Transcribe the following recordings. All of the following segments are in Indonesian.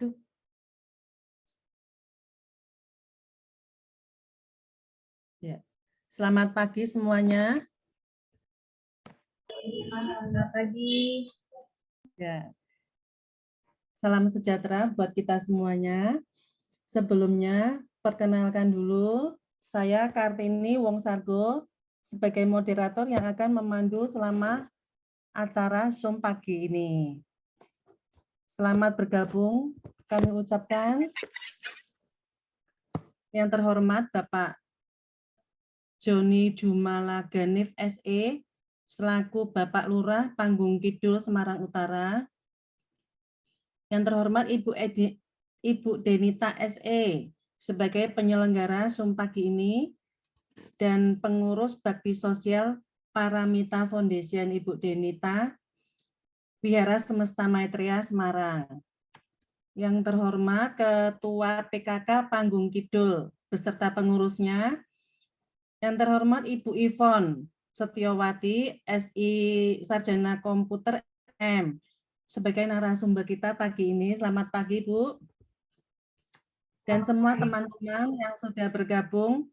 Aduh. Ya. Selamat pagi semuanya. Selamat pagi. Ya. Salam sejahtera buat kita semuanya. Sebelumnya, perkenalkan dulu, saya Kartini Wongsargo sebagai moderator yang akan memandu selama acara Zoom pagi ini. Selamat bergabung, kami ucapkan yang terhormat Bapak Joni Jumala Ganif SE, selaku Bapak Lurah Panggung Kidul Semarang Utara. Yang terhormat Ibu Denita SE, sebagai penyelenggara Zoom pagi ini, dan pengurus Bakti Sosial Paramita Foundation Ibu Denita, Wihara Semesta Maitreya Semarang. Yang terhormat Ketua PKK Panggung Kidul beserta pengurusnya. Yang terhormat Ibu Ivon Setiawati, SI Sarjana Komputer M, sebagai narasumber kita pagi ini. Selamat pagi, Bu. Dan semua teman-teman yang sudah bergabung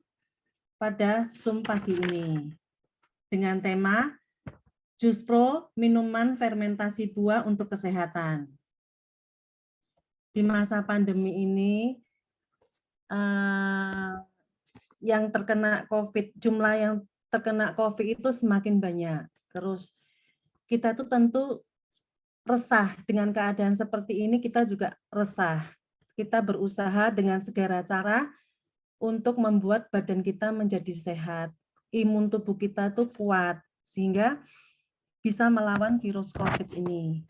pada Zoom pagi ini. Dengan tema Jus Pro, minuman fermentasi buah untuk kesehatan. Di masa pandemi ini, yang terkena COVID, jumlah yang terkena COVID itu semakin banyak. Terus kita tuh tentu resah dengan keadaan seperti ini, kita juga resah. Kita berusaha dengan segala cara untuk membuat badan kita menjadi sehat. Imun tubuh kita tuh kuat, sehingga bisa melawan virus COVID ini.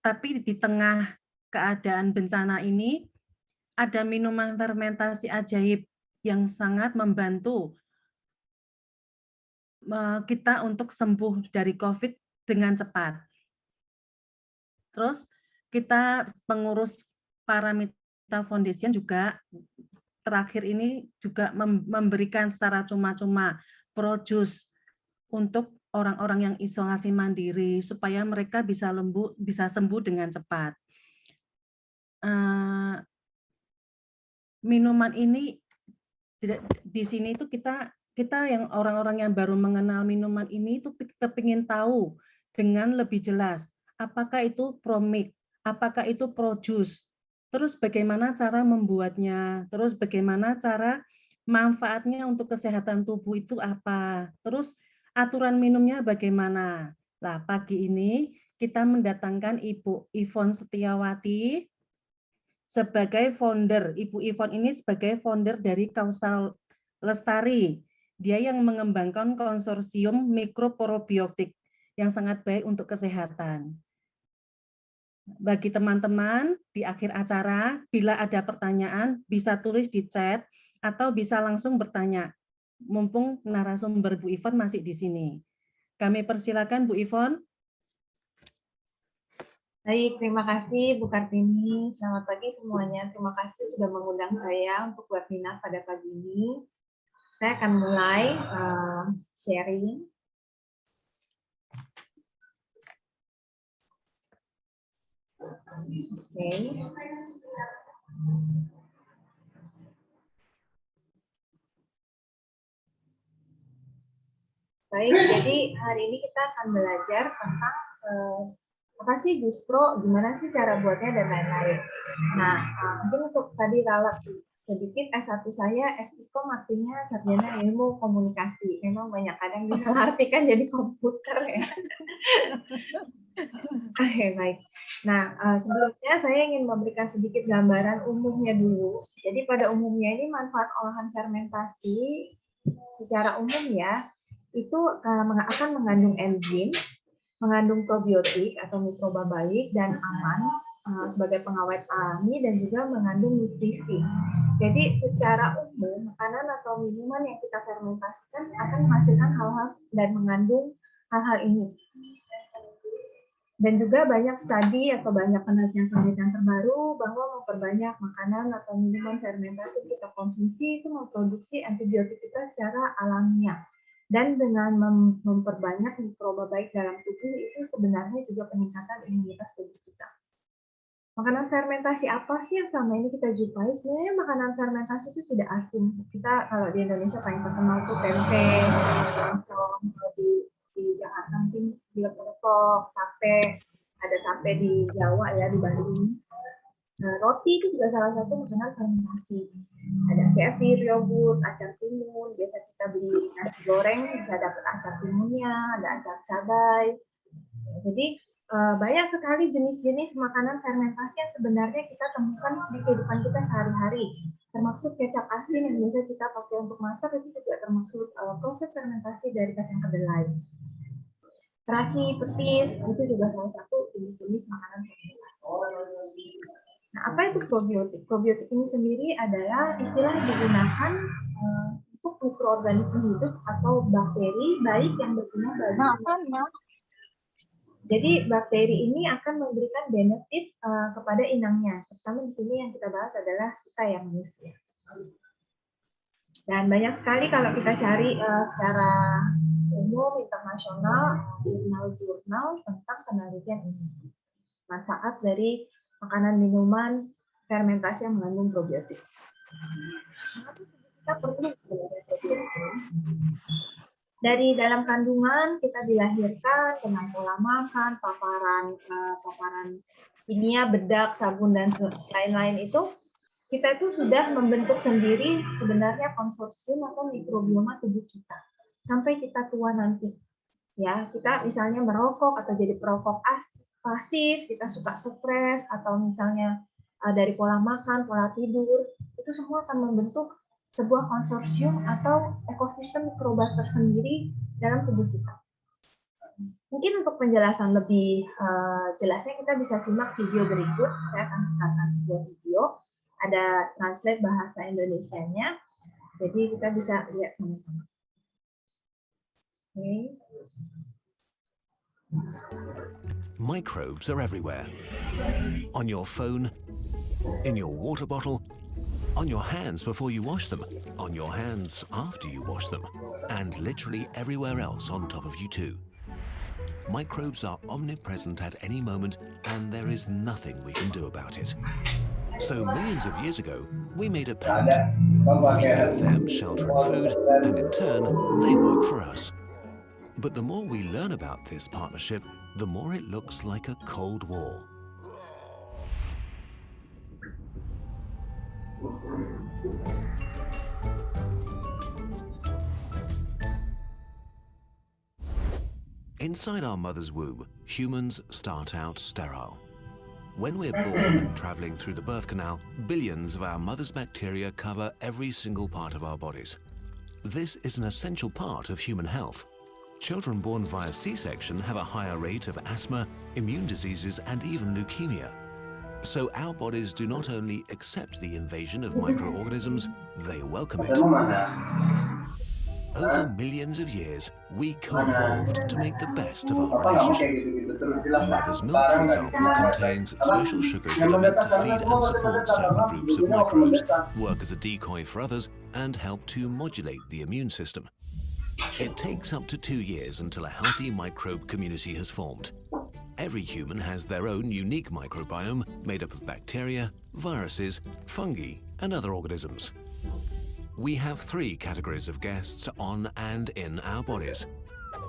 Tapi di tengah keadaan bencana ini, ada minuman fermentasi ajaib yang sangat membantu kita untuk sembuh dari COVID dengan cepat. Terus kita pengurus Paramita Foundation juga terakhir ini juga memberikan secara cuma-cuma produce untuk orang-orang yang isolasi mandiri supaya mereka bisa sembuh dengan cepat. Minuman ini di sini itu kita yang orang-orang yang baru mengenal minuman ini itu kepingin tahu dengan lebih jelas apakah itu promik, apakah itu produce, terus bagaimana cara membuatnya, terus bagaimana cara manfaatnya untuk kesehatan tubuh itu apa, terus aturan minumnya bagaimana. Nah, pagi ini kita mendatangkan Ibu Ivon Setiawati sebagai founder. Ibu Ivon ini sebagai founder dari Kausal Lestari. Dia yang mengembangkan konsorsium mikroprobiotik yang sangat baik untuk kesehatan. Bagi teman-teman, di akhir acara, bila ada pertanyaan, bisa tulis di chat atau bisa langsung bertanya. Mumpung narasumber Bu Ivon masih di sini. Kami persilakan Bu Ivon. Baik, terima kasih Bu Kartini. Selamat pagi semuanya. Terima kasih sudah mengundang saya untuk webinar pada pagi ini. Saya akan mulai sharing. Oke. Baik, jadi hari ini kita akan belajar tentang apa sih Jus Pro, gimana sih cara buatnya, dan lain-lain. Nah, mungkin untuk tadi ralat sedikit, S1 saya FIKOM artinya Sarjana Ilmu Komunikasi. Memang banyak kadang bisa artikan jadi komputer ya. Oke, baik. Nah, sebelumnya saya ingin memberikan sedikit gambaran umumnya dulu. Jadi pada umumnya ini manfaat olahan fermentasi secara umum ya, itu akan mengandung enzim, mengandung probiotik atau mikroba baik dan aman sebagai pengawet alami, dan juga mengandung nutrisi. Jadi secara umum makanan atau minuman yang kita fermentasikan akan menghasilkan hal-hal dan mengandung hal-hal ini. Dan juga banyak studi atau banyak penelitian-penelitian terbaru bahwa memperbanyak makanan atau minuman fermentasi kita konsumsi itu memproduksi antibiotik kita secara alamiah. Dan dengan memperbanyak mikroba baik dalam tubuh itu sebenarnya juga peningkatan imunitas tubuh kita. Makanan fermentasi apa sih yang selama ini kita jumpai? Sebenarnya makanan fermentasi itu tidak asing. Kita kalau di Indonesia paling terkenal tuh tempe, oncom, kalau di Jakarta mungkin biletok, tape, ada tape di Jawa ya, di Bali. Nah, roti itu juga salah satu makanan fermentasi. Ada kefir, yogurt, acar timun. Biasa kita beli nasi goreng bisa dapat acar timunnya, ada acar cabai. Jadi banyak sekali jenis-jenis makanan fermentasi yang sebenarnya kita temukan di kehidupan kita sehari-hari. Termasuk kecap asin yang biasa kita pakai untuk masak, itu juga termasuk proses fermentasi dari kacang kedelai. Terasi, petis, itu juga salah satu jenis-jenis makanan fermentasi. Nah, apa itu probiotik? Probiotik ini sendiri adalah istilah yang digunakan untuk mikroorganisme hidup atau bakteri baik yang berguna bagi. Jadi bakteri ini akan memberikan benefit kepada inangnya. Pertama di sini yang kita bahas adalah kita yang manusia. Dan banyak sekali kalau kita cari secara umum internasional jurnal-jurnal tentang penelitian ini. Manfaat dari makanan minuman fermentasi yang mengandung probiotik. Kita perlu sebenarnya probiotik. Dari dalam kandungan kita dilahirkan dengan pola makan, paparan kimia, bedak, sabun dan lain-lain itu, kita itu sudah membentuk sendiri sebenarnya konsorsium atau mikrobioma tubuh kita sampai kita tua nanti. Ya, kita misalnya merokok atau jadi perokok pasif, kita suka stres atau misalnya dari pola makan, pola tidur, itu semua akan membentuk sebuah konsorsium atau ekosistem mikroba tersendiri dalam tubuh kita. Mungkin untuk penjelasan lebih jelasnya kita bisa simak video berikut. Saya akan putarkan sebuah video, ada translate bahasa Indonesianya, jadi kita bisa lihat sama-sama. Okay. Microbes are everywhere. On your phone, in your water bottle, on your hands before you wash them, on your hands after you wash them, and literally everywhere else on top of you too. Microbes are omnipresent at any moment, and there is nothing we can do about it. So millions of years ago, we made a pact. We give them shelter and food, and in turn, they work for us. But the more we learn about this partnership, the more it looks like a Cold War. Inside our mother's womb, humans start out sterile. When we're born, traveling through the birth canal, billions of our mother's bacteria cover every single part of our bodies. This is an essential part of human health. Children born via C-section have a higher rate of asthma, immune diseases, and even leukemia. So our bodies do not only accept the invasion of microorganisms, they welcome it. Over millions of years, we co-evolved to make the best of our relationship. Mother's milk, for example, contains special sugars that are meant to feed and support certain groups of microbes, work as a decoy for others, and help to modulate the immune system. It takes up to 2 years until a healthy microbe community has formed. Every human has their own unique microbiome made up of bacteria, viruses, fungi, and other organisms. We have 3 categories of guests on and in our bodies.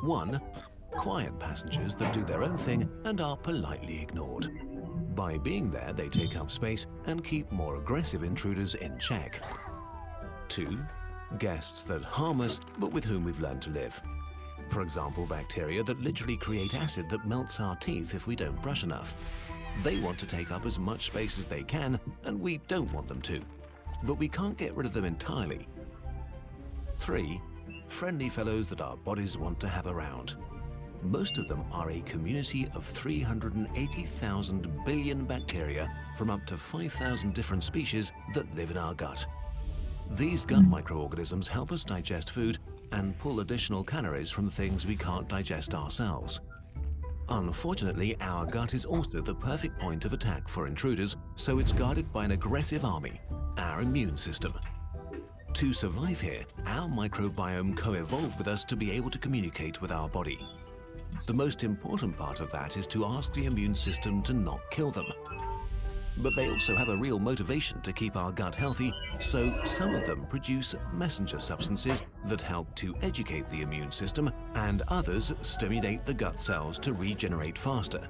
1, quiet passengers that do their own thing and are politely ignored. By being there, they take up space and keep more aggressive intruders in check. 2, guests that harm us, but with whom we've learned to live. For example, bacteria that literally create acid that melts our teeth if we don't brush enough. They want to take up as much space as they can, and we don't want them to. But we can't get rid of them entirely. 3, friendly fellows that our bodies want to have around. Most of them are a community of 380,000 billion bacteria from up to 5,000 different species that live in our gut. These gut microorganisms help us digest food and pull additional calories from things we can't digest ourselves. Unfortunately, our gut is also the perfect point of attack for intruders, so it's guarded by an aggressive army, our immune system. To survive here, our microbiome co-evolved with us to be able to communicate with our body. The most important part of that is to ask the immune system to not kill them. But they also have a real motivation to keep our gut healthy, so some of them produce messenger substances that help to educate the immune system, and others stimulate the gut cells to regenerate faster.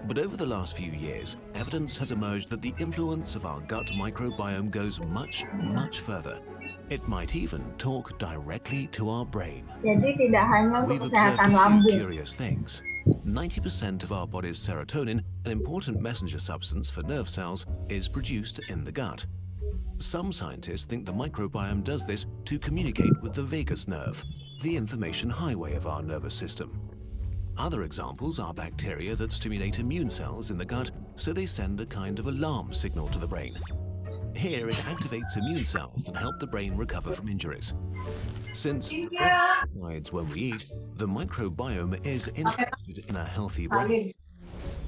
But over the last few years, evidence has emerged that the influence of our gut microbiome goes much, much further. It might even talk directly to our brain. Jadi tidak hanya We've untuk observed kesehatan a few lambung. curious things. 90% of our body's serotonin, an important messenger substance for nerve cells, is produced in the gut. Some scientists think the microbiome does this to communicate with the vagus nerve, the information highway of our nervous system. Other examples are bacteria that stimulate immune cells in the gut, so they send a kind of alarm signal to the brain. Here it activates immune cells that help the brain recover from injuries. Since the brain decides when we eat, the microbiome is interested in a healthy brain.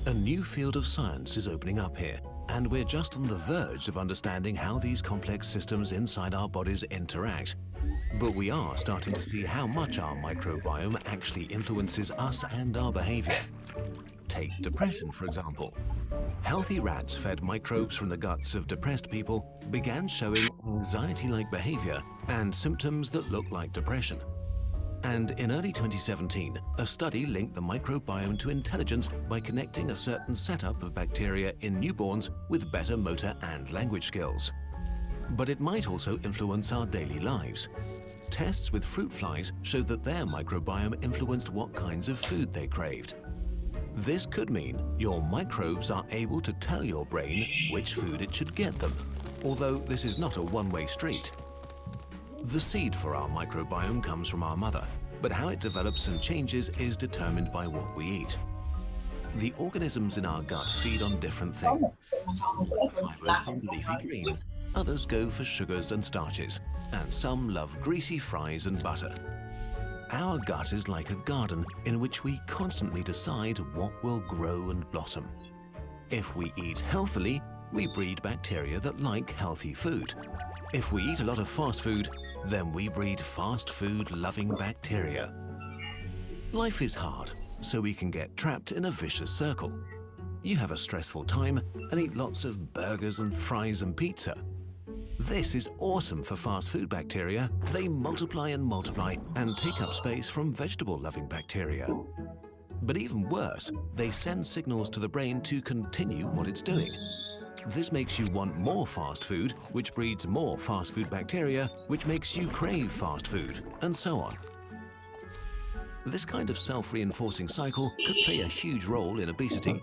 A new field of science is opening up here, and we're just on the verge of understanding how these complex systems inside our bodies interact. But we are starting to see how much our microbiome actually influences us and our behavior. Take depression, for example. Healthy rats fed microbes from the guts of depressed people began showing anxiety-like behavior and symptoms that look like depression. And in early 2017, a study linked the microbiome to intelligence by connecting a certain setup of bacteria in newborns with better motor and language skills. But it might also influence our daily lives. Tests with fruit flies showed that their microbiome influenced what kinds of food they craved. This could mean your microbes are able to tell your brain which food it should get them, although this is not a one-way street. The seed for our microbiome comes from our mother, but how it develops and changes is determined by what we eat. The organisms in our gut feed on different things. Some like fibers and leafy greens, others go for sugars and starches, and some love greasy fries and butter. Our gut is like a garden in which we constantly decide what will grow and blossom. If we eat healthily, we breed bacteria that like healthy food. If we eat a lot of fast food, then we breed fast food-loving bacteria. Life is hard, so we can get trapped in a vicious circle. You have a stressful time and eat lots of burgers and fries and pizza. This is awesome for fast food bacteria. They multiply and take up space from vegetable-loving bacteria. But even worse, they send signals to the brain to continue what it's doing. This makes you want more fast food, which breeds more fast food bacteria, which makes you crave fast food, and so on. This kind of self-reinforcing cycle could play a huge role in obesity.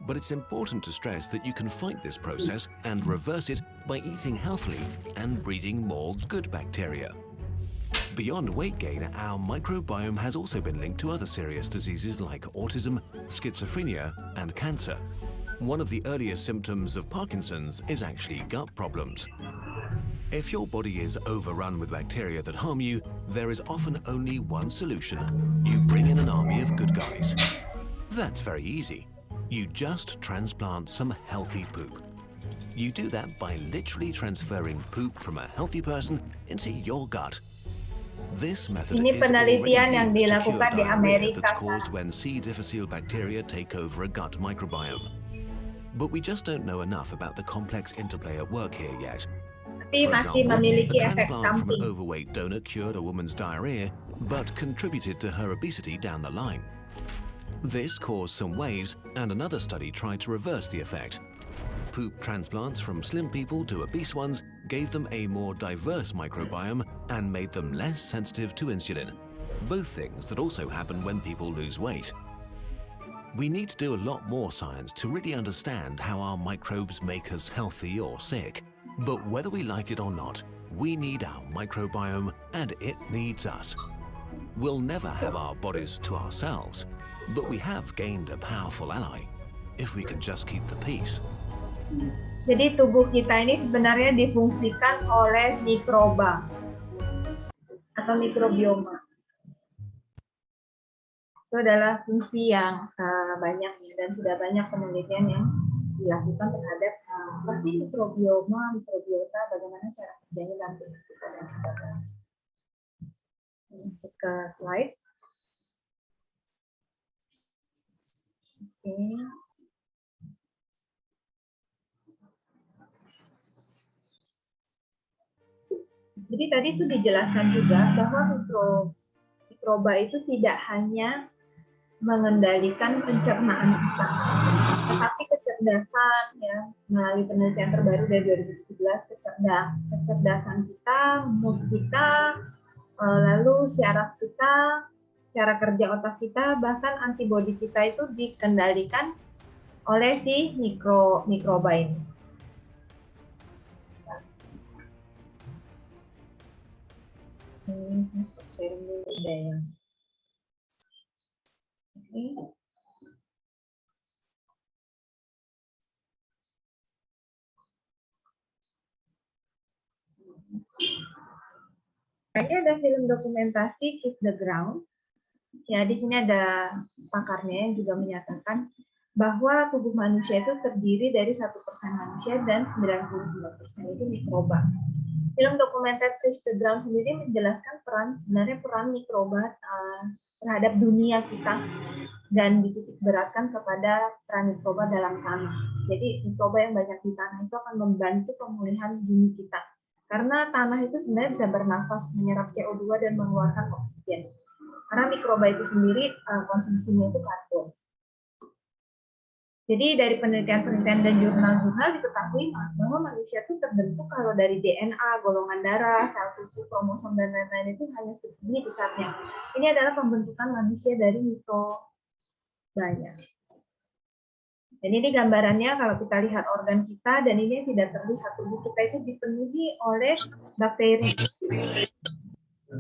But it's important to stress that you can fight this process and reverse it by eating healthily and breeding more good bacteria. Beyond weight gain, our microbiome has also been linked to other serious diseases like autism, schizophrenia, and cancer. One of the earliest symptoms of Parkinson's is actually gut problems. If your body is overrun with bacteria that harm you, there is often only one solution. You bring in an army of good guys. That's very easy. You just transplant some healthy poop. You do that by literally transferring poop from a healthy person into your gut. This method Ini is penelitian yang already used to cure dilakukan di diarrhea Amerika that's sana. caused when C. difficile bacteria take over a gut microbiome. But we just don't know enough about the complex interplay at work here yet. Tapi For masih example, memiliki a efek transplant from an samping. overweight donor cured a woman's diarrhea, but contributed to her obesity down the line. This caused some waves, and another study tried to reverse the effect. Poop transplants from slim people to obese ones gave them a more diverse microbiome and made them less sensitive to insulin, both things that also happen when people lose weight. We need to do a lot more science to really understand how our microbes make us healthy or sick. But whether we like it or not, we need our microbiome and it needs us. We'll never have our bodies to ourselves, but we have gained a powerful ally if we can just keep the peace. Jadi tubuh kita ini sebenarnya difungsikan oleh mikroba atau mikrobioma. Itu adalah fungsi yang banyak dan sudah banyak penelitian yang dilakukan terhadap apa sih mikrobioma, mikrobiota, bagaimana cara kerjanya nanti dan sebagainya. Untuk ke slide. Oke. Jadi tadi itu dijelaskan juga bahwa mikroba itu tidak hanya mengendalikan pencernaan kita, tetapi kecerdasan ya, melalui penelitian terbaru dari 2017, kecerdasan kita, mood kita, lalu syaraf kita, cara kerja otak kita, bahkan antibodi kita itu dikendalikan oleh si mikroba ini. Ini saya stop sharing dulu deh ya. Oke. Ini ada film dokumentasi Kiss the Ground. Ya, di sini ada pakarnya yang juga menyatakan bahwa tubuh manusia itu terdiri dari 1% manusia dan 99% itu mikroba. Film dokumenter Kiss the Ground sendiri menjelaskan peran mikroba terhadap dunia kita dan dititik beratkan kepada peran mikroba dalam tanah. Jadi mikroba yang banyak di tanah itu akan membantu pemulihan bumi kita. Karena tanah itu sebenarnya bisa bernafas, menyerap CO2 dan mengeluarkan oksigen. Karena mikroba itu sendiri konsumsinya itu karbon. Jadi dari penelitian-penelitian dan jurnal-jurnal diketahui bahwa manusia itu terbentuk kalau dari DNA, golongan darah, sel tubuh, kromosom, dan lain-lain itu hanya segini besarnya. Ini adalah pembentukan manusia dari mikrobanya. Dan ini gambarannya kalau kita lihat organ kita, dan ini tidak terlihat, tubuh kita itu dipenuhi oleh bakteri.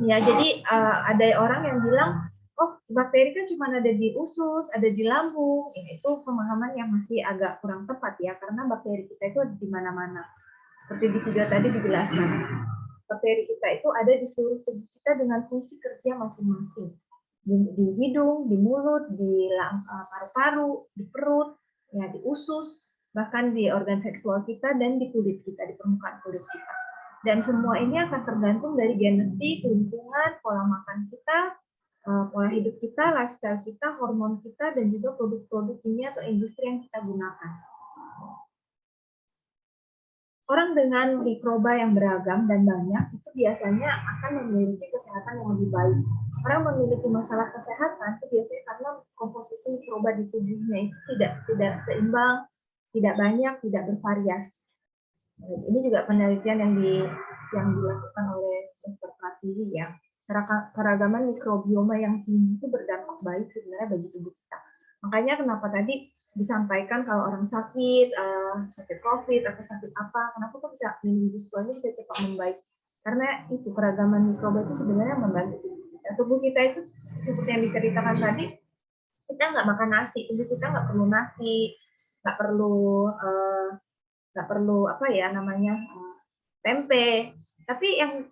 Ya, jadi ada orang yang bilang, oh bakteri kan cuma ada di usus, ada di lambung. Itu pemahaman yang masih agak kurang tepat ya, karena bakteri kita itu ada di mana-mana. Seperti di video tadi dijelaskan, bakteri kita itu ada di seluruh tubuh kita dengan fungsi kerja masing-masing. Di hidung, di mulut, di paru-paru, di perut, ya di usus, bahkan di organ seksual kita dan di kulit kita, di permukaan kulit kita. Dan semua ini akan tergantung dari genetik, lingkungan, pola makan kita, pola hidup kita, lifestyle kita, hormon kita, dan juga produk-produk kimia atau industri yang kita gunakan. Orang dengan mikroba yang beragam dan banyak itu biasanya akan memiliki kesehatan yang lebih baik. Orang memiliki masalah kesehatan itu biasanya karena komposisi mikroba di tubuhnya itu tidak seimbang, tidak banyak, tidak bervariasi. Ini juga penelitian yang dilakukan oleh Dr. Pratiwi ya. Keragaman mikrobioma yang tinggi itu berdampak baik sebenarnya bagi tubuh kita. Makanya kenapa tadi disampaikan kalau orang sakit COVID atau sakit apa, kenapa kok bisa minum jus buah ini bisa cepat membaik? Karena itu keragaman mikroba itu sebenarnya membantu tubuh kita. Tubuh kita itu seperti yang diceritakan tadi, kita nggak makan nasi, tubuh kita nggak perlu nasi, nggak perlu apa ya namanya tempe. Tapi yang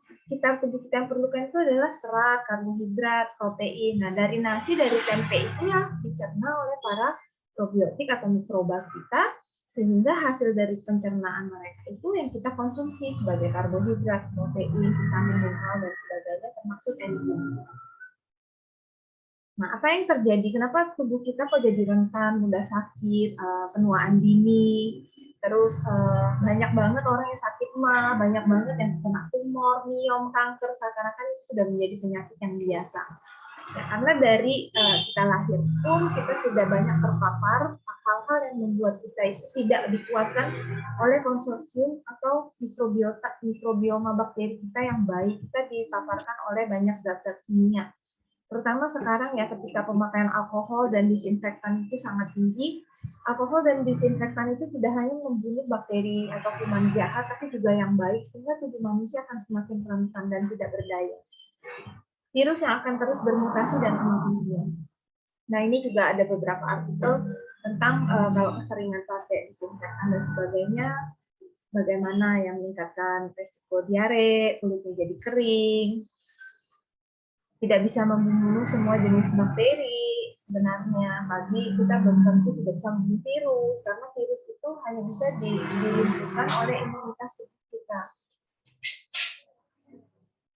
tubuh kita yang perlukan itu adalah serat, karbohidrat, protein. Nah dari nasi, dari tempe itulah dicerna oleh para probiotik atau mikroba kita, sehingga hasil dari pencernaan mereka itu yang kita konsumsi sebagai karbohidrat, protein, vitamin, mineral, dan sebagainya, termasuk enzim. Nah, apa yang terjadi? Kenapa tubuh kita kok jadi rentan, mudah sakit, penuaan dini, terus banyak banget orang yang sakit mah, banyak banget yang kena tumor, miom, kanker, seakan-akan itu sudah menjadi penyakit yang biasa. Ya, karena dari kita lahir pun kita sudah banyak terpapar hal-hal yang membuat kita itu tidak dikuatkan oleh konsorsium atau mikrobioma bakteri kita yang baik. Kita dipaparkan oleh banyak zat-zat kimia. Terutama sekarang ya ketika pemakaian alkohol dan disinfektan itu sangat tinggi, alkohol dan disinfektan itu tidak hanya membunuh bakteri atau kuman jahat, tapi juga yang baik, sehingga tubuh manusia akan semakin rentan dan tidak berdaya. Virus yang akan terus bermutasi dan semakin tinggi. Nah ini juga ada beberapa artikel tentang kalau keseringan pakai disinfektan dan sebagainya, bagaimana yang meningkatkan resiko diare, kulitnya jadi kering, tidak bisa membunuh semua jenis bakteri sebenarnya, bagi kita belum tentu tidak bisa membunuh virus, karena virus itu hanya bisa dilumpuhkan oleh imunitas tubuh kita.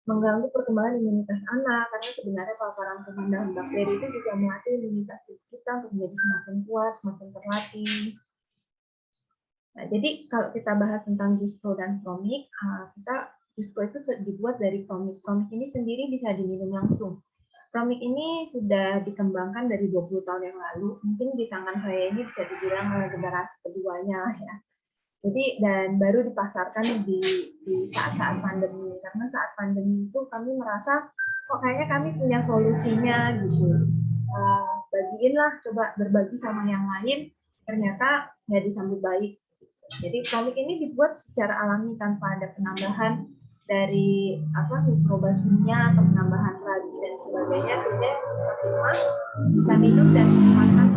Mengganggu perkembangan imunitas anak, karena sebenarnya paparan kemandahan bakteri itu juga melatih imunitas tubuh kita untuk menjadi semakin kuat, semakin terlatih. Nah, jadi kalau kita bahas tentang jus pro dan promik, kita jus pro itu dibuat dari promik. Promik ini sendiri bisa diminum langsung. Promik ini sudah dikembangkan dari 20 tahun yang lalu. Mungkin di tangan saya ini bisa dibilang generasi keduanya ya. Jadi dan baru dipasarkan di saat-saat pandemi. Karena saat pandemi itu kami merasa kok kayaknya kami punya solusinya gitu. Bagiinlah, coba berbagi sama yang lain. Ternyata nggak disambut baik. Jadi promik ini dibuat secara alami tanpa ada penambahan dari mikrobasinya atau penambahan ragi dan sebagainya sehingga bisa minum dan menikmati.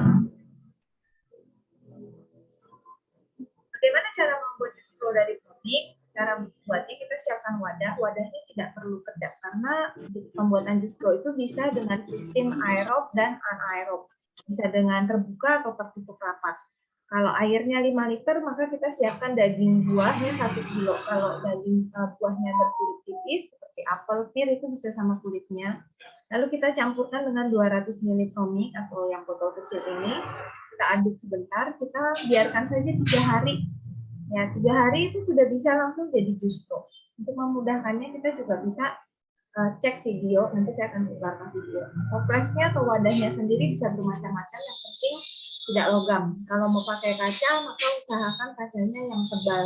Bagaimana cara membuat jus pro dari promik? Cara membuatnya kita siapkan wadah. Wadahnya tidak perlu kedap karena pembuatan jus pro itu bisa dengan sistem aerob dan anaerob. Bisa dengan terbuka atau tertutup rapat. Kalau airnya 5 liter, maka kita siapkan daging buahnya 1 kilo. Kalau daging buahnya berkulit tipis, seperti apel, pir, itu bisa sama kulitnya. Lalu kita campurkan dengan 200 ml promik atau yang botol kecil ini. Kita aduk sebentar, kita biarkan saja 3 hari. Ya, 3 hari itu sudah bisa langsung jadi jus pro. Untuk memudahkannya, kita juga bisa cek video. Nanti saya akan sebarkan video. Toplesnya atau wadahnya sendiri bisa bermacam-macam. Yang penting tidak logam. Kalau mau pakai kaca, maka usahakan kacanya yang tebal.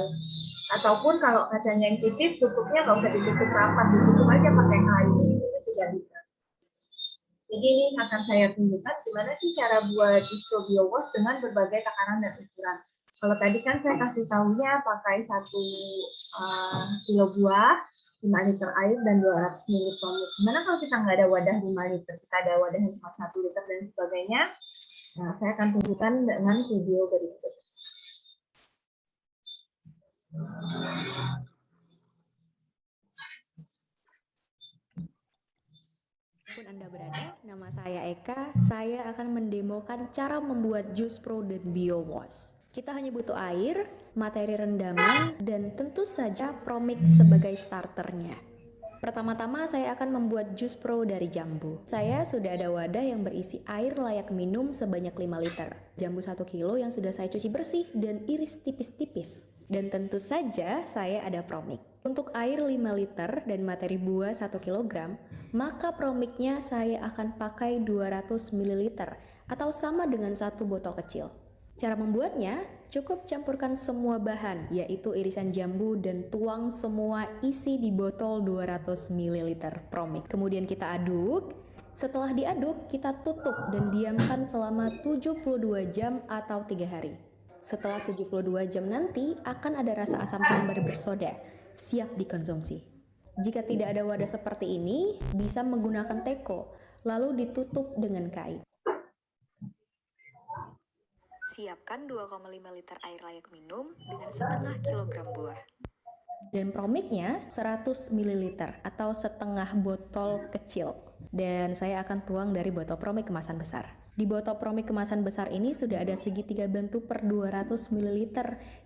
Ataupun kalau kacanya yang tipis, tutupnya nggak usah ditutup rapat, ditutup aja pakai kayu. Itu tidak bisa. Jadi ini akan saya tunjukkan gimana sih cara buat jus pro biowas dengan berbagai takaran dan ukuran. Kalau tadi kan saya kasih tahunya pakai 1 kilo buah, 5 liter air, dan 200 ml promik. Gimana kalau kita nggak ada wadah 5 liter, kita ada wadah yang 1 liter dan sebagainya. Nah, saya akan tunjukkan dengan video berikut. Dimanapun Anda berada, nama saya Eka. Saya akan mendemokan cara membuat jus pro dan biowas. Kita hanya butuh air, materi rendaman, dan tentu saja promik sebagai starternya. Pertama-tama saya akan membuat jus pro dari jambu. Saya sudah ada wadah yang berisi air layak minum sebanyak 5 liter. Jambu 1 kilo yang sudah saya cuci bersih dan iris tipis-tipis. Dan tentu saja saya ada promik. Untuk air 5 liter dan materi buah 1 kg, maka promiknya saya akan pakai 200 ml atau sama dengan 1 botol kecil. Cara membuatnya, cukup campurkan semua bahan, yaitu irisan jambu dan tuang semua isi di botol 200 ml promik. Kemudian kita aduk. Setelah diaduk, kita tutup dan diamkan selama 72 jam atau 3 hari. Setelah 72 jam nanti, akan ada rasa asam hambar bersoda, siap dikonsumsi. Jika tidak ada wadah seperti ini, bisa menggunakan teko, lalu ditutup dengan kain. Siapkan 2,5 liter air layak minum dengan setengah kilogram buah. Dan promiknya 100 ml atau setengah botol kecil. Dan saya akan tuang dari botol promik kemasan besar. Di botol promik kemasan besar ini sudah ada segitiga bantu per 200 ml.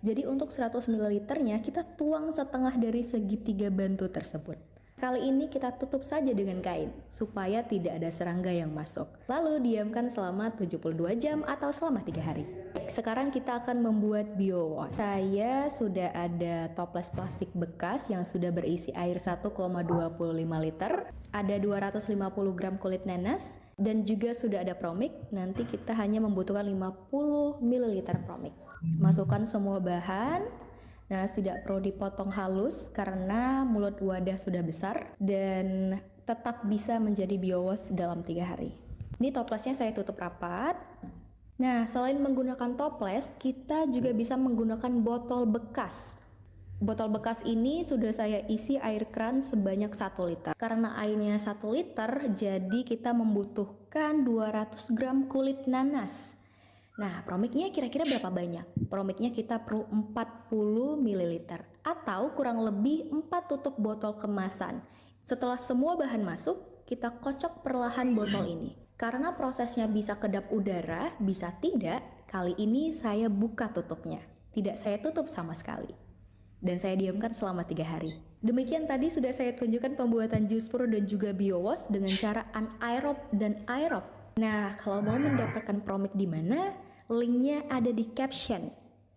Jadi untuk 100 ml-nya kita tuang setengah dari segitiga bantu tersebut. Kali ini kita tutup saja dengan kain, supaya tidak ada serangga yang masuk. Lalu diamkan selama 72 jam atau selama 3 hari. Sekarang kita akan membuat biowas. Saya sudah ada toples plastik bekas yang sudah berisi air 1,25 liter, ada 250 gram kulit nanas, dan juga sudah ada promik. Nanti kita hanya membutuhkan 50 ml promik. Masukkan semua bahan. Nanas tidak perlu dipotong halus karena mulut wadah sudah besar dan tetap bisa menjadi biowas dalam 3 hari. Ini toplesnya saya tutup rapat. Nah, selain menggunakan toples, kita juga bisa menggunakan botol bekas. Botol bekas ini sudah saya isi air keran sebanyak 1 liter. Karena airnya 1 liter, jadi kita membutuhkan 200 gram kulit nanas. Nah, promiknya kira-kira berapa banyak? Promiknya kita perlu 40 ml atau kurang lebih 4 tutup botol kemasan. Setelah semua bahan masuk, kita kocok perlahan botol ini. Karena prosesnya bisa kedap udara, bisa tidak, kali ini saya buka tutupnya. Tidak saya tutup sama sekali. Dan saya diamkan selama 3 hari. Demikian tadi sudah saya tunjukkan pembuatan jus pro dan juga biowas dengan cara anaerob dan aerob. Nah, kalau mau mendapatkan promik di mana? Linknya ada di caption.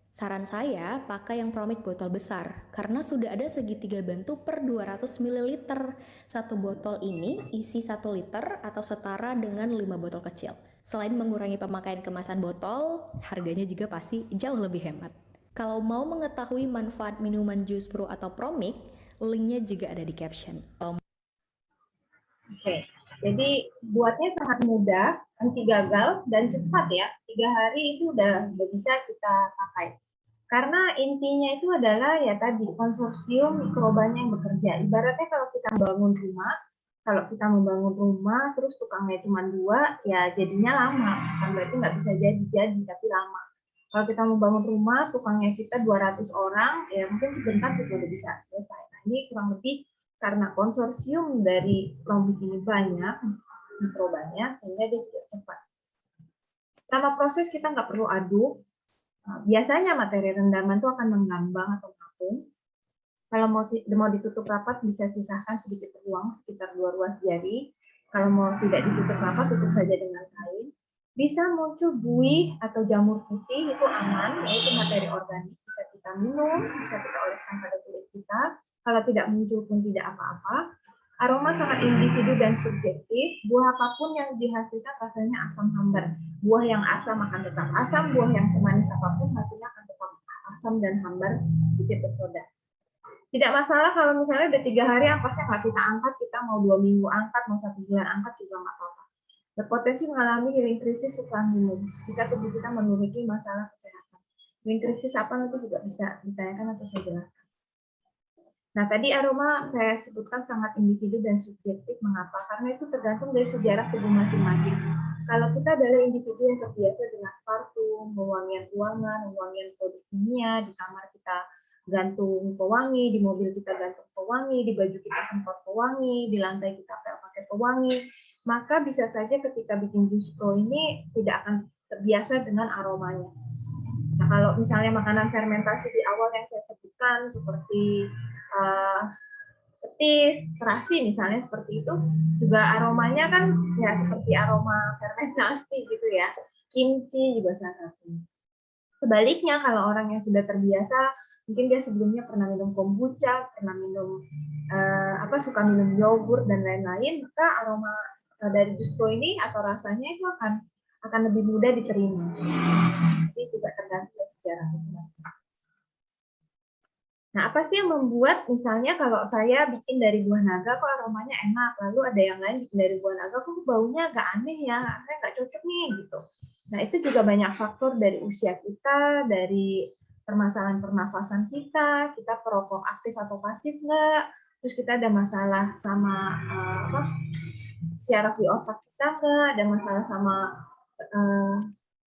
Saran saya pakai yang Promik botol besar karena sudah ada segitiga bantu per 200 ml. Satu botol ini isi 1 liter atau setara dengan 5 botol kecil. Selain mengurangi pemakaian kemasan botol, harganya juga pasti jauh lebih hemat. Kalau mau mengetahui manfaat minuman Juice Pro atau Promik, linknya juga ada di caption. Oke, jadi buatnya sangat mudah, anti gagal dan cepat ya. 3 hari itu udah bisa kita pakai. Karena intinya itu adalah ya tadi konsorsium mikrobanya yang bekerja. Ibaratnya kalau kita membangun rumah, terus tukangnya cuma 2, ya jadinya lama. Kan berarti nggak bisa jadi tapi lama. Kalau kita membangun rumah, tukangnya kita 200 orang, ya mungkin sebentar kita udah bisa selesai. Nah, ini kurang lebih karena konsorsium dari Promik ini banyak mikrobanya, sehingga dia juga cepat. Sama proses kita nggak perlu aduk. Biasanya materi rendaman itu akan mengambang atau mengapung. Kalau mau ditutup rapat, bisa sisakan sedikit ruang sekitar 2 ruas jari. Kalau mau tidak ditutup rapat, tutup saja dengan kain. Bisa muncul buih atau jamur putih, itu aman, yaitu materi organik. Bisa kita minum, bisa kita oleskan pada kulit kita. Kalau tidak muncul pun tidak apa-apa. Aroma sangat individu dan subjektif. Buah apapun yang dihasilkan rasanya asam hambar. Buah yang asam akan tetap asam, buah yang semanis apapun hasilnya akan tetap asam dan hambar sedikit bersoda. Tidak masalah kalau misalnya udah 3 hari ampasnya nggak kita angkat, kita mau 2 minggu angkat, mau 1 bulan angkat juga nggak apa-apa. Berpotensi mengalami healing krisis setelah minum jika tubuh kita memiliki masalah kesehatan. Healing krisis apa nanti juga bisa ditanyakan atau saya jelaskan. Nah, tadi aroma saya sebutkan sangat individu dan subjektif. Mengapa? Karena itu tergantung dari sejarah tubuh masing-masing. Kalau kita adalah individu yang terbiasa dengan parfum, pewangian ruangan, pewangian produk kimia, di kamar kita gantung pewangi, di mobil kita gantung pewangi, di baju kita semprot pewangi, di lantai kita pakai pewangi, maka bisa saja ketika bikin Juice Pro ini tidak akan terbiasa dengan aromanya. Nah, kalau misalnya makanan fermentasi di awal yang saya sebutkan seperti petis, terasi misalnya seperti itu, juga aromanya kan ya seperti aroma fermentasi gitu ya. Kimchi juga salah satunya. Sebaliknya kalau orang yang sudah terbiasa, mungkin dia sebelumnya pernah minum kombucha, pernah minum suka minum yogurt dan lain-lain, maka aroma dari Juice Pro ini atau rasanya itu akan lebih mudah diterima. Jadi juga tergantung dari sejarah masing-masing. Nah, apa sih yang membuat misalnya kalau saya bikin dari buah naga kok aromanya enak, lalu ada yang lain bikin dari buah naga kok baunya agak aneh ya, saya nggak cocok nih gitu. Nah, itu juga banyak faktor dari usia kita, dari permasalahan pernafasan kita perokok aktif atau pasif nggak, terus kita ada masalah sama syaraf di otak kita nggak, ada masalah sama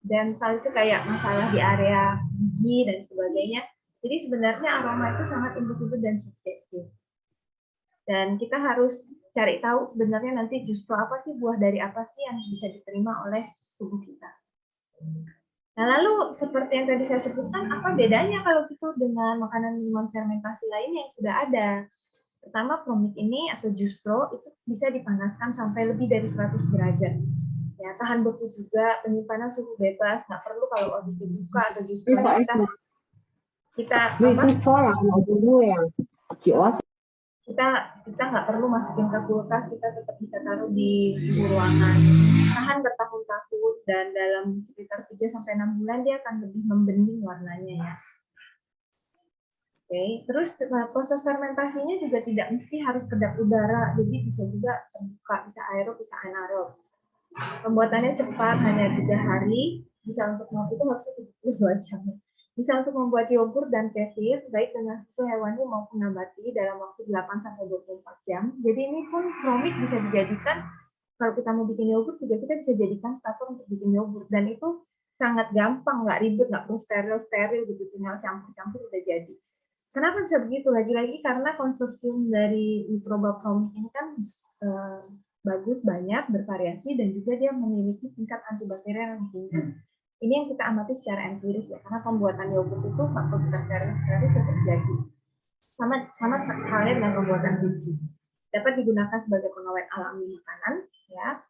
dental itu kayak masalah di area gigi dan sebagainya. Jadi sebenarnya aroma itu sangat individu dan subjektif. Dan kita harus cari tahu sebenarnya nanti justru apa sih, buah dari apa sih yang bisa diterima oleh tubuh kita. Nah, lalu seperti yang tadi saya sebutkan, apa bedanya kalau itu dengan makanan minuman fermentasi lainnya yang sudah ada? Pertama, Promik ini atau Juice Pro itu bisa dipanaskan sampai lebih dari 100 derajat. Ya, tahan beku juga, penyimpanan suhu bebas, nggak perlu kalau habis dibuka atau Juice Pro kita nggak perlu masukin ke kulkas, kita tetap bisa taruh di suhu ruangan, tahan bertahun-tahun, dan dalam sekitar 3-6 bulan dia akan lebih membening warnanya ya. Oke, terus proses fermentasinya juga tidak mesti harus kedap udara, jadi bisa juga terbuka, bisa aerob, bisa anaerob. Pembuatannya cepat, hanya 3 hari, bisa untuk ngopi itu harusnya 72 jam. Bisa untuk membuat yogurt dan kefir, baik dengan susu hewani maupun nabati dalam waktu 8-24 jam. Jadi ini pun Promik bisa dijadikan, kalau kita mau bikin yogurt juga kita bisa jadikan starter untuk bikin yogurt. Dan itu sangat gampang, nggak ribet, nggak perlu steril gitu, tinggal campur-campur udah jadi. Kenapa bisa begitu? Lagi-lagi karena konsorsium dari mikroba Promik ini kan bagus, banyak, bervariasi, dan juga dia memiliki tingkat antibakterial yang tinggi. Ini yang kita amati secara empiris ya, karena pembuatan yogurt itu faktor steril terjadi. Sama halnya dengan pembuatan kimchi. Dapat digunakan sebagai pengawet alami makanan, ya,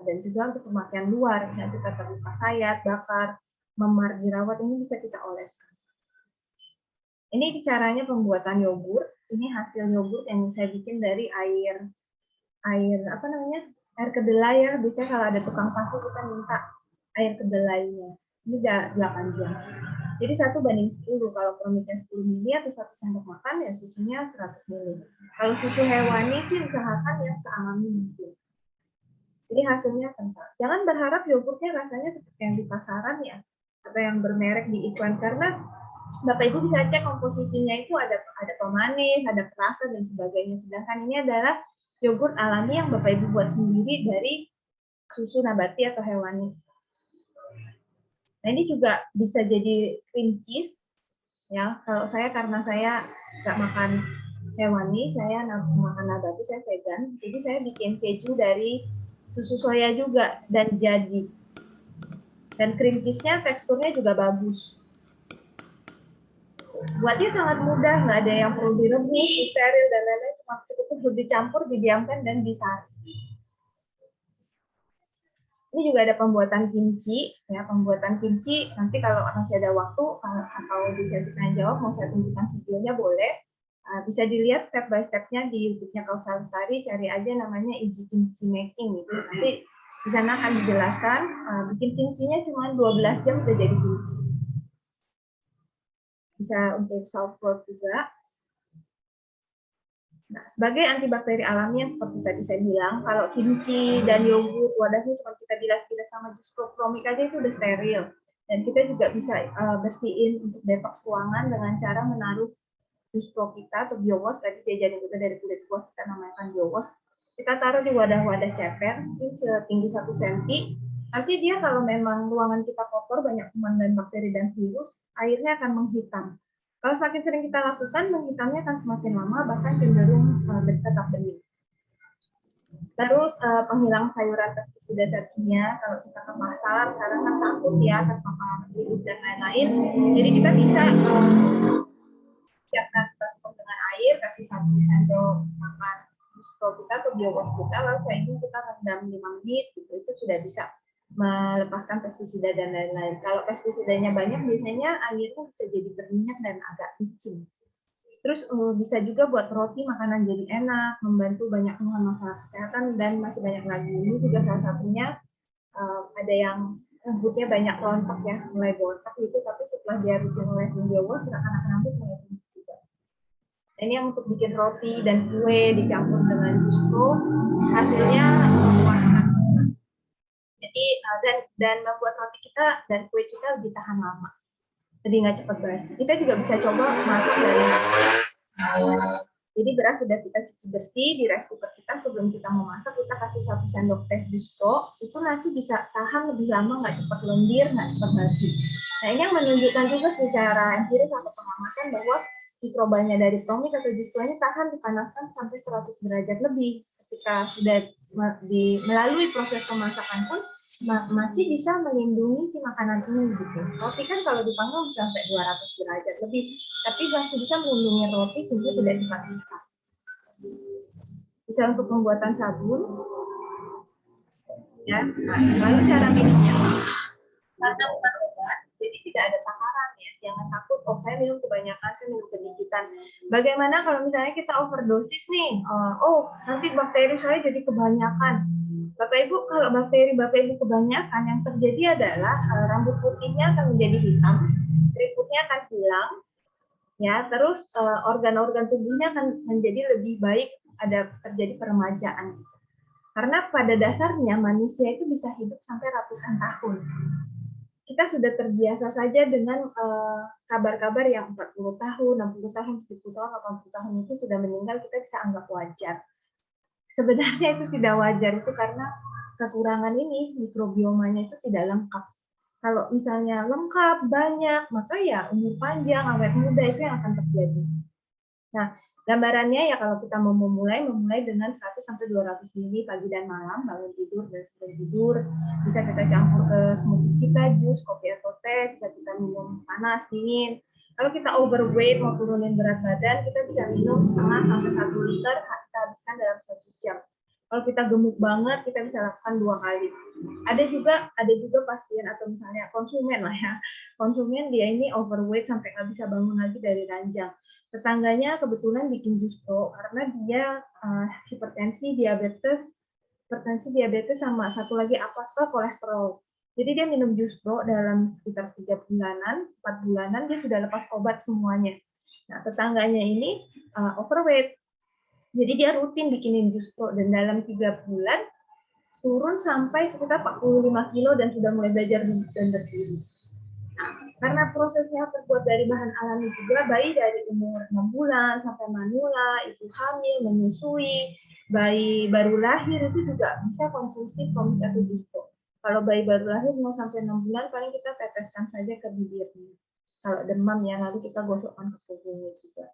dan juga untuk pemakaian luar, misalnya kita terluka sayat, bakar, memar, jerawat, ini bisa kita oleskan. Ini caranya pembuatan yogurt. Ini hasil yogurt yang saya bikin dari air apa namanya? Air kedelai ya. Biasanya kalau ada tukang tahu kita minta air kedelainya. Ini udah 8 jam. Jadi 1:10. Kalau promiknya 10 mili atau 1 sendok makan ya susunya 100 mili. Kalau susu hewani sih usahakan yang sealami mungkin. Jadi hasilnya kental. Jangan berharap yogurtnya rasanya seperti yang di pasaran ya, atau yang bermerek di iklan, karena Bapak Ibu bisa cek komposisinya itu ada pemanis, ada perasa dan sebagainya. Sedangkan ini adalah yogurt alami yang Bapak Ibu buat sendiri dari susu nabati atau hewani. Nah, ini juga bisa jadi cream cheese ya. Kalau saya karena saya nggak makan hewani, saya makan nabati, saya vegan. Jadi saya bikin keju dari susu soya juga dan jadi. Dan cream cheese-nya teksturnya juga bagus. Buatnya sangat mudah, nggak ada yang perlu direbus, steril dan lain-lain, cuma cukup dicampur, didiamkan dan disaring. Ini juga ada pembuatan kimchi, ya pembuatan kimchi. Nanti kalau masih ada waktu atau di sesi tanya jawab mau saya tunjukkan videonya boleh. Bisa dilihat step by step-nya di YouTube-nya Kausa Lestari, cari aja namanya Easy Kimchi Making gitu. Nanti di sana akan dijelaskan bikin kimchinya cuma 12 jam udah jadi kimchi. Bisa untuk self growth juga. Nah, sebagai antibakteri alami yang seperti tadi saya bilang, kalau kimchi dan yogurt wadahnya cuma kita bilas-bilas sama jus promik aja itu udah steril. Dan kita juga bisa bersihin untuk detox ruangan dengan cara menaruh jus pro kita atau biowash, tadi diajarin juga dari kulit buah kita namakan biowash. Kita taruh di wadah-wadah ceper, mungkin setinggi 1 cm. Nanti dia kalau memang ruangan kita kotor, banyak kuman dan bakteri dan virus, airnya akan menghitam. Kalau semakin sering kita lakukan, menghitamnya akan semakin lama, bahkan cenderung tetap bening. Terus penghilang sayuran pestisida zat-kimia, kalau kita ke pasar, sekarang kan takut ya terpapar virus dan lain-lain. Jadi kita bisa siapkan baskom dengan air, kasih 1 sendok makan pro kita atau biowash kita, lalu setelah itu kita rendam 5 menit, gitu. Itu sudah bisa melepaskan pestisida dan lain-lain. Kalau pestisidanya banyak, biasanya airnya bisa jadi berminyak dan agak licin. Terus bisa juga buat roti makanan jadi enak, membantu banyak masalah kesehatan, dan masih banyak lagi. Ini juga salah satunya ada yang rambutnya banyak rontok ya, mulai botak gitu, tapi setelah dia rutin oleh biowash, anak rambut mulai tumbuh juga. Ini yang untuk bikin roti dan kue dicampur dengan jus pro, hasilnya memuaskan. Jadi dan membuat roti kita dan kue kita lebih tahan lama, jadi nggak cepat basi. Kita juga bisa coba masak dari jadi beras sudah kita cuci bersih di rice cooker kita. Sebelum kita mau masak, kita kasih 1 sendok teh jus pro, itu nasi bisa tahan lebih lama, nggak cepat lendir, nggak cepat basi. Nah, ini yang menunjukkan juga secara empiris atau pengamatan bahwa mikrobanya dari promik atau jus pro ini tahan dipanaskan sampai 100 derajat lebih. Ketika sudah melalui proses pemasakan pun masih bisa melindungi si makanan ini gitu. Roti kan kalau dipanggang bisa sampai 200 derajat lebih, tapi masih bisa melindungi roti sehingga tidak cepat rusak. Bisa untuk pembuatan sabun, ya. Lalu cara minumnya, karena bukan obat, jadi tidak ada takaran ya. Jangan takut, oh saya minum kebanyakan, saya minum kedikitan. Bagaimana kalau misalnya kita overdosis nih, nanti bakteri saya jadi kebanyakan. Bapak Ibu, kalau bakteri Bapak Ibu kebanyakan, yang terjadi adalah rambut putihnya akan menjadi hitam, keriputnya akan hilang, ya. Terus organ-organ tubuhnya akan menjadi lebih baik, ada terjadi peremajaan. Karena pada dasarnya manusia itu bisa hidup sampai ratusan tahun. Kita sudah terbiasa saja dengan kabar-kabar yang 40 tahun, 60 tahun, 70 tahun, 80 tahun itu sudah meninggal, kita bisa anggap wajar. Sebenarnya itu tidak wajar, itu karena kekurangan ini, mikrobiomanya itu tidak lengkap. Kalau misalnya lengkap, banyak, maka ya umur panjang, awet muda, itu yang akan terjadi. Nah, gambarannya ya kalau kita mau memulai dengan 100-200 ml pagi dan malam, bangun tidur dan sebelum tidur. Bisa kita campur ke smoothies kita, jus, kopi atau teh, bisa kita minum panas, dingin. Kalau kita overweight, mau turunin berat badan, kita bisa minum 0,5 sampai 1 liter, kita habiskan dalam 1 jam. Kalau kita gemuk banget, kita bisa lakukan 2 kali. Ada juga pasien atau misalnya konsumen lah ya. Konsumen dia ini overweight sampai nggak bisa bangun lagi dari ranjang. Tetangganya kebetulan bikin jus pro karena dia hipertensi, diabetes sama satu lagi apaspa kolesterol. Jadi dia minum jus pro dalam sekitar 3 bulanan, 4 bulanan dia sudah lepas obat semuanya. Nah, tetangganya ini overweight. Jadi dia rutin bikinin jus pro dan dalam 3 bulan turun sampai sekitar 45 kilo dan sudah mulai belajar duduk dan berdiri. Nah, karena prosesnya terbuat dari bahan alami juga, bayi dari umur 6 bulan sampai manula, ibu hamil, menyusui, bayi baru lahir itu juga bisa konsumsi promik atau jus pro. Kalau bayi baru lahir mau sampai 6 bulan, paling kita teteskan saja ke bibirnya. Kalau demam ya, lalu kita gosokkan ke punggungnya juga.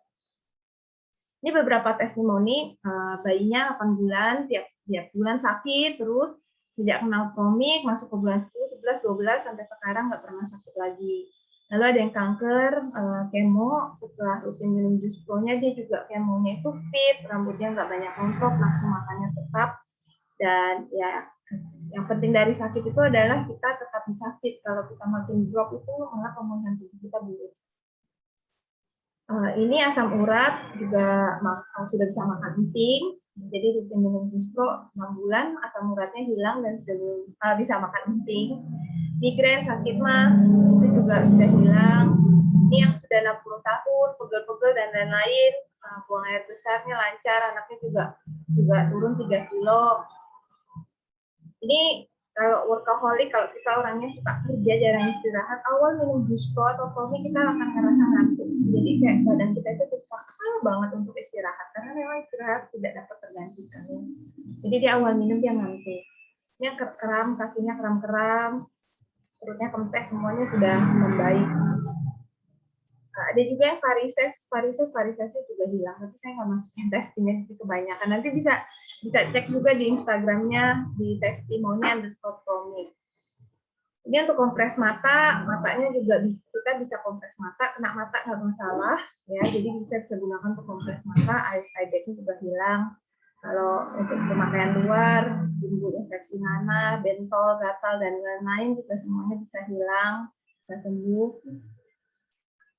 Ini beberapa testimoni, bayinya 8 bulan, tiap bulan sakit, terus sejak kenal promik, masuk ke bulan 10, 11, 12, sampai sekarang nggak pernah sakit lagi. Lalu ada yang kanker, kemo, setelah rutin minum jus pro-nya, dia juga kemonya itu fit, rambutnya nggak banyak rontok, nafsu makannya tetap, dan ya yang penting dari sakit itu adalah kita tetap bisa fit. Kalau kita makin drop itu malah pemulihan tubuh kita buruk. Ini asam urat juga sudah bisa makan emping, jadi rutin minum jus pro 6 bulan, asam uratnya hilang dan sudah bisa makan emping. Migrain, sakit mah itu juga sudah hilang. Ini yang sudah 60 tahun, pegel-pegel dan lain-lain, buang air besarnya lancar, anaknya juga turun 3 kilo. Ini kalau workaholic, kalau kita orangnya suka kerja, jarang istirahat, awal minum jus pro atau kopi kita akan ngerasa ngantuk. Jadi kayak badan kita itu dipaksa banget untuk istirahat, karena memang istirahat tidak dapat tergantikan. Jadi di awal minum dia ngantuk. Dia kram, kakinya kram-kram, perutnya kempes, semuanya sudah membaik. Ada juga yang varisesnya juga hilang, tapi saya nggak masukin testingnya di situ kebanyakan. Nanti bisa cek juga di Instagramnya di testimoni_promik. Ini untuk kompres mata, matanya juga kita bisa kompres mata, kena mata nggak masalah, ya. Jadi kita bisa gunakan untuk kompres mata, eye bagnya juga hilang. Kalau untuk pemakaian luar, timbul infeksi nanah, bentol, gatal dan lain-lain juga semuanya bisa hilang, bisa sembuh.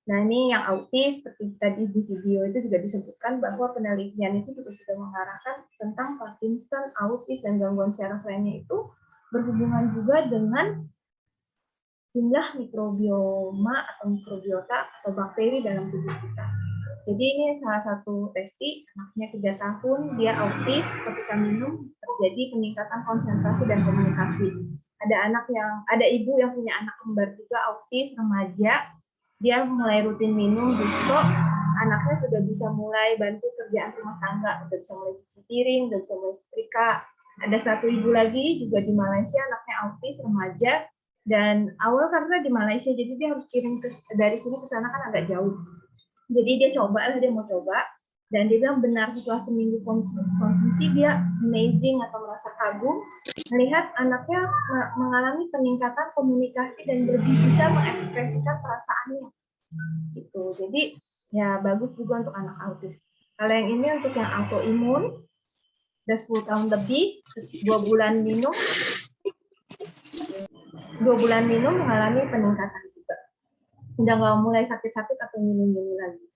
Nah, ini yang autis, seperti tadi di video itu juga disebutkan bahwa penelitian itu juga sudah mengarahkan tentang Parkinson, autis, dan gangguan syaraf lainnya itu berhubungan juga dengan jumlah mikrobioma atau mikrobiota atau bakteri dalam tubuh kita. Jadi ini salah satu testi, anaknya 3 tahun, dia autis, ketika minum terjadi peningkatan konsentrasi dan komunikasi. Ada ibu yang punya anak kembar juga autis, remaja, dia mulai rutin minum jus pro, anaknya sudah bisa mulai bantu kerjaan rumah tangga, sudah bisa mulai cuci piring, sudah bisa mulai setrika. Ada satu ibu lagi juga di Malaysia, anaknya autis, remaja, dan awal karena di Malaysia, jadi dia harus kirim dari sini ke sana kan agak jauh. Jadi dia mau coba, dan dia bilang benar setelah seminggu konsumsi dia amazing atau merasa kagum melihat anaknya mengalami peningkatan komunikasi dan lebih bisa mengekspresikan perasaannya gitu. Jadi ya bagus juga untuk anak autis. Kalau yang ini untuk yang autoimun, udah 10 tahun lebih, 2 bulan minum mengalami peningkatan juga, udah nggak mulai sakit-sakit atau minum lagi.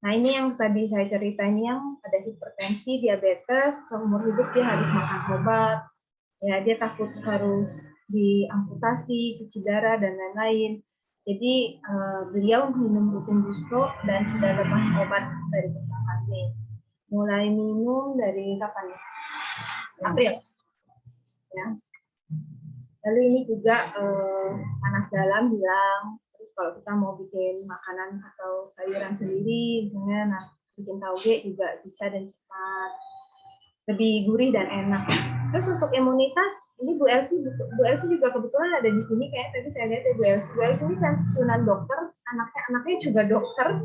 Nah, ini yang tadi saya ceritain, yang ada hipertensi, diabetes, seumur hidup dia harus makan obat, ya dia takut harus diamputasi, cuci darah, dan lain-lain. Jadi, beliau minum rutin jus pro dan sudah lepas obat dari kami. Mulai minum dari kapan ya? April. Ya. Lalu ini juga panas dalam hilang. Kalau kita mau bikin makanan atau sayuran sendiri, misalnya bikin tauge juga bisa dan cepat, lebih gurih dan enak. Terus untuk imunitas, ini Bu Elsie juga kebetulan ada di sini, kayak tadi saya lihat ya Bu Elsie ini pensiunan dokter, anaknya juga dokter.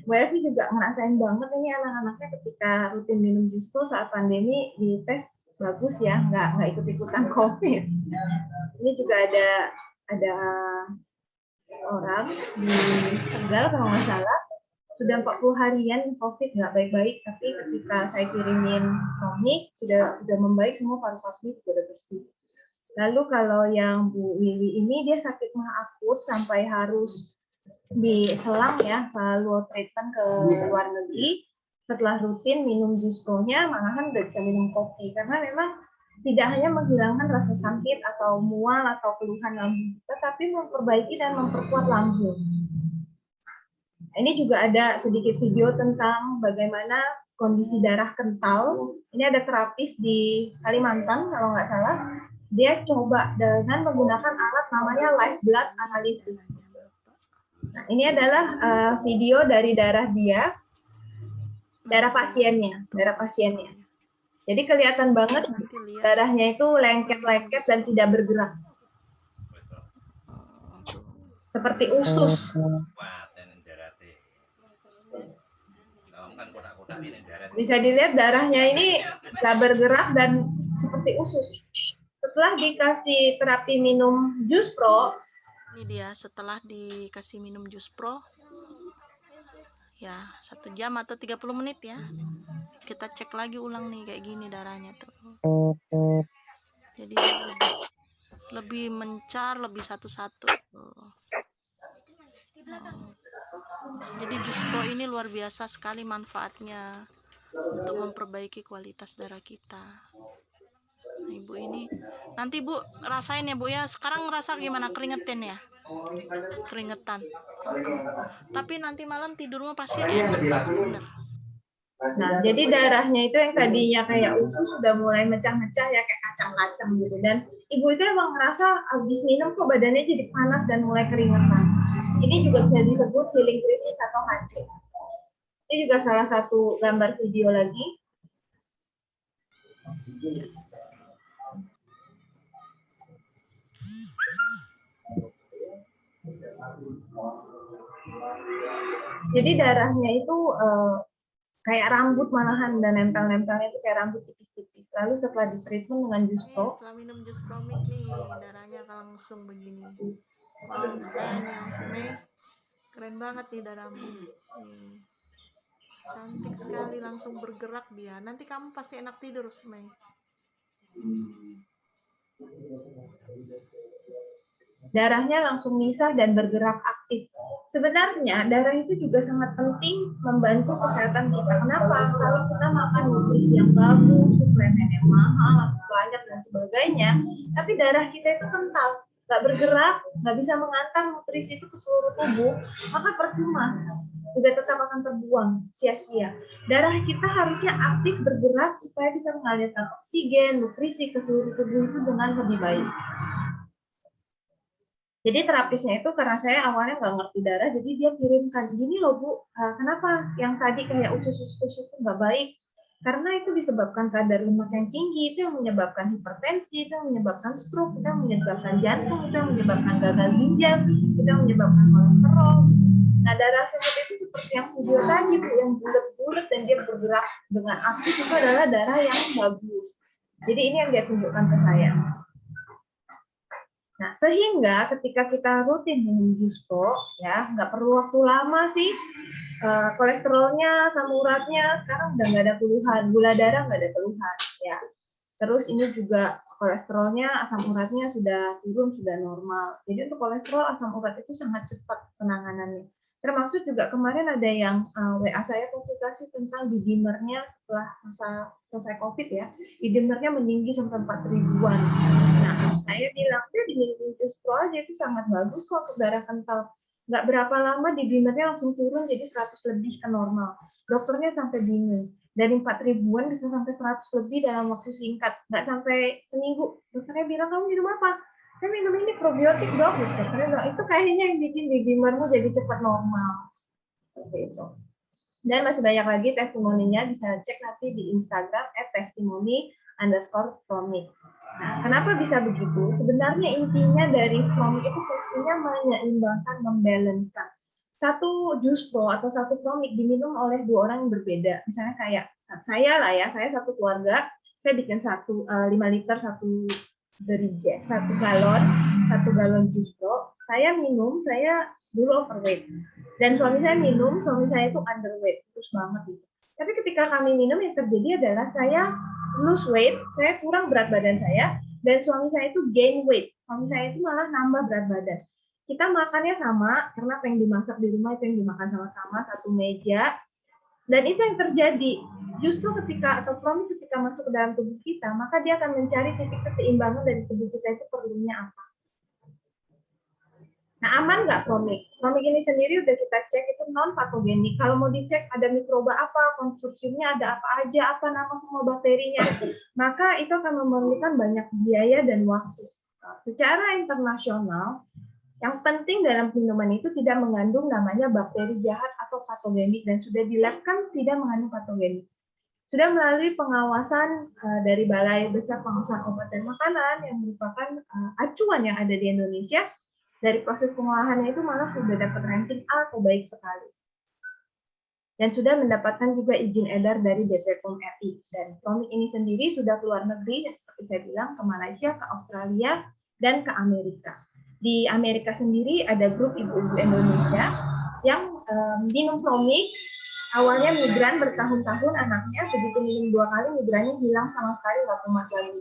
Bu Elsie juga ngerasain banget ini anak-anaknya ketika rutin minum jus pro saat pandemi dites bagus ya, nggak ikut-ikutan COVID. Ini juga ada orang di Tegal kalau nggak salah, sudah 40 harian COVID nggak baik-baik, tapi ketika saya kirimin Promik sudah membaik, semua paru-parunya sudah bersih. Lalu kalau yang Bu Wiwi ini dia sakit mah akut sampai harus diselang ya, selalu treatment ke luar negeri. Setelah rutin minum jus pro-nya, malahan udah bisa minum kopi karena memang tidak hanya menghilangkan rasa sakit atau mual atau keluhan lambung, tetapi memperbaiki dan memperkuat lambung. Ini juga ada sedikit video tentang bagaimana kondisi darah kental. Ini ada terapis di Kalimantan kalau nggak salah. Dia coba dengan menggunakan alat namanya live blood analysis. Nah, ini adalah video dari darah dia, darah pasiennya. Jadi kelihatan banget darahnya itu lengket-lengket dan tidak bergerak. Seperti usus. Bisa dilihat darahnya ini nggak bergerak dan seperti usus. Setelah dikasih terapi minum jus pro, ini dia setelah dikasih minum jus pro, ya 1 jam atau 30 menit ya. Kita cek lagi ulang nih kayak gini darahnya tuh. Jadi lebih mencar, lebih satu-satu. Jadi jus pro ini luar biasa sekali manfaatnya untuk memperbaiki kualitas darah kita. Nah, Ibu ini nanti Bu rasain ya Bu ya. Sekarang ngerasa gimana, keringetan ya? Keringetan. Tapi nanti malam tidurmu pasti enak, bener. Nah, jadi darahnya itu yang tadinya kayak usus sudah mulai mecah-mecah ya, kayak kacang-kacang gitu. Dan ibu itu emang ngerasa habis minum kok badannya jadi panas dan mulai keringetan. Ini juga bisa disebut healing crisis atau HC. Ini juga salah satu gambar video lagi. Jadi darahnya itu kayak rambut malahan dan nempel-nempelnya itu kayak rambut tipis-tipis. Lalu setelah di treatment dengan jus pro, setelah minum jus promik nih darahnya langsung begini. Wah, keren ya, Mei. Keren banget nih darahmu. Cantik sekali, langsung bergerak dia. Nanti kamu pasti enak tidur, Mei. Darahnya langsung misah dan bergerak aktif. Sebenarnya darah itu juga sangat penting membantu kesehatan kita. Kenapa? Kalau kita makan nutrisi yang bagus, suplemen yang mahal, banyak dan sebagainya, tapi darah kita itu kental, nggak bergerak, nggak bisa mengantar nutrisi itu ke seluruh tubuh, maka percuma, juga tetap akan terbuang sia-sia. Darah kita harusnya aktif bergerak supaya bisa mengalirkan oksigen, nutrisi ke seluruh tubuh itu dengan lebih baik. Jadi terapisnya itu karena saya awalnya nggak ngerti darah, jadi dia kirimkan, gini loh Bu, kenapa yang tadi kayak usus-usus itu nggak baik? Karena itu disebabkan kadar lemak yang tinggi, itu yang menyebabkan hipertensi, itu yang menyebabkan stroke, itu yang menyebabkan jantung, itu yang menyebabkan gagal ginjal, itu yang menyebabkan kolesterol. Nah, darah sehat itu seperti yang video tadi Bu, yang bulat-bulat dan dia bergerak dengan aktif, itu adalah darah yang bagus. Jadi ini yang dia tunjukkan ke saya. Nah, sehingga ketika kita rutin minum jus pro, ya nggak perlu waktu lama sih, kolesterolnya, asam uratnya sekarang udah nggak ada keluhan, gula darah nggak ada keluhan, ya. Terus ini juga kolesterolnya, asam uratnya sudah turun, sudah normal. Jadi untuk kolesterol, asam urat itu sangat cepat penanganannya. Termasuk juga kemarin ada yang WA saya konsultasi tentang D-dimernya setelah masa selesai COVID ya, D-dimernya meninggi sampai 4.000-an. Nah, saya bilang, diminum jus pro aja itu sangat bagus kok untuk darah kental. Nggak berapa lama D-dimernya langsung turun jadi 100 lebih ke normal. Dokternya sampai bingung. Dari 4.000-an bisa sampai 100 lebih dalam waktu singkat. Nggak sampai seminggu. Dokternya bilang, kamu minum apa? Saya minum ini probiotik dok. Dokternya bilang, itu kayaknya yang bikin D-dimermu jadi cepat normal. Seperti itu. Dan masih banyak lagi testimoninya, bisa cek nanti di Instagram @testimony_promik. Nah, kenapa bisa begitu? Sebenarnya intinya dari promik itu fungsinya menyeimbangkan, membalancekan. Satu jus pro atau satu promik diminum oleh 2 orang yang berbeda. Misalnya kayak saya lah ya, saya satu keluarga, saya bikin 5 liter, 1 galon jus pro. Saya minum, saya dulu overweight. Dan suami saya minum, suami saya itu underweight, terus banget gitu. Tapi ketika kami minum yang terjadi adalah saya lose weight, saya kurang berat badan saya, dan suami saya itu gain weight. Suami saya itu malah nambah berat badan. Kita makannya sama, karena apa yang dimasak di rumah itu yang dimakan sama-sama, satu meja. Dan itu yang terjadi. Justru ketika, atau promik ketika masuk ke dalam tubuh kita, maka dia akan mencari titik keseimbangan dari tubuh kita itu perlunya apa. Nah, aman nggak promik? Promik ini sendiri udah kita cek itu non-patogenik. Kalau mau dicek ada mikroba apa, konsorsiumnya ada apa aja, apa nama semua bakterinya, maka itu akan memerlukan banyak biaya dan waktu. Secara internasional, yang penting dalam minuman itu tidak mengandung namanya bakteri jahat atau patogenik, dan sudah dilabkan tidak mengandung patogenik. Sudah melalui pengawasan dari Balai Besar Pengawasan Obat dan Makanan yang merupakan acuan yang ada di Indonesia, dari proses pengolahannya itu malah sudah dapat ranking A atau baik sekali. Dan sudah mendapatkan juga izin edar dari BPOM RI. Dan promik ini sendiri sudah keluar negeri, seperti saya bilang, ke Malaysia, ke Australia, dan ke Amerika. Di Amerika sendiri ada grup ibu-ibu Indonesia yang minum promik. Awalnya migran bertahun-tahun anaknya, begitu minum 2 kali migrannya hilang sama sekali, nggak kumat lagi.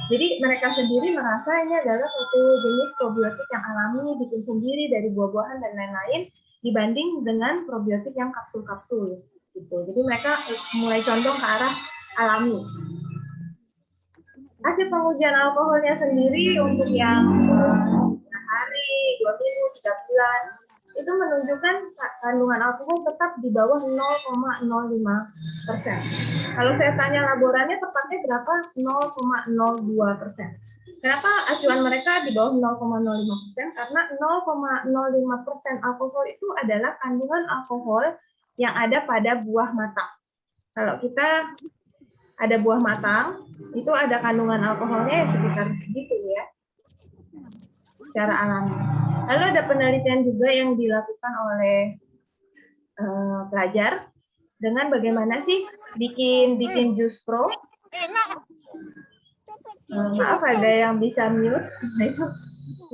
Jadi mereka sendiri merasa ini adalah suatu jenis probiotik yang alami, bikin sendiri dari buah-buahan dan lain-lain, dibanding dengan probiotik yang kapsul-kapsul. Gitu. Jadi mereka mulai condong ke arah alami. Hasil pengujian alkoholnya sendiri untuk yang 1 hari, 2 minggu, 3 bulan, itu menunjukkan kandungan alkohol tetap di bawah 0,05%. Kalau saya tanya laborannya tepatnya berapa? 0,02%. Kenapa acuan mereka di bawah 0,05%? Karena 0,05% alkohol itu adalah kandungan alkohol yang ada pada buah matang. Kalau kita ada buah matang, itu ada kandungan alkoholnya sekitar segitu ya, secara alami. Lalu ada penelitian juga yang dilakukan oleh pelajar dengan bagaimana sih bikin jus pro. Maaf ada yang bisa mute, nah itu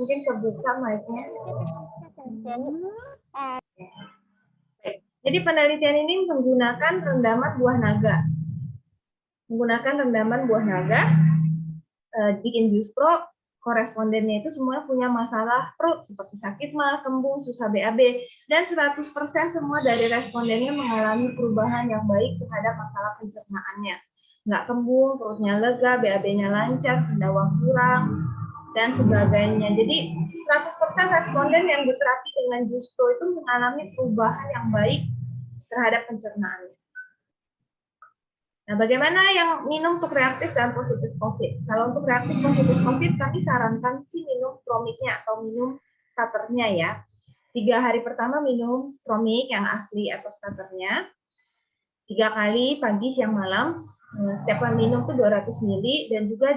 mungkin kebuka mic-nya. Jadi penelitian ini menggunakan rendaman buah naga. Bikin jus pro, korespondennya itu semua punya masalah perut seperti sakit mah, kembung, susah BAB, dan 100% semua dari respondennya mengalami perubahan yang baik terhadap masalah pencernaannya. Nggak kembung, perutnya lega, BAB-nya lancar, sendawa kurang, dan sebagainya. Jadi 100% responden yang diterapi dengan jus pro itu mengalami perubahan yang baik terhadap pencernaannya. Nah, bagaimana yang minum untuk reaktif dan positif COVID? Kalau untuk reaktif positif COVID, kami sarankan sih minum promiknya atau minum starternya ya. 3 hari pertama minum promik yang asli atau starternya. 3 kali pagi, siang, malam. Setiap kali minum tuh 200 ml dan juga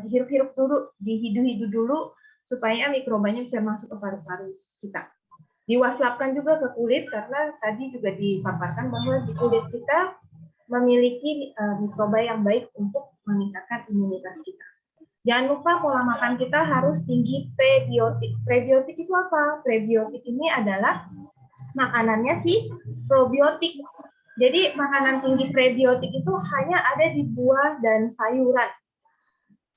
dihirup-hirup dulu, dihidu-hidu dulu supaya mikrobanya bisa masuk ke paru-paru kita. Diwaslapkan juga ke kulit karena tadi juga dipaparkan bahwa di kulit kita memiliki mikroba yang baik untuk meningkatkan imunitas kita. Jangan lupa pola makan kita harus tinggi prebiotik. Prebiotik itu apa? Prebiotik ini adalah makanannya si probiotik. Jadi makanan tinggi prebiotik itu hanya ada di buah dan sayuran.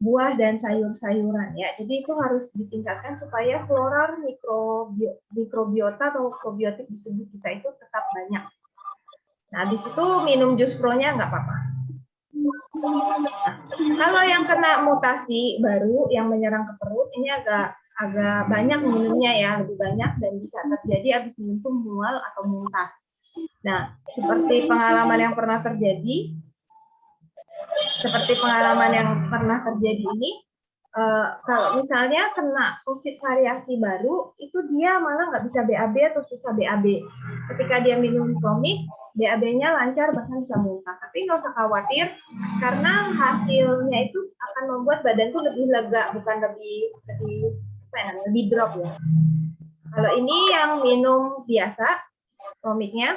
Buah dan sayur-sayuran ya. Jadi itu harus ditingkatkan supaya flora mikrobiota atau probiotik di tubuh kita itu tetap banyak. Nah, habis itu minum jus pro-nya nggak apa-apa. Nah, kalau yang kena mutasi baru yang menyerang ke perut, ini agak banyak minumnya ya, lebih banyak dan bisa terjadi habis minum tuh mual atau muntah. Nah, seperti pengalaman yang pernah terjadi ini, kalau misalnya kena COVID variasi baru, itu dia malah nggak bisa BAB atau susah BAB. Ketika dia minum promik, BAB-nya lancar, bahkan bisa muntah. Tapi nggak usah khawatir, karena hasilnya itu akan membuat badan tuh lebih lega, bukan lebih drop ya. Kalau ini yang minum biasa, promiknya,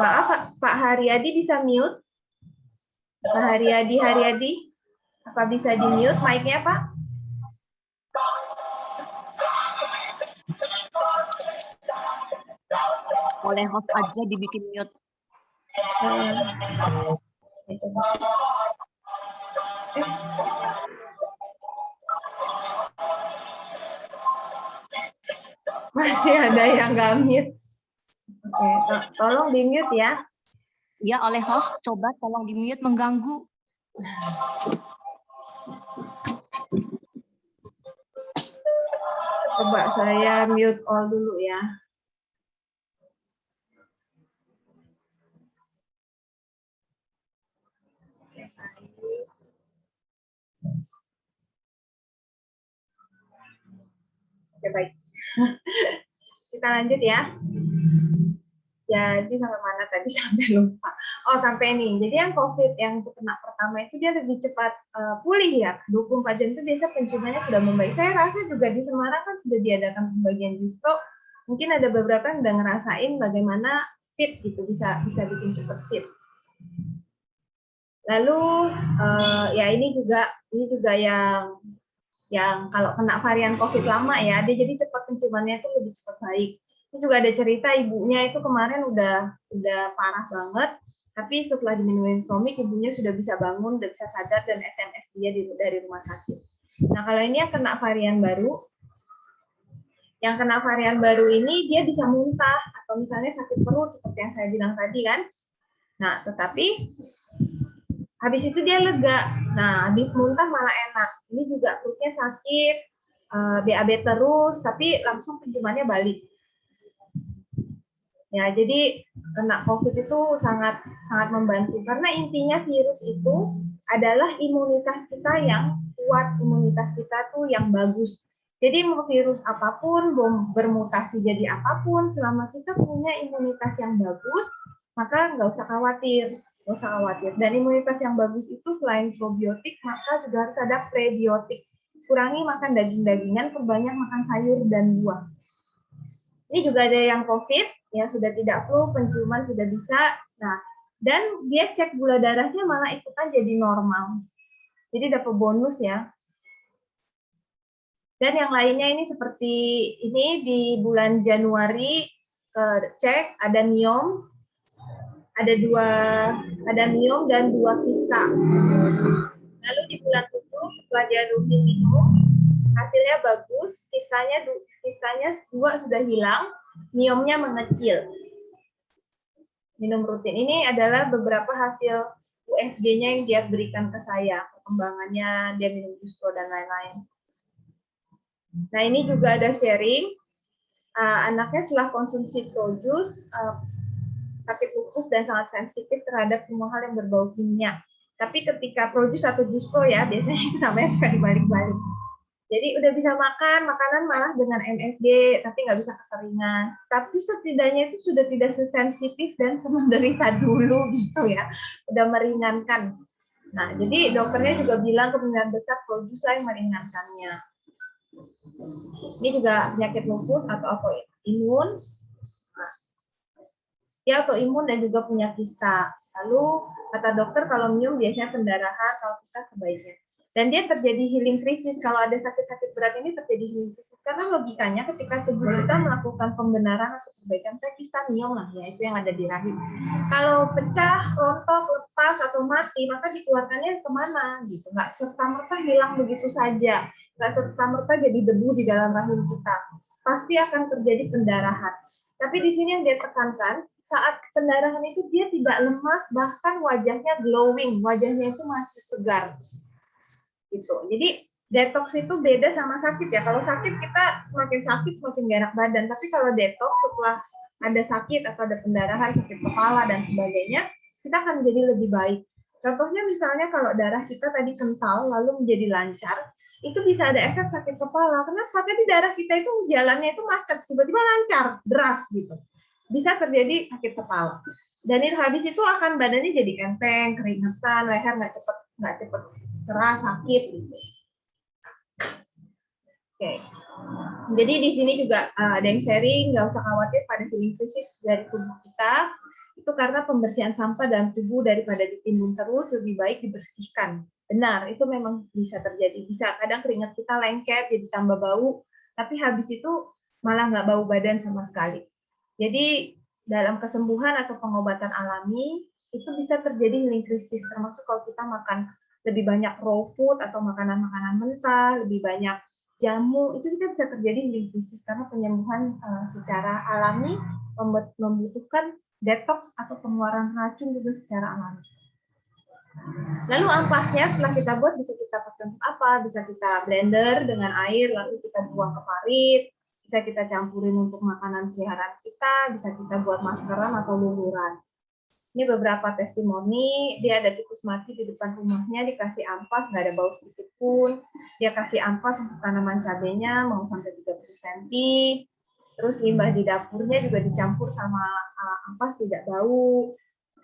maaf Pak Haryadi bisa mute? Pak Haryadi, apa bisa di mute mic-nya Pak? oleh host aja dibikin mute. Masih ada yang nggak mute. Oke, tolong di mute ya. Ya, oleh host, coba tolong di mute, mengganggu. Coba saya mute all dulu ya. Oke, baik. Kita lanjut ya. Jadi sampai mana tadi sampai lupa. Oh, sampai ini. Jadi yang COVID yang kena pertama itu dia lebih cepat pulih ya. 24 jam itu biasa penciumannya sudah membaik. Saya rasa juga di Semarang kan sudah diadakan pembagian justru. Mungkin ada beberapa yang udah ngerasain bagaimana fit gitu, bisa bikin cepat fit. Lalu ya ini juga yang kalau kena varian COVID lama ya, dia jadi cepat penciumannya itu lebih cepat baik. Ini juga ada cerita ibunya itu kemarin udah parah banget, tapi setelah diminumin Promik ibunya sudah bisa bangun, udah bisa sadar dan SMS dia dari rumah sakit. Nah kalau ini yang kena varian baru, ini dia bisa muntah atau misalnya sakit perut seperti yang saya bilang tadi kan. Nah tetapi habis itu dia lega. Nah habis muntah malah enak. Ini juga perutnya sakit, BAB terus, tapi langsung penciumannya balik. Ya, jadi kena COVID itu sangat membantu karena intinya virus itu adalah imunitas kita yang kuat, imunitas kita tuh yang bagus. Jadi mau virus apapun, bermutasi jadi apapun, selama kita punya imunitas yang bagus, maka nggak usah khawatir. Dan imunitas yang bagus itu selain probiotik, maka juga harus ada prebiotik. Kurangi makan daging-dagingan, perbanyak makan sayur dan buah. Ini juga ada yang COVID, ya sudah tidak flu, penciuman sudah bisa. Nah, dan dia cek gula darahnya malah ikutan jadi normal. Jadi dapat bonus ya. Dan yang lainnya ini seperti ini di bulan Januari cek ada miom, ada miom dan 2 kista. Lalu di bulan 7 setelah dia rutin minum, hasilnya bagus, kistanya 2 sudah hilang, miomnya mengecil. Minum rutin. Ini adalah beberapa hasil USG-nya yang dia berikan ke saya, perkembangannya, dia minum justru dan lain-lain. Nah ini juga ada sharing, anaknya setelah konsumsi Projus, sakit lupus dan sangat sensitif terhadap semua hal yang berbau kimia. Tapi ketika Projus atau Juspro ya, biasanya itu namanya suka dibalik-balik. Jadi udah bisa makan makanan malah dengan MSG, tapi nggak bisa keseringan. Tapi setidaknya itu sudah tidak sesensitif dan semenderita dulu gitu ya, udah meringankan. Nah, jadi dokternya juga bilang kemungkinan besar Projus lah yang meringankannya. Ini juga penyakit lupus atau autoimun. Nah, dia autoimun dan juga punya kista. Lalu kata dokter kalau miom biasanya pendarahan, kalau kista sebaiknya. Dan dia terjadi healing krisis. Kalau ada sakit-sakit berat ini terjadi healing krisis. Karena logikanya ketika tubuh kita melakukan pembenaran atau perbaikan, saya kista miom lah ya, itu yang ada di rahim. Kalau pecah, rontok, lepas, atau mati, maka dikeluarkannya kemana? Gitu. Nggak serta-merta hilang begitu saja. Nggak serta-merta jadi debu di dalam rahim kita. Pasti akan terjadi pendarahan. Tapi di sini yang dia tekankan, saat pendarahan itu dia tidak lemas, bahkan wajahnya glowing, wajahnya itu masih segar. Gitu. Jadi detox itu beda sama sakit ya. Kalau sakit kita semakin sakit semakin gak enak badan. Tapi kalau detox setelah ada sakit atau ada pendarahan, sakit kepala dan sebagainya, kita akan menjadi lebih baik. Contohnya misalnya kalau darah kita tadi kental lalu menjadi lancar, itu bisa ada efek sakit kepala. Karena saatnya di darah kita itu jalannya itu macet, tiba-tiba lancar, deras gitu. Bisa terjadi sakit kepala. Dan itu habis itu akan badannya jadi enteng, keringetan, leher nggak cepet keras, sakit gitu. Oke. Jadi di sini juga ada yang sharing, nggak usah khawatir pada healing krisis dari tubuh kita. Itu karena pembersihan sampah dalam tubuh daripada ditimbun terus, lebih baik dibersihkan. Benar, itu memang bisa terjadi. Bisa kadang keringat kita lengket, jadi tambah bau, tapi habis itu malah nggak bau badan sama sekali. Jadi dalam kesembuhan atau pengobatan alami itu bisa terjadi healing krisis, termasuk kalau kita makan lebih banyak raw food atau makanan-makanan mentah, lebih banyak jamu, itu kita bisa terjadi healing krisis karena penyembuhan secara alami membutuhkan detox atau pengeluaran racun juga secara alami. Lalu ampasnya setelah kita buat bisa kita pakai untuk apa? Bisa kita blender dengan air, lalu kita buang ke parit, bisa kita campurin untuk makanan peliharaan kita, bisa kita buat maskeran atau luluran. Ini beberapa testimoni, dia ada tikus mati di depan rumahnya, dikasih ampas, nggak ada bau sedikit pun. Dia kasih ampas untuk tanaman cabenya, mau sampai 30 cm. Terus limbah di dapurnya juga dicampur sama ampas, tidak bau.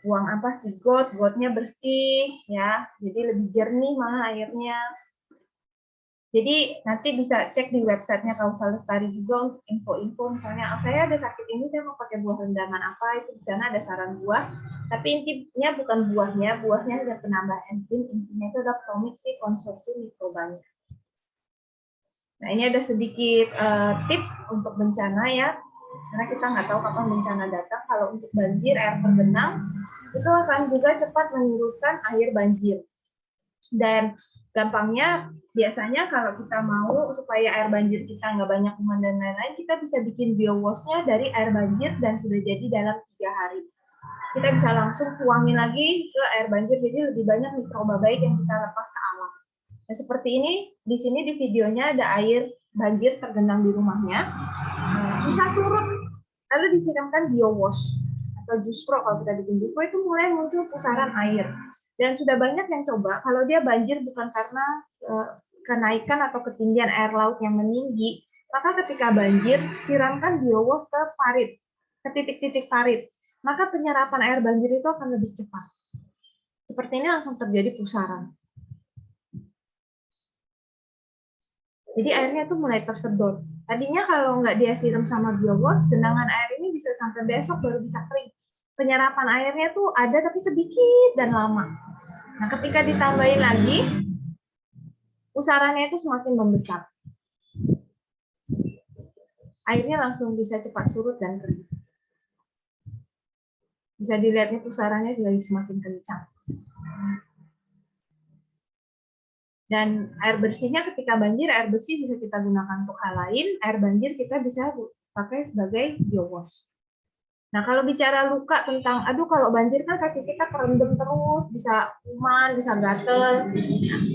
Buang ampas di got, gotnya bersih, ya, jadi lebih jernih malah airnya. Jadi nanti bisa cek di websitenya Kausal Lestari juga untuk info-info, misalnya saya ada sakit ini, saya mau pakai buah rendaman apa, itu di sana ada saran buah, tapi intinya bukan buahnya, buahnya ada penambah enzim, intinya itu ada Promyx Consortium mikrobanya. Nah ini ada sedikit tips untuk bencana ya, karena kita nggak tahu kapan bencana datang. Kalau untuk banjir, air tergenang, itu akan juga cepat menyurutkan air banjir. Dan gampangnya, biasanya kalau kita mau supaya air banjir kita nggak banyak kuman dan lain-lain, kita bisa bikin biowash-nya dari air banjir dan sudah jadi dalam 3 hari. Kita bisa langsung tuangin lagi ke air banjir, jadi lebih banyak mikroba baik yang kita lepas ke alam. Nah, seperti ini, di sini di videonya ada air banjir tergenang di rumahnya, susah surut, lalu disiramkan biowash atau Juspro. Kalau kita bikin Juspro itu mulai muncul pusaran air. Dan sudah banyak yang coba, kalau dia banjir bukan karena kenaikan atau ketinggian air laut yang meninggi, maka ketika banjir, siramkan biowash ke parit, ke titik-titik parit. Maka penyerapan air banjir itu akan lebih cepat. Seperti ini langsung terjadi pusaran. Jadi airnya tuh mulai tersedot. Tadinya kalau nggak dia siram sama biowash, genangan air ini bisa sampai besok baru bisa kering. Penyerapan airnya tuh ada tapi sedikit dan lama. Nah, ketika ditambahin lagi, pusarannya itu semakin membesar. Airnya langsung bisa cepat surut dan kering. Bisa dilihat nih pusarannya sudah semakin kencang. Dan air bersihnya ketika banjir, air bersih bisa kita gunakan untuk hal lain, air banjir kita bisa pakai sebagai biowash. Nah, kalau bicara luka tentang, aduh kalau banjir kan kaki kita kerendam terus, bisa kuman, bisa gatel.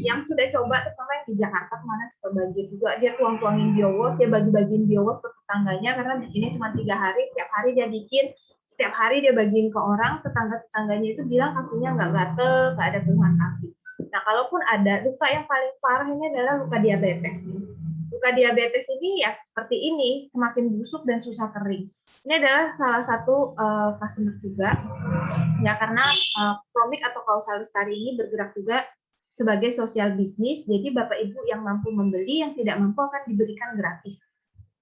Yang sudah coba, terutama yang di Jakarta kemana suka banjir juga, dia tuang-tuangin biowash, dia bagi-bagiin biowash ke tetangganya, karena bikinnya cuma 3 hari, setiap hari dia bikin, setiap hari dia bagiin ke orang, tetangga-tetangganya itu bilang kakinya nggak gatel, nggak ada keluhan kaki. Nah, kalaupun ada, luka yang paling parah ini adalah luka diabetes. Luka diabetes ini ya seperti ini, semakin busuk dan susah kering. Ini adalah salah satu customer juga, ya karena Promyx atau Kausal Lestari ini bergerak juga sebagai sosial bisnis, jadi Bapak Ibu yang mampu membeli, yang tidak mampu akan diberikan gratis.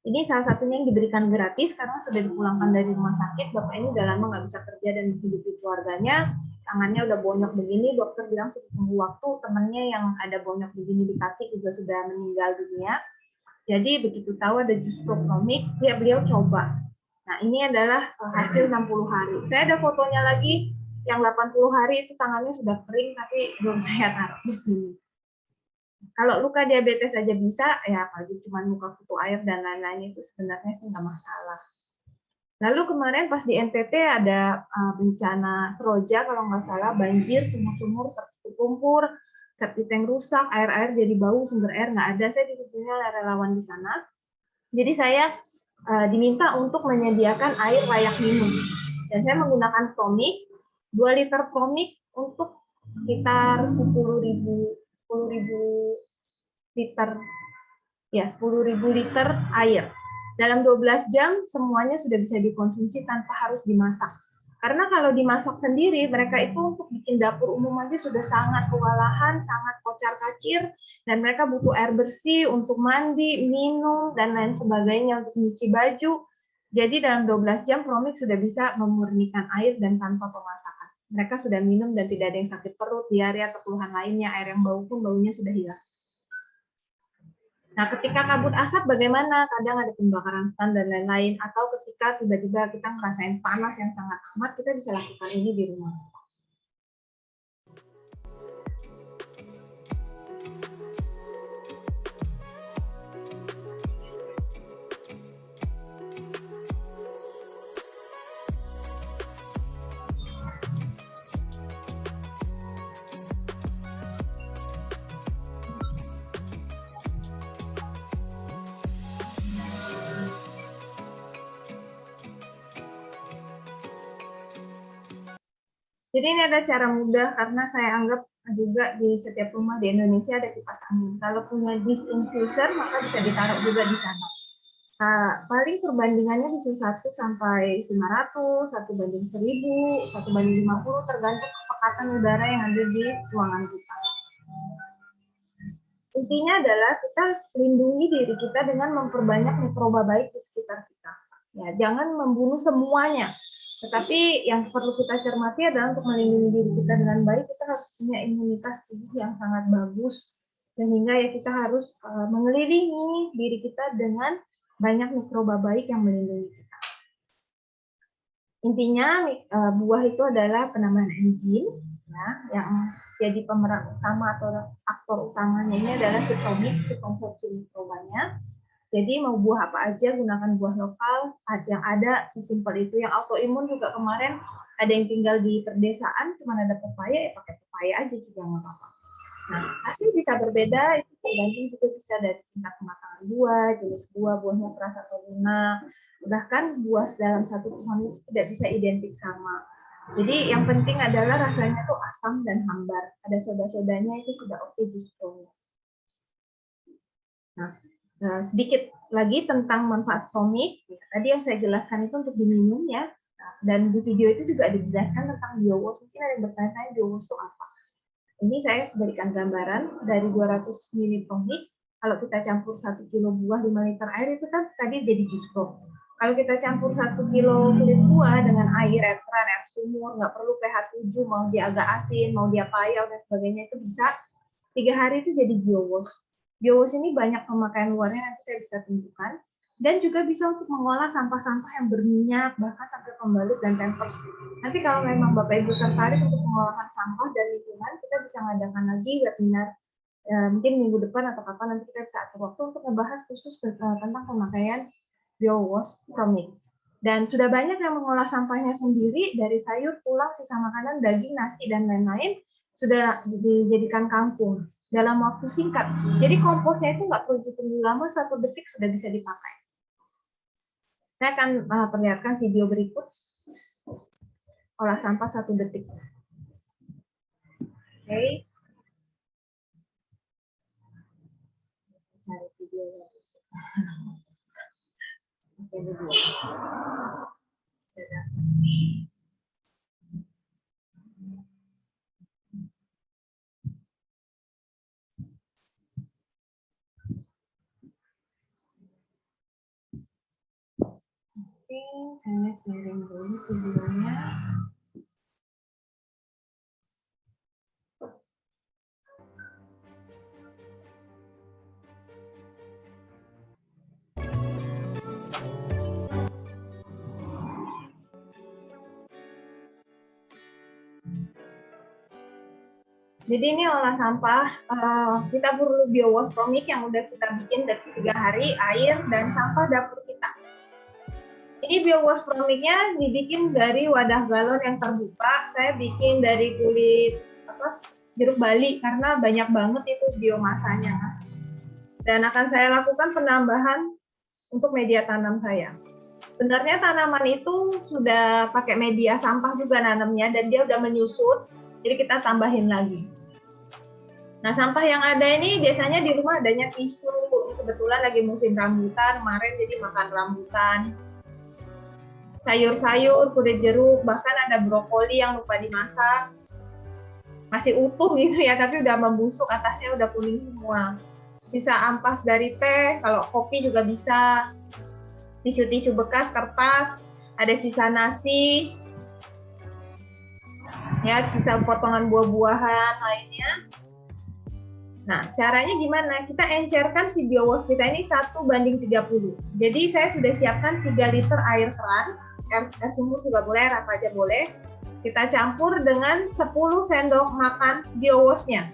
Ini salah satunya yang diberikan gratis karena sudah dipulangkan dari rumah sakit, Bapak ini udah lama nggak bisa kerja dan menghidupi keluarganya, tangannya udah bonyok begini, dokter bilang sudah tunggu waktu, temannya yang ada bonyok begini di kaki juga sudah meninggal dunia. Jadi begitu tahu ada Juspro Promyx, beliau coba. Nah, ini adalah hasil 60 hari. Saya ada fotonya lagi, yang 80 hari itu tangannya sudah kering, tapi belum saya taruh di sini. Kalau luka diabetes saja bisa, ya apalagi cuma luka kutu air dan lain-lain itu sebenarnya sih nggak masalah. Lalu kemarin pas di NTT ada bencana Seroja, kalau nggak salah, banjir, sumur-sumur tertutup lumpur, septic tank rusak, air-air jadi bau, sumber air nggak ada. Saya dihubungi oleh relawan di sana. Jadi saya diminta untuk menyediakan air layak minum. Dan saya menggunakan Promyx, 2 liter Promyx untuk sekitar 10.000 liter, ya 10.000 liter air. Dalam 12 jam semuanya sudah bisa dikonsumsi tanpa harus dimasak. Karena kalau dimasak sendiri, mereka itu untuk bikin dapur umum aja sudah sangat kewalahan, sangat kocar-kacir, dan mereka butuh air bersih untuk mandi, minum, dan lain sebagainya untuk nyuci baju. Jadi dalam 12 jam Promyx sudah bisa memurnikan air dan tanpa pemasakan. Mereka sudah minum dan tidak ada yang sakit perut, diare atau keluhan lainnya, air yang bau pun baunya sudah hilang. Nah, ketika kabut asap bagaimana? Kadang ada pembakaran hutan dan lain-lain, atau ketika ketika tiba-tiba kita ngerasain panas yang sangat amat, kita bisa lakukan ini di rumah. Jadi ini ada cara mudah karena saya anggap juga di setiap rumah di Indonesia ada kipas angin. Kalau punya disk infuser maka bisa ditaruh juga di sana. Paling perbandingannya bisa 1 sampai 500, 1 banding 1000, 1 banding 50 tergantung kepekatan udara yang ada di ruangan kita. Intinya adalah kita lindungi diri kita dengan memperbanyak mikroba baik di sekitar kita. Ya, jangan membunuh semuanya. Tetapi yang perlu kita cermati adalah untuk melindungi diri kita dengan baik, kita harus punya imunitas tubuh yang sangat bagus. Sehingga ya kita harus mengelilingi diri kita dengan banyak mikroba baik yang melindungi kita. Intinya buah itu adalah penambahan enzim, ya, yang jadi pemeran utama atau aktor utamanya ini adalah si promik, si konsorsium mikrobanya. Jadi mau buah apa aja, gunakan buah lokal yang ada sesimpel itu. Yang autoimun juga kemarin ada yang tinggal di perdesaan, cuma ada pepaya, ya pakai pepaya aja juga nggak apa-apa. Nah, hasil bisa berbeda, itu tergantung juga bisa dari tingkat kematangan buah, jenis buah, buahnya keras atau lunak. Bahkan buah dalam satu pohon itu tidak bisa identik sama. Jadi yang penting adalah rasanya tuh asam dan hambar. Ada soda-sodanya itu tidak oke justru. Nah, sedikit lagi tentang manfaat promik. Tadi yang saya jelaskan itu untuk diminum ya. Dan di video itu juga dijelaskan tentang BioWash. Mungkin ada yang bertanya BioWash itu apa. Ini saya berikan gambaran dari 200 ml promik. Kalau kita campur 1 kilo buah 5 liter air itu kan tadi jadi jus pro. Kalau kita campur 1 kilo kulit buah dengan air keran, air sumur, nggak perlu pH 7, mau dia agak asin, mau dia payau dan sebagainya, itu bisa 3 hari itu jadi BioWash. BioWash ini banyak pemakaian luarnya, nanti saya bisa tunjukkan. Dan juga bisa untuk mengolah sampah-sampah yang berminyak, bahkan sampai pembalut dan pampers. Nanti kalau memang Bapak Ibu tertarik untuk pengolahan sampah dan lingkungan, kita bisa ngadakan lagi webinar, mungkin minggu depan atau kapan, nanti kita bisa atur waktu untuk membahas khusus tentang pemakaian BioWash promik. Dan sudah banyak yang mengolah sampahnya sendiri, dari sayur, tulang, sisa makanan, daging, nasi, dan lain-lain, sudah dijadikan kangkung dalam waktu singkat. Jadi komposnya itu nggak perlu ditunggu lama, 1 detik sudah bisa dipakai. Saya akan perlihatkan video berikut, olah sampah 1 detik. Oke. Cari videonya. Oke, ini dua. Oke, saya sharing dulu videonya. Jadi ini olah sampah, kita perlu BioWash promik yang udah kita bikin dari 3 hari, air, dan sampah dapur kita. Ini BioWash promiknya dibikin dari wadah galon yang terbuka. Saya bikin dari kulit jeruk bali karena banyak banget itu biomasanya. Dan akan saya lakukan penambahan untuk media tanam saya. Sebenarnya tanaman itu sudah pakai media sampah juga nanamnya dan dia udah menyusut. Jadi kita tambahin lagi. Nah, sampah yang ada ini biasanya di rumah adanya tisu. Kebetulan lagi musim rambutan, kemarin jadi makan rambutan. Sayur-sayur, kulit jeruk, bahkan ada brokoli yang lupa dimasak. Masih utuh gitu ya, tapi udah membusuk, atasnya udah kuning semua. Sisa ampas dari teh, kalau kopi juga bisa. Tisu-tisu bekas, kertas, ada sisa nasi. Ya, sisa potongan buah-buahan lainnya. Nah, caranya gimana? Kita encerkan si biowash kita ini 1:30. Jadi saya sudah siapkan 3 liter air keran, air sumur juga boleh, air apa aja boleh. Kita campur dengan 10 sendok makan biowashnya.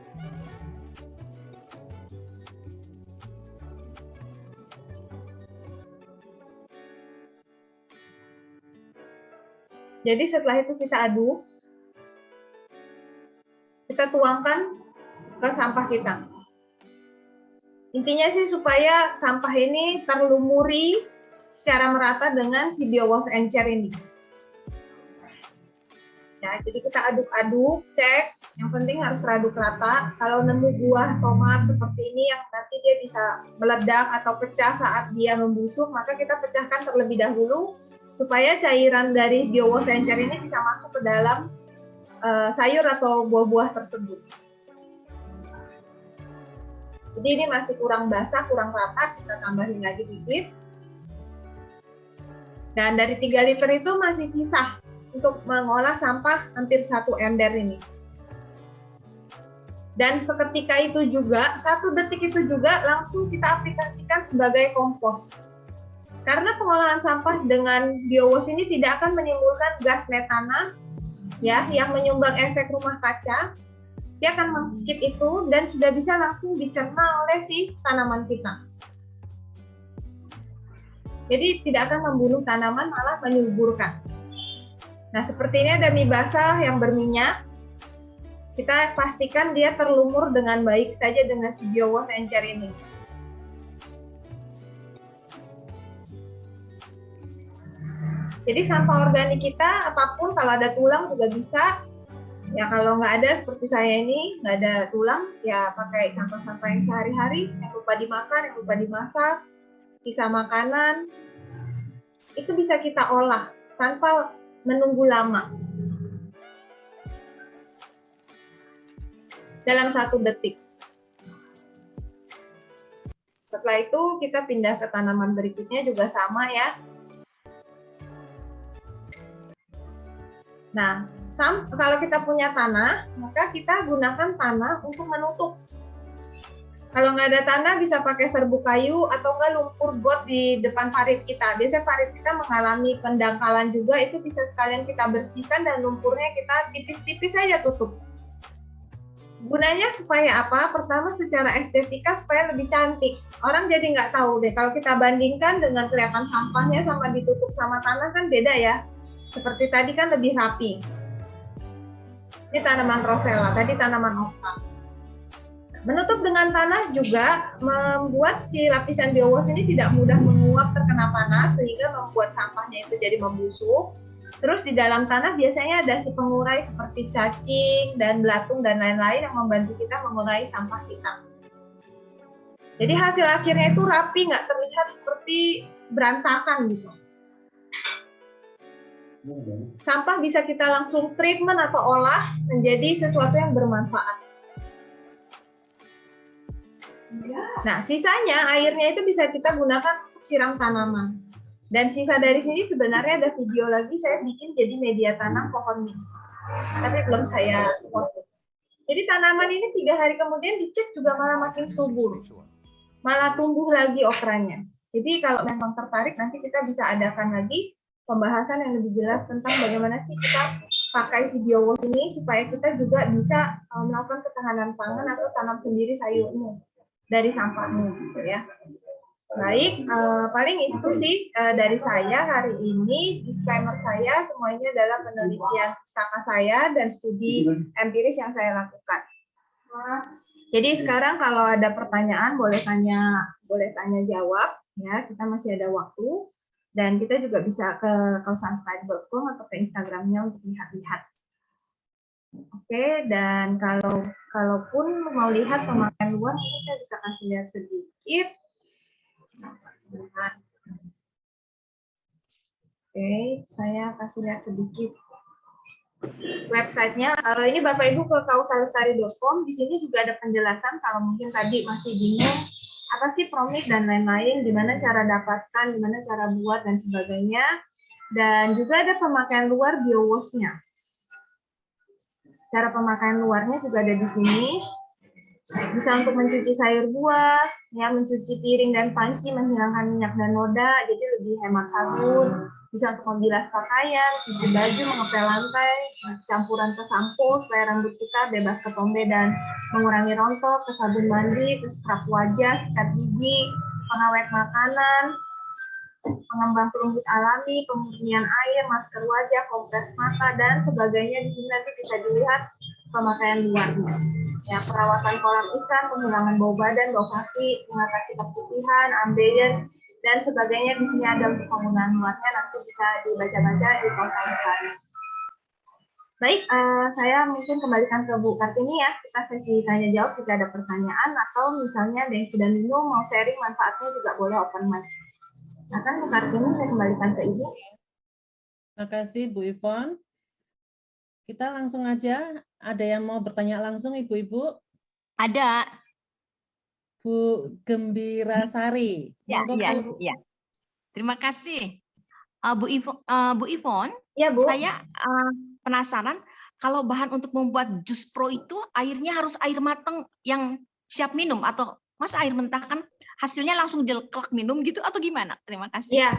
Jadi setelah itu kita aduk, kita tuangkan ke sampah kita. Intinya sih supaya sampah ini terlumuri secara merata dengan si biowash encer ini. Ya, jadi kita aduk-aduk, cek. Yang penting harus teraduk rata. Kalau nemu buah tomat seperti ini yang nanti dia bisa meledak atau pecah saat dia membusuk, maka kita pecahkan terlebih dahulu supaya cairan dari biowash encer ini bisa masuk ke dalam sayur atau buah-buah tersebut. Jadi ini masih kurang basah, kurang rata, kita tambahin lagi dikit. Dan dari 3 liter itu masih sisa untuk mengolah sampah hampir 1 ember ini. Dan seketika itu juga, 1 detik itu juga langsung kita aplikasikan sebagai kompos. Karena pengolahan sampah dengan biowash ini tidak akan menimbulkan gas metana ya, yang menyumbang efek rumah kaca. Dia akan men-skip itu dan sudah bisa langsung dicerna oleh si tanaman kita. Jadi tidak akan membunuh tanaman, malah menyuburkan. Nah, seperti ini ada mie basah yang berminyak. Kita pastikan dia terlumur dengan baik saja dengan si biowash encer ini. Jadi sampah organik kita, apapun, kalau ada tulang juga bisa. Ya kalau nggak ada seperti saya ini, nggak ada tulang, ya pakai sampah-sampah yang sehari-hari, yang lupa dimakan, yang lupa dimasak, sisa makanan, itu bisa kita olah tanpa menunggu lama. Dalam 1 detik. Setelah itu kita pindah ke tanaman berikutnya juga sama ya. Nah, kalau kita punya tanah, maka kita gunakan tanah untuk menutup. Kalau nggak ada tanah, bisa pakai serbuk kayu atau nggak lumpur got di depan parit kita. Biasanya parit kita mengalami pendangkalan juga, itu bisa sekalian kita bersihkan dan lumpurnya kita tipis-tipis saja tutup. Gunanya supaya apa? Pertama secara estetika supaya lebih cantik. Orang jadi nggak tahu deh, kalau kita bandingkan dengan kelihatan sampahnya sama ditutup sama tanah kan beda ya. Seperti tadi kan lebih rapi. Ini tanaman rosella, tadi tanaman okra. Menutup dengan tanah juga membuat si lapisan biowash ini tidak mudah menguap terkena panas, sehingga membuat sampahnya itu jadi membusuk. Terus di dalam tanah biasanya ada si pengurai seperti cacing dan belatung dan lain-lain yang membantu kita mengurai sampah kita. Jadi hasil akhirnya itu rapi, nggak terlihat seperti berantakan gitu. Sampah bisa kita langsung treatment atau olah menjadi sesuatu yang bermanfaat. Nah, sisanya airnya itu bisa kita gunakan untuk siram tanaman. Dan sisa dari sini sebenarnya ada video lagi saya bikin jadi media tanam pohon mint. Tapi belum saya post. Jadi tanaman ini 3 hari kemudian dicek juga malah makin subur. Malah tumbuh lagi okranya. Jadi kalau memang tertarik nanti kita bisa adakan lagi pembahasan yang lebih jelas tentang bagaimana sih kita pakai si biowash ini supaya kita juga bisa melakukan ketahanan pangan atau tanam sendiri sayurmu dari sampahmu gitu ya. Baik, paling itu sih dari saya hari ini. Disclaimer saya semuanya adalah penelitian pustaka saya dan studi empiris yang saya lakukan. Jadi sekarang kalau ada pertanyaan boleh tanya jawab ya, kita masih ada waktu. Dan kita juga bisa ke kausanslide.com atau ke Instagramnya untuk lihat-lihat. Oke, dan kalaupun mau lihat pemakaian luar, ini saya bisa kasih lihat sedikit. Oke, saya kasih lihat sedikit websitenya. Kalau ini Bapak Ibu ke kausanslide.com, di sini juga ada penjelasan kalau mungkin tadi masih bingung apa sih promik dan lain-lain, gimana cara dapatkan, gimana cara buat dan sebagainya. Dan juga ada pemakaian luar biowash-nya. Cara pemakaian luarnya juga ada di sini. Bisa untuk mencuci sayur buah, ya, mencuci piring dan panci, menghilangkan minyak dan noda, jadi lebih hemat sabun. Bisa untuk membilas pakaian, cuci baju, mengepel lantai, campuran ke sampo supaya rambut kita bebas ketombe dan mengurangi rontok, ke sabun mandi, ke scrub wajah, sikat gigi, pengawet makanan, pengembang perumput alami, pemurnian air, masker wajah, kompres mata, dan sebagainya. Di sini nanti bisa dilihat pemakaian luarnya. Ya, perawatan kolam ikan, penghilangan bau badan, bau kaki, mengatasi keputihan, ambeien, dan sebagainya. Di sini ada untuk penggunaan luarnya, nanti bisa dibaca-baca di kosan. Baik, saya mungkin kembalikan ke Bu Kartini ya. Kita sesi tanya jawab jika ada pertanyaan, atau misalnya ada yang sudah minum mau sharing manfaatnya juga boleh open mic. Akan Bu Kartini, saya kembalikan ke Ibu. Terima kasih Bu Ivon. Kita langsung aja, ada yang mau bertanya langsung Ibu-ibu? Ada. Bu Gembira Sari. Ya, Monggo, ya, Bu. ya. Terima kasih. Bu Ivon, Ya, Bu. saya penasaran kalau bahan untuk membuat jus pro itu airnya harus air matang yang siap minum, atau mas air mentah kan hasilnya langsung dileklak minum gitu, atau gimana? Terima kasih. Ya,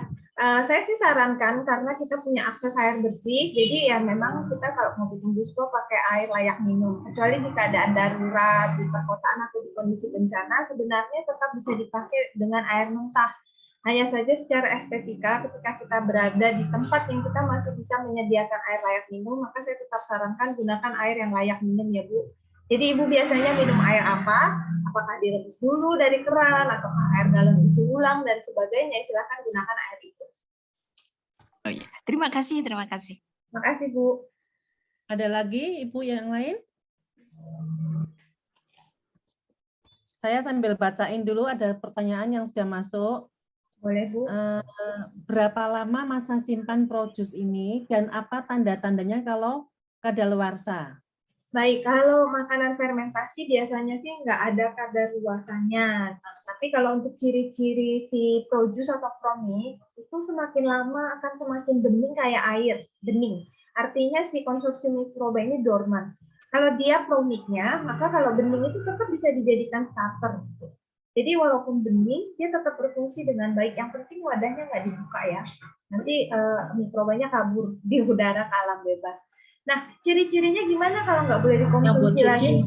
saya sih sarankan karena kita punya akses air bersih, jadi ya memang kita kalau mau bikin jus pro pakai air layak minum. Kecuali di keadaan darurat, di perkotaan atau di kondisi bencana, sebenarnya tetap bisa dipakai dengan air mentah. Hanya saja secara estetika ketika kita berada di tempat yang kita masih bisa menyediakan air layak minum, maka saya tetap sarankan gunakan air yang layak minum ya Bu. Jadi Ibu biasanya minum air apa? Apakah direbus dulu dari keran, atau air galon isi ulang, dan sebagainya, silakan gunakan air itu. Oh, ya. Terima kasih, terima kasih. Terima kasih Bu. Ada lagi Ibu yang lain? Saya sambil bacain dulu, ada pertanyaan yang sudah masuk. Boleh Bu. Berapa lama masa simpan produs ini dan apa tanda-tandanya kalau kadaluarsa? Baik, kalau makanan fermentasi biasanya sih nggak ada kadaluarsanya. Tapi kalau untuk ciri-ciri si produce atau promik, itu semakin lama akan semakin bening kayak air, bening. Artinya si konsumsi mikroba ini dorman. Kalau dia promiknya, maka kalau bening itu tetap bisa dijadikan starter. Jadi walaupun bening, dia tetap berfungsi dengan baik. Yang penting wadahnya nggak dibuka ya. Nanti mikrobanya kabur di udara ke alam bebas. Nah, ciri-cirinya gimana kalau nggak boleh dikonsumsi lagi?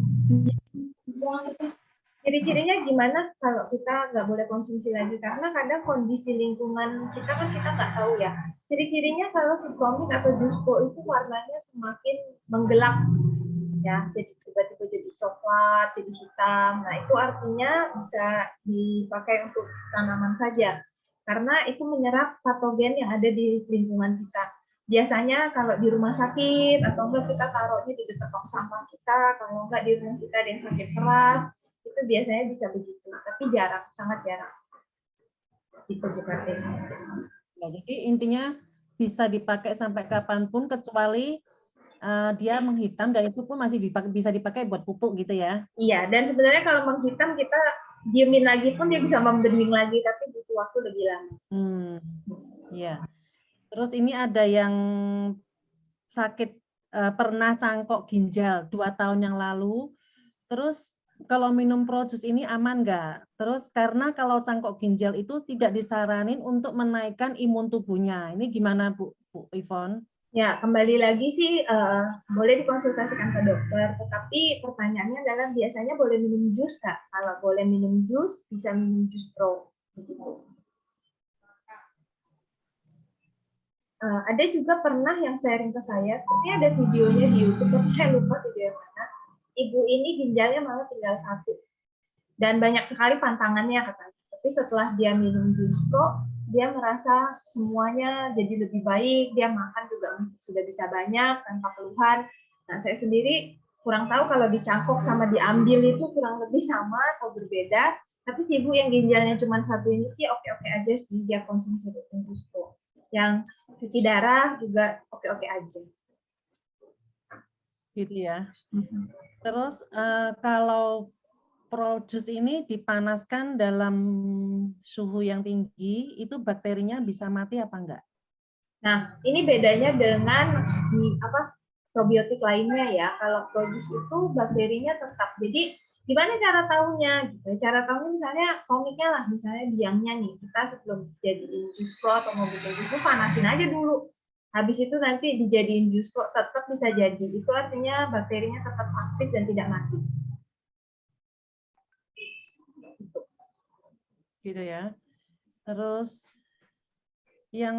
Ciri-cirinya gimana kalau kita nggak boleh konsumsi lagi? Karena kadang kondisi lingkungan kita kan kita nggak tahu ya. Ciri-cirinya kalau si promik atau jus pro itu warnanya semakin menggelap, ya, jadi tiba-tiba jadi coklat, jadi hitam. Nah, itu artinya bisa dipakai untuk tanaman saja, karena itu menyerap patogen yang ada di lingkungan kita. Biasanya kalau di rumah sakit atau enggak kita taruhnya di dekat tong sampah kita, kalau enggak di rumah kita ada yang sakit keras, itu biasanya bisa begitu, tapi jarang, sangat jarang. Itu berarti. Ya, jadi intinya bisa dipakai sampai kapanpun kecuali dia menghitam, dan itu pun masih bisa dipakai buat pupuk gitu ya? Iya, dan sebenarnya kalau menghitam kita diemin lagi pun dia bisa membening lagi, tapi butuh waktu lebih lama. Ya. Terus ini ada yang sakit, pernah cangkok ginjal 2 tahun yang lalu. Terus kalau minum produs ini aman nggak? Terus karena kalau cangkok ginjal itu tidak disaranin untuk menaikkan imun tubuhnya. Ini gimana Bu Ivon? Ya, kembali lagi sih boleh dikonsultasikan ke dokter, tetapi pertanyaannya adalah biasanya boleh minum jus nggak? Kalau boleh minum jus, bisa minum jus pro. Ada juga pernah yang sharing ke saya, sepertinya ada videonya di YouTube, tapi saya lupa video yang mana. Ibu ini ginjalnya malah tinggal 1. Dan banyak sekali pantangannya katanya. Tapi setelah dia minum jus pro, dia merasa semuanya jadi lebih baik, dia makan juga sudah bisa banyak tanpa keluhan. Nah, saya sendiri kurang tahu kalau dicangkok sama diambil itu kurang lebih sama atau berbeda, tapi si ibu yang ginjalnya cuma 1 ini sih oke-oke aja sih dia konsumsi rutin jus pro. Yang cuci darah juga oke-oke aja. Gitu ya. Terus kalau produs ini dipanaskan dalam suhu yang tinggi, itu bakterinya bisa mati apa enggak? Nah, ini bedanya dengan probiotik lainnya ya. Kalau produs itu bakterinya tetap. Jadi Gimana cara tahunya? Gitu. Cara tahunya misalnya komiknya lah, misalnya biangnya nih, kita sebelum jadiin jus pro atau mau bikin jus pro, panasin aja dulu. Habis itu nanti dijadiin jus pro, tetap bisa jadi. Itu artinya bakterinya tetap aktif dan tidak mati. Gitu ya. Terus yang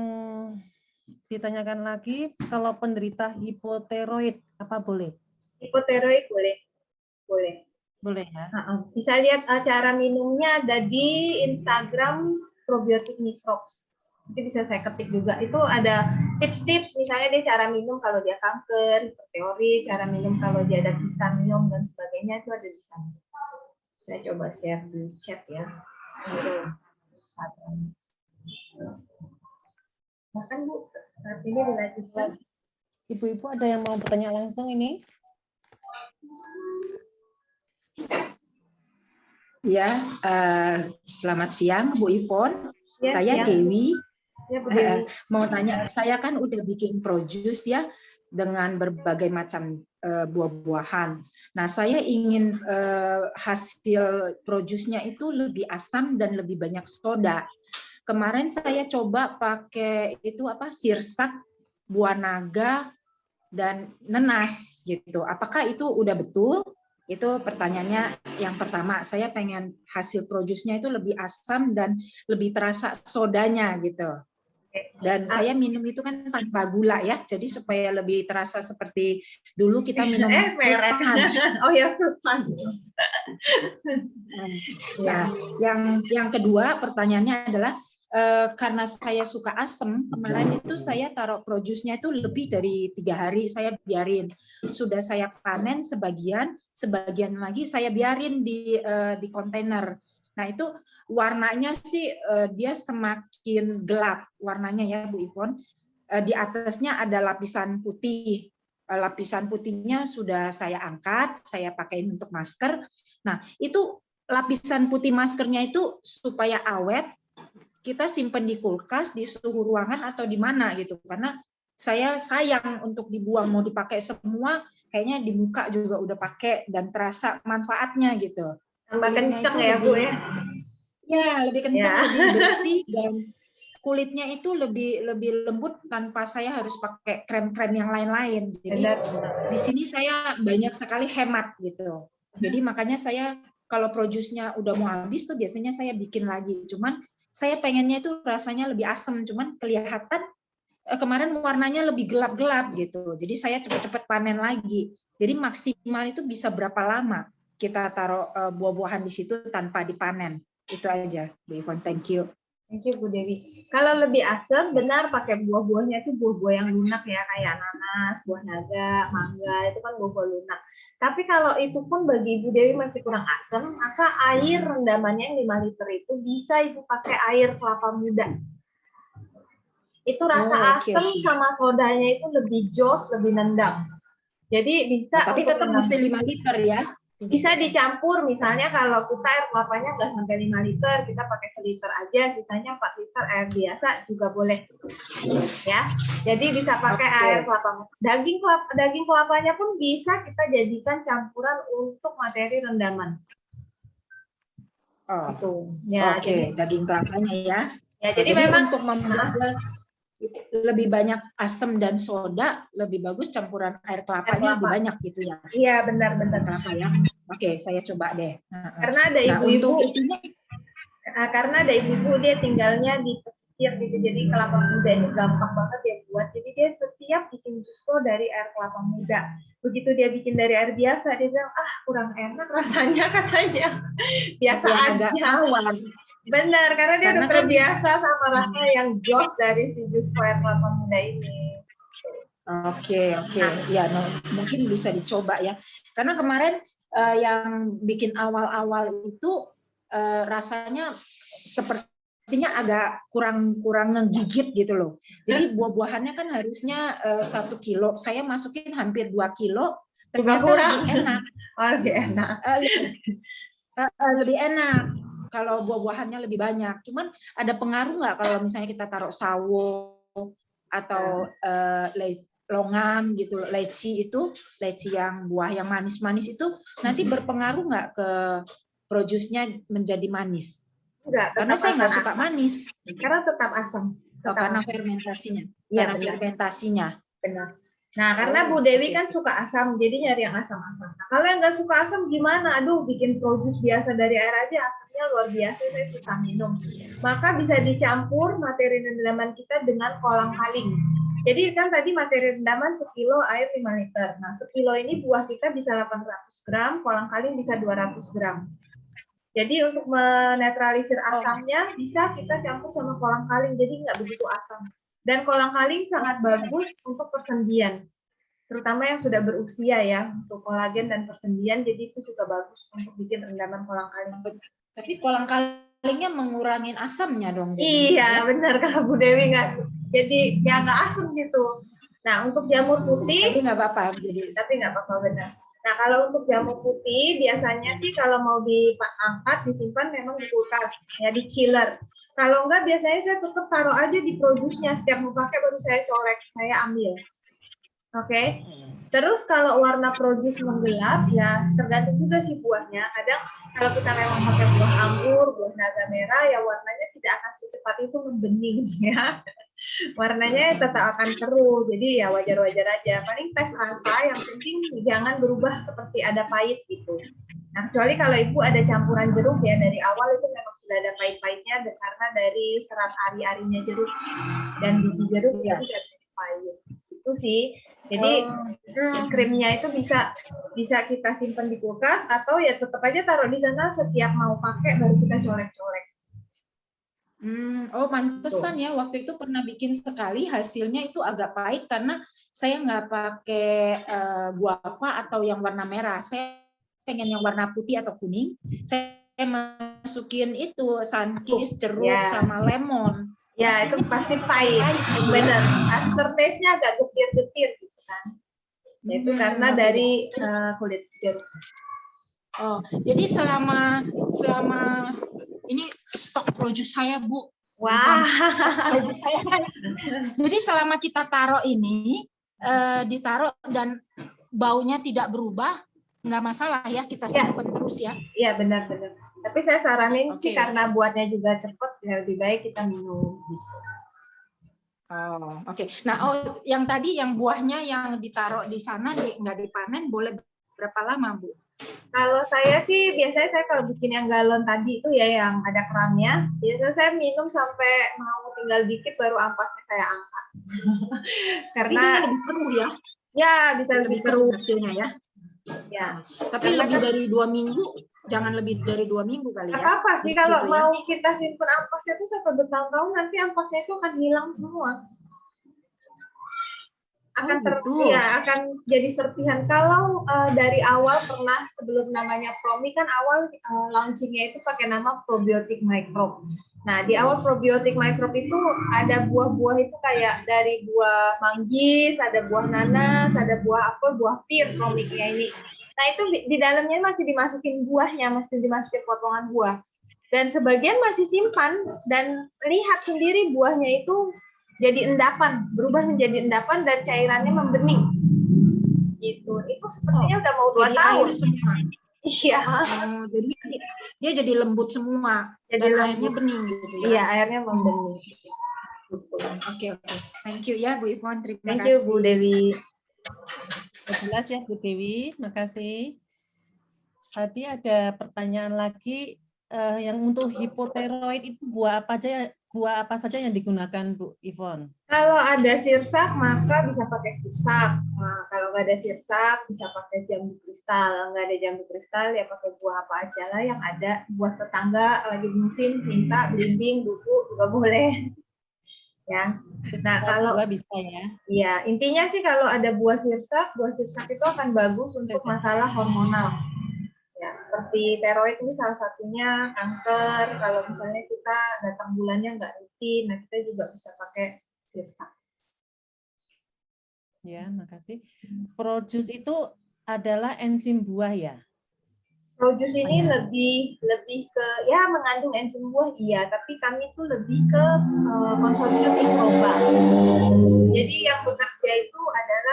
ditanyakan lagi, kalau penderita hipotiroid apa boleh? Hipotiroid boleh. Boleh. Boleh ya. Bisa lihat cara minumnya ada di Instagram Probiotic Microbes. Nanti bisa saya ketik juga. Itu ada tips-tips, misalnya dia cara minum kalau dia kanker, hipotiroid, cara minum kalau dia ada histaminium dan sebagainya, itu ada di sana. Saya coba share di chat ya. Instagram. Bahkan Bu, saat ini dilanjutkan. Ibu-ibu ada yang mau bertanya langsung ini? Ya, selamat siang Bu Ivon. Ya, Saya siang. Dewi. Ya, Bu Dewi. Mau tanya, saya kan udah bikin produce ya dengan berbagai macam buah-buahan. Nah, saya ingin hasil produce-nya itu lebih asam dan lebih banyak soda. Kemarin saya coba pakai itu apa, sirsak, buah naga, dan nenas gitu. Apakah itu udah betul? Itu pertanyaannya yang pertama. Saya pengen hasil produce-nya itu lebih asam dan lebih terasa sodanya gitu. Dan saya minum itu kan tanpa gula ya, jadi supaya lebih terasa seperti dulu kita minum fruit punch. Oh ya, fruit punch. Nah, yang kedua pertanyaannya adalah karena saya suka asam, kemarin itu saya taruh produce-nya itu lebih dari 3 hari saya biarin. Sudah saya panen sebagian lagi saya biarin di kontainer. Nah, itu warnanya sih dia semakin gelap warnanya ya Bu Ivon. Di atasnya ada lapisan putih. Lapisan putihnya sudah saya angkat, saya pakai untuk masker. Nah, itu lapisan putih maskernya itu supaya awet, kita simpan di kulkas, di suhu ruangan atau di mana gitu. Karena saya sayang untuk dibuang, mau dipakai semua, kayaknya di muka juga udah pakai dan terasa manfaatnya gitu. Tambah kenceng ya Bu ya? Ya, lebih kencang, lebih bersih, dan kulitnya itu lebih lembut tanpa saya harus pakai krem-krem yang lain-lain. Jadi di sini saya banyak sekali hemat gitu. Jadi makanya saya kalau produce-nya udah mau habis tuh biasanya saya bikin lagi. Cuman saya pengennya itu rasanya lebih asam, cuman kelihatan kemarin warnanya lebih gelap-gelap gitu. Jadi saya cepat-cepat panen lagi. Jadi maksimal itu bisa berapa lama kita taruh buah-buahan di situ tanpa dipanen. Itu aja, Bu Ivon. Thank you. Thank you Bu Dewi. Kalau lebih asam, benar pakai buah-buahnya itu buah-buah yang lunak ya, kayak nanas, buah naga, mangga, itu kan buah-buah lunak. Tapi kalau itu pun bagi Ibu Dewi masih kurang asam, maka air rendamannya yang 5 liter itu bisa Ibu pakai air kelapa muda. Itu rasa asam sama sodanya itu lebih jos, lebih nendang. Jadi bisa. Tapi tetap mesti 5 liter ya. Bisa dicampur, misalnya kalau kita air kelapanya nggak sampai 5 liter, kita pakai 1 liter aja, sisanya 4 liter air biasa juga boleh. Ya, jadi bisa pakai air kelapa. Daging kelapanya pun bisa kita jadikan campuran untuk materi rendaman. Oh, gitu. Ya, Oke, daging kelapanya ya. Ya, jadi memang untuk membuat lebih banyak asam dan soda, lebih bagus campuran air kelapanya lebih banyak gitu ya. Iya, benar-benar. Kelapa ya. Oke, saya coba deh. Karena ada ibu-ibu, karena ada ibu-ibu dia tinggalnya di pesisir gitu, jadi kelapa muda ini gampang banget dia buat. Jadi dia setiap bikin jus pro dari air kelapa muda. Begitu dia bikin dari air biasa, dia bilang kurang enak rasanya katanya. Biasa aja. Benar, karena dia udah terbiasa sama rasa yang jos dari si jus pro air kelapa muda ini. Oke. Ya, mungkin bisa dicoba ya. Karena kemarin yang bikin awal-awal itu rasanya sepertinya agak kurang ngegigit gitu loh. Jadi buah-buahannya kan harusnya 1 kilo, saya masukin hampir 2 kilo, ternyata lebih enak. Lebih enak. Lebih enak kalau buah-buahannya lebih banyak. Cuman ada pengaruh nggak kalau misalnya kita taruh sawo atau longan gitu, leci yang buah yang manis-manis itu nanti berpengaruh nggak ke produce-nya menjadi manis? Enggak, Karena tetap saya nggak akan suka asam. manis. Karena tetap asam. Oh, karena fermentasinya. Iya, Karena benar. fermentasinya. Benar. Nah, karena Bu Dewi kan suka asam, jadi nyari yang asam-asam. Nah, kalau yang nggak suka asam gimana? Aduh, bikin produce biasa dari air aja asamnya luar biasa, saya susah minum. Maka bisa dicampur materi rendaman kita dengan kolang-kaling. Jadi kan tadi materi rendaman 1 kilo air 5 liter. Nah, 1 kilo ini buah kita bisa 800 gram, kolang-kaling bisa 200 gram. Jadi untuk menetralisir asamnya bisa kita campur sama kolang-kaling, jadi nggak begitu asam. Dan kolang-kaling sangat bagus untuk persendian, terutama yang sudah berusia ya, untuk kolagen dan persendian, jadi itu juga bagus untuk bikin rendaman kolang-kaling. Tapi kolang-kalingnya mengurangin asamnya dong. Iya, benar kalau Bu Dewi nggak, jadi ya nggak asam gitu. Nah, untuk jamur putih, tapi nggak apa-apa. Tapi nggak apa-apa, benar. Nah, kalau untuk jamur putih, biasanya sih kalau mau diangkat, disimpan memang di kulkas, ya di chiller. Kalau enggak, biasanya saya tetap taruh aja di produce-nya. Setiap mau pakai baru saya colek, saya ambil. Oke. Terus kalau warna produce menggelap, ya tergantung juga sih buahnya. Kadang kalau kita memang pakai buah anggur, buah naga merah, ya warnanya tidak akan secepat itu membening ya. Warnanya tetap akan keruh, jadi ya wajar-wajar aja. Paling tes rasa, yang penting jangan berubah seperti ada pahit gitu. Nah, kecuali kalau Ibu ada campuran jeruk ya, dari awal itu memang sudah ada pahit-pahitnya karena dari serat ari-arinya jeruk dan biji jeruk ya bisa pahit. Itu sih. Jadi krimnya itu bisa kita simpan di kulkas atau ya tetap aja taruh di sana, setiap mau pakai baru kita colek-colek. Oh, pantesan ya waktu itu pernah bikin sekali, hasilnya itu agak pahit karena saya nggak pakai guava atau yang warna merah. Saya pengen yang warna putih atau kuning. Saya masukin itu sunkiss, jeruk sama lemon. Ya, itu pasti pahit. Bener. Aftertaste-nya agak getir-getir gitu kan. Itu karena dari kulit jeruk. Oh, jadi selama ini stok produce saya, Bu. Wah. Produce saya. Jadi selama kita taruh ini ditaruh dan baunya tidak berubah, nggak masalah ya, kita simpan terus ya. Iya, benar-benar. Tapi saya saranin sih karena buatnya juga cepet, ya lebih baik kita minum. Oh, oke. Nah, yang tadi yang buahnya yang ditaruh di sana nggak dipanen, boleh berapa lama, Bu? Kalau saya sih biasanya saya kalau bikin yang galon tadi itu ya yang ada kerannya, biasanya saya minum sampai mau tinggal dikit baru ampasnya saya angkat. Karena lebih keruh ya? Ya, bisa lebih keruh hasilnya ya. Ya. Tapi lebih dari 2 minggu, jangan lebih dari 2 minggu kali ya. Apa sih kalau mau kita simpan ampasnya itu sampai bertahun-tahun, nanti ampasnya itu akan hilang semua. Akan jadi serpihan. Kalau dari awal pernah sebelum namanya Promi kan awal launchingnya itu pakai nama probiotik microbe. Nah, di awal probiotik microbe itu ada buah-buah itu kayak dari buah manggis, ada buah nanas, ada buah apel, buah pir Promiknya ini. Nah, itu di dalamnya masih dimasukin buahnya, masih dimasukin potongan buah. Dan sebagian masih simpan dan lihat sendiri buahnya itu jadi endapan, berubah menjadi endapan dan cairannya membening. Gitu. Itu sepertinya udah mau 2 tahun. Iya. Jadi dia jadi lembut semua. Jadi airnya bening gitu ya. Iya, airnya membening. Oke. Thank you ya Bu Ivon, terima kasih. Thank you Bu Dewi. Jelas ya Bu Dewi, makasih. Tadi ada pertanyaan lagi, yang untuk hipotiroid itu buah apa saja yang digunakan Bu Ivon? Kalau ada sirsak maka bisa pakai sirsak. Nah, kalau nggak ada sirsak bisa pakai jambu kristal. Nggak ada jambu kristal ya pakai buah apa aja lah yang ada. Buah tetangga lagi musim minta belimbing, duku juga boleh. Ya. Nah, kalau bisa ya. Iya, intinya sih kalau ada buah sirsak itu akan bagus untuk masalah hormonal. Ya, seperti tiroid ini salah satunya kanker. Kalau misalnya kita datang bulannya nggak rutin, nah kita juga bisa pakai sirsak. Ya, makasih. Produce itu adalah enzim buah ya? Produce ini lebih ke ya mengandung enzim buah iya, tapi kami itu lebih ke konsorsium mikroba. Jadi yang bekerja itu adalah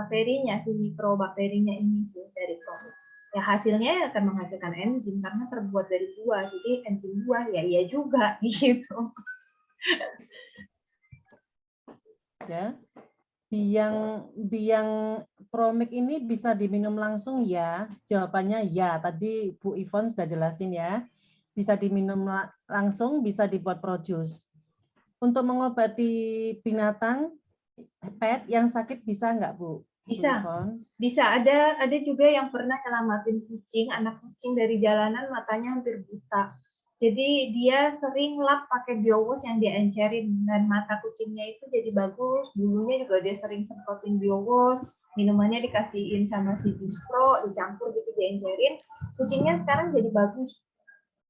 bakterinya, si mikrobakterinya ini sih dari promik. Ya hasilnya akan menghasilkan enzim karena terbuat dari buah, jadi enzim buah ya iya juga gitu. Ya. Biang promik ini bisa diminum langsung ya? Jawabannya ya. Tadi Bu Ivon sudah jelasin ya. Bisa diminum langsung, bisa dibuat produce. Untuk mengobati binatang pet yang sakit bisa nggak Bu? Bisa. Bu Ivon? Bisa, ada juga yang pernah nyelamatin kucing, anak kucing dari jalanan matanya hampir buta. Jadi dia sering lap pakai biowash yang dia encerin dan mata kucingnya itu jadi bagus, bulunya juga dia sering semprotin biowash, minumannya dikasihin sama si Juspro, dicampur gitu dia encerin, kucingnya sekarang jadi bagus,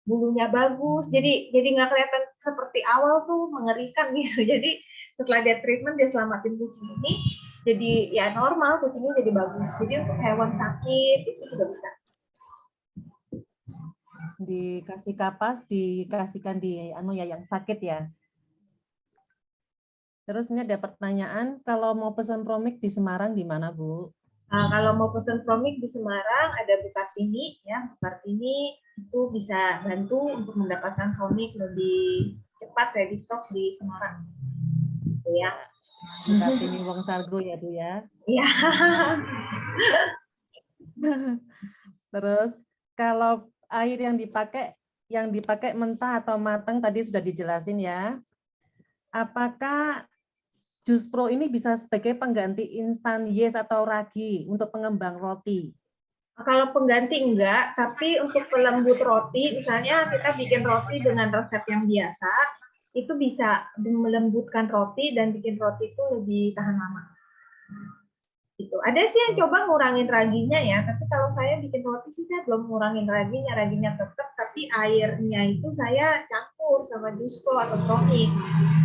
bulunya bagus, jadi nggak kelihatan seperti awal tuh mengerikan gitu. Jadi setelah dia treatment dia selamatin kucing ini, jadi ya normal, kucingnya jadi bagus. Jadi untuk hewan sakit itu juga bisa. Dikasih kapas, dikasihkan di yang sakit ya. Terus ini ada pertanyaan, kalau mau pesan promik di Semarang di mana Bu? Nah, kalau mau pesan promik di Semarang ada Bu Kartini ya. Bu Kartini itu bisa bantu untuk mendapatkan promik lebih cepat ready stock di Semarang. Gitu ya. Bu Kartini Wong Sargo ya Bu ya. Iya. Terus kalau air yang dipakai mentah atau matang tadi sudah dijelasin ya. Apakah Jus Pro ini bisa sebagai pengganti instan yes atau ragi untuk pengembang roti? Kalau pengganti enggak, tapi untuk pelembut roti, misalnya kita bikin roti dengan resep yang biasa, itu bisa melembutkan roti dan bikin roti itu lebih tahan lama. Gitu. Ada sih yang coba ngurangin raginya ya, tapi kalau saya bikin roti sih saya belum ngurangin raginya tetap, tapi airnya itu saya campur sama Juspro atau promik.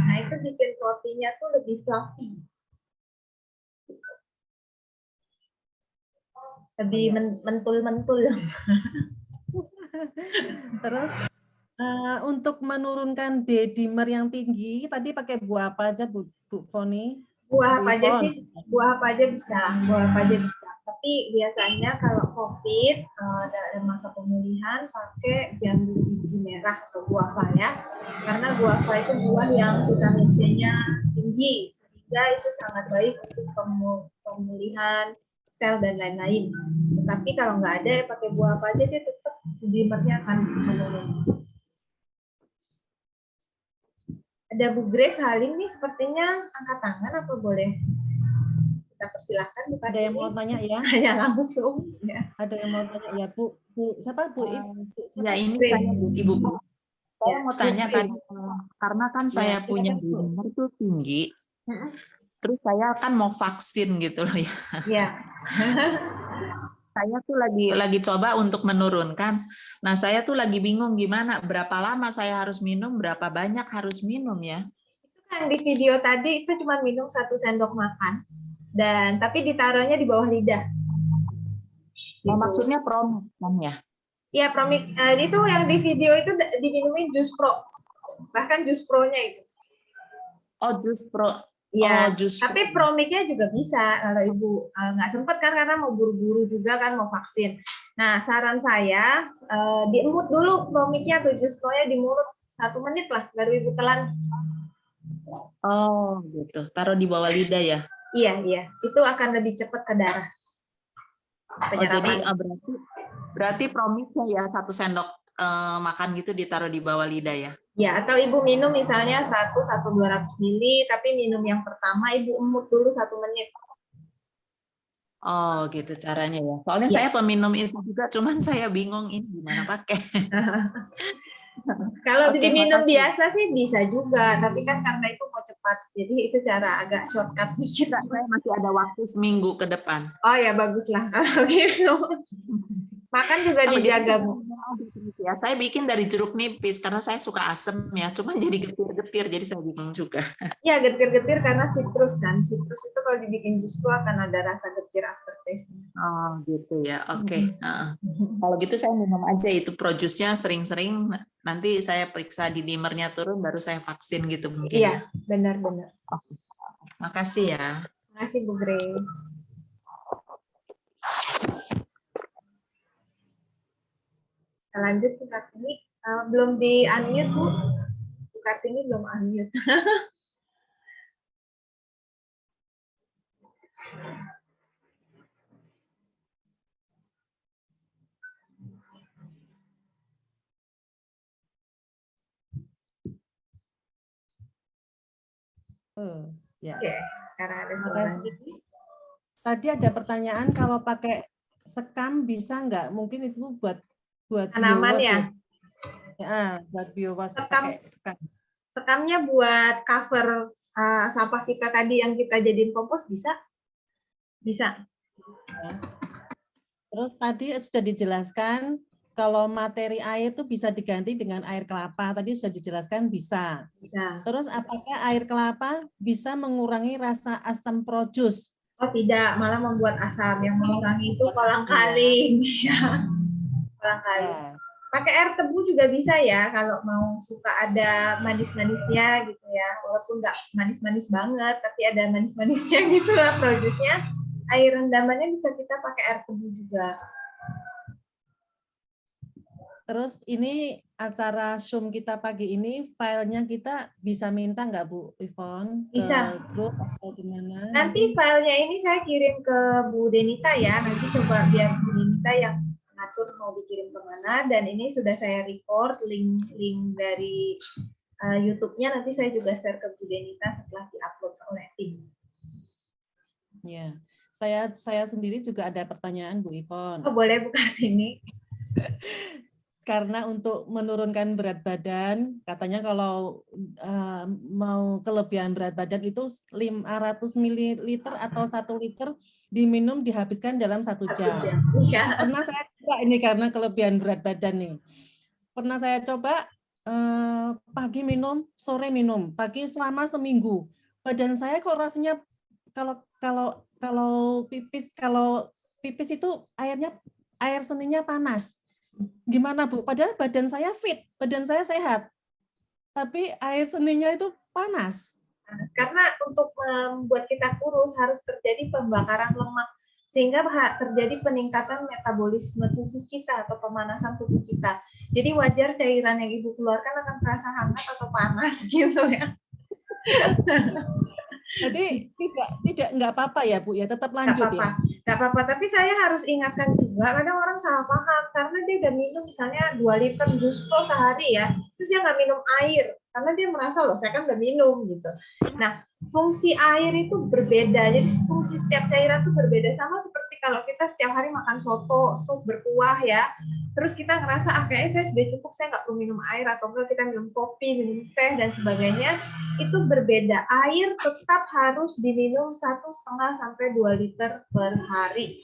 Nah itu bikin rotinya tuh lebih fluffy, lebih mentul-mentul. Terus untuk menurunkan D-dimer yang tinggi, tadi pakai buah apa aja Bu Foni? Buah apa aja sih? Buah apa aja bisa, buah apa aja bisa. Tapi biasanya kalau COVID dalam masa pemulihan pakai jambu biji merah atau guava ya, karena guava itu buah yang vitamin C-nya tinggi, sehingga itu sangat baik untuk pemulihan sel dan lain-lain. Tetapi kalau nggak ada ya pakai buah apa aja dia tetap dimernya akan menurun. Ada Bu Grace Halim nih, sepertinya angkat tangan, apa boleh kita persilahkan? Bukan ada yang mau tanya ya? Tanya langsung. Ya. Ada yang mau tanya ya Bu? Siapa Bu? Ya ini saya Ibu. Saya mau tanya kan, karena kan saya punya D-dimer itu tinggi, terus saya kan mau vaksin gitu loh ya. Iya. Saya tuh lagi coba untuk menurunkan. Nah, saya tuh lagi bingung gimana, berapa lama saya harus minum, berapa banyak harus minum ya. Itu kan di video tadi itu cuma minum 1 sendok makan, dan tapi ditaruhnya di bawah lidah. Gitu. Oh, maksudnya promik kan ya? Iya, promik. Itu yang di video itu diminumin Juspro. Bahkan Juspronya itu. Oh, Juspro. Iya, oh, tapi promiknya juga bisa kalau Ibu nggak sempat kan karena mau buru-buru juga kan mau vaksin. Nah, saran saya diemut dulu promiknya atau Juspronya di mulut 1 menit lah baru Ibu telan. Oh, gitu. Taruh di bawah lidah ya? Iya. Itu akan lebih cepat ke darah. Jadi berarti promiknya ya 1 sendok makan gitu ditaruh di bawah lidah ya? Ya, atau Ibu minum misalnya 1 atau 200 ml, tapi minum yang pertama Ibu emut dulu 1 menit. Oh, gitu caranya ya. Soalnya saya peminum itu juga, cuman saya bingung ini gimana pakai. Kalau diminum biasa sih bisa juga, tapi kan karena itu mau cepat, jadi itu cara agak shortcut dikit. Saya masih ada waktu seminggu ke depan. Oh ya, baguslah kalau gitu. Makan juga dijaga, Bu. Ya, saya bikin dari jeruk nipis karena saya suka asam ya, cuman jadi getir-getir, jadi saya bingung juga. Ya, getir-getir karena citrus kan. Citrus itu kalau dibikin jus akan ada rasa getir aftertaste. Oh, gitu ya. Oke. Kalau gitu saya minum aja itu produce-nya sering-sering, nanti saya periksa D-dimernya turun baru saya vaksin gitu mungkin. Iya, benar-benar. Makasih ya. Makasih Bu Grace. Kita lanjut Bu Kartini. Belum di unmute Bu. Bu Kartini belum unmute. Ya. Oke, sekarang ada Terima suara. kasih. Tadi ada pertanyaan kalau pakai sekam bisa nggak? Mungkin itu buat Tanaman biowas ya? Ya, buat biowas Sekam. pakai sekam. Sekamnya buat cover sampah kita tadi yang kita jadiin kompos bisa? Bisa. Ya. Terus tadi sudah dijelaskan kalau materi air itu bisa diganti dengan air kelapa. Tadi sudah dijelaskan bisa. Bisa. Terus apakah air kelapa bisa mengurangi rasa asam projus? Oh tidak, malah membuat asam. Yang mengurangi itu kolang-kaling. Ya. Kolang-kaling. Ya. Pakai air tebu juga bisa ya, kalau mau suka ada manis-manisnya gitu ya. Walaupun nggak manis-manis banget, tapi ada manis-manisnya gitu lah projusnya. Air rendamannya bisa kita pakai air tebu juga. Terus ini acara Zoom kita pagi ini, filenya kita bisa minta nggak Bu Yvonne? Bisa. Ke grup atau gimana? Nanti filenya ini saya kirim ke Bu Denita ya. Nanti coba biar Bu Denita yang ngatur mau dikirim kemana. Dan ini sudah saya record link dari YouTube-nya. Nanti saya juga share ke Bu Denita setelah diupload oleh tim. Ya, saya sendiri juga ada pertanyaan Bu Yvonne. Oh boleh buka sini. Karena untuk menurunkan berat badan, katanya kalau mau kelebihan berat badan itu 500 ml atau 1 liter diminum dihabiskan dalam 1 jam. Iya. Pernah saya coba ini karena kelebihan berat badan nih. Pernah saya coba pagi minum, sore minum, pagi selama seminggu. Badan saya kok rasanya kalau pipis itu air seninya panas. Gimana Bu? Padahal badan saya fit, badan saya sehat, tapi air seninya itu panas. Karena untuk membuat kita kurus harus terjadi pembakaran lemak sehingga terjadi peningkatan metabolisme tubuh kita atau pemanasan tubuh kita. Jadi wajar cairan yang Ibu keluarkan akan terasa hangat atau panas gitu ya. Jadi nggak apa-apa ya Bu ya, tetap lanjut ya. Nggak apa-apa, tapi saya harus ingatkan juga, kadang orang salah paham karena dia udah minum misalnya 2 liter jus pro sehari ya, terus dia nggak minum air karena dia merasa loh saya kan udah minum gitu. Nah, fungsi air itu berbeda, jadi fungsi setiap cairan itu berbeda, sama seperti kalau kita setiap hari makan soto, sup berkuah ya, terus kita ngerasa kayaknya saya sudah cukup, saya nggak perlu minum air, atau enggak kita minum kopi, minum teh dan sebagainya, itu berbeda. Air tetap harus diminum 1,5 sampai 2 liter per hari.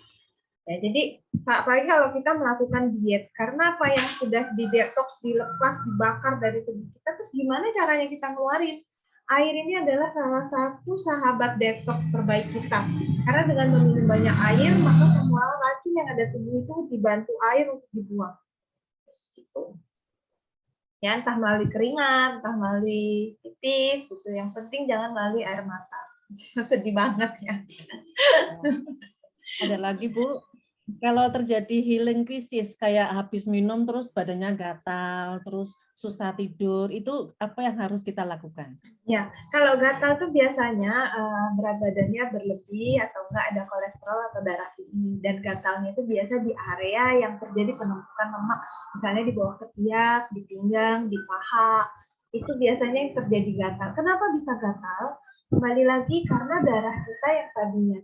Ya, jadi apalagi kalau kita melakukan diet, karena apa yang sudah di detox, dilepas, dibakar dari tubuh kita, terus gimana caranya kita ngeluarin? Air ini adalah salah satu sahabat detox terbaik kita. Karena dengan meminum banyak air, maka semua racun yang ada tubuh itu dibantu air untuk dibuang. Gitu. Ya, entah melalui keringat, entah melalui pipis, gitu. Yang penting jangan melalui air mata. Sedih banget ya. Ada lagi Bu, kalau terjadi healing krisis kayak habis minum terus badannya gatal, terus susah tidur, itu apa yang harus kita lakukan? Ya, kalau gatal itu biasanya berat badannya berlebih atau enggak ada kolesterol atau darah tinggi, dan gatalnya itu biasa di area yang terjadi penumpukan lemak, misalnya di bawah ketiak, di pinggang, di paha, itu biasanya yang terjadi gatal. Kenapa bisa gatal? Kembali lagi karena darah kita yang tadinya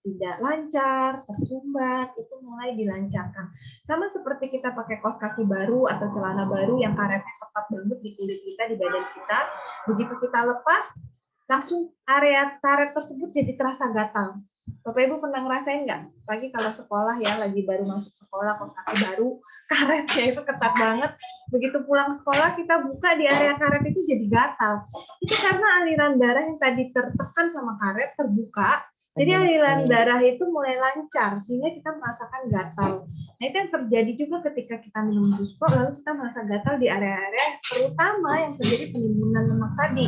tidak lancar, tersumbat, itu mulai dilancarkan. Sama seperti kita pakai kaos kaki baru atau celana baru yang karetnya ketat banget di kulit kita, di badan kita. Begitu kita lepas, langsung area karet tersebut jadi terasa gatal. Bapak Ibu pernah ngerasain nggak? Pagi kalau sekolah ya, lagi baru masuk sekolah, kaos kaki baru, karetnya itu ketat banget. Begitu pulang sekolah, kita buka di area karet itu jadi gatal. Itu karena aliran darah yang tadi tertekan sama karet terbuka, jadi aliran darah itu mulai lancar, sehingga kita merasakan gatal. Nah, itu yang terjadi juga ketika kita minum jus pro, lalu kita merasa gatal di area-area terutama yang terjadi penimbunan lemak tadi.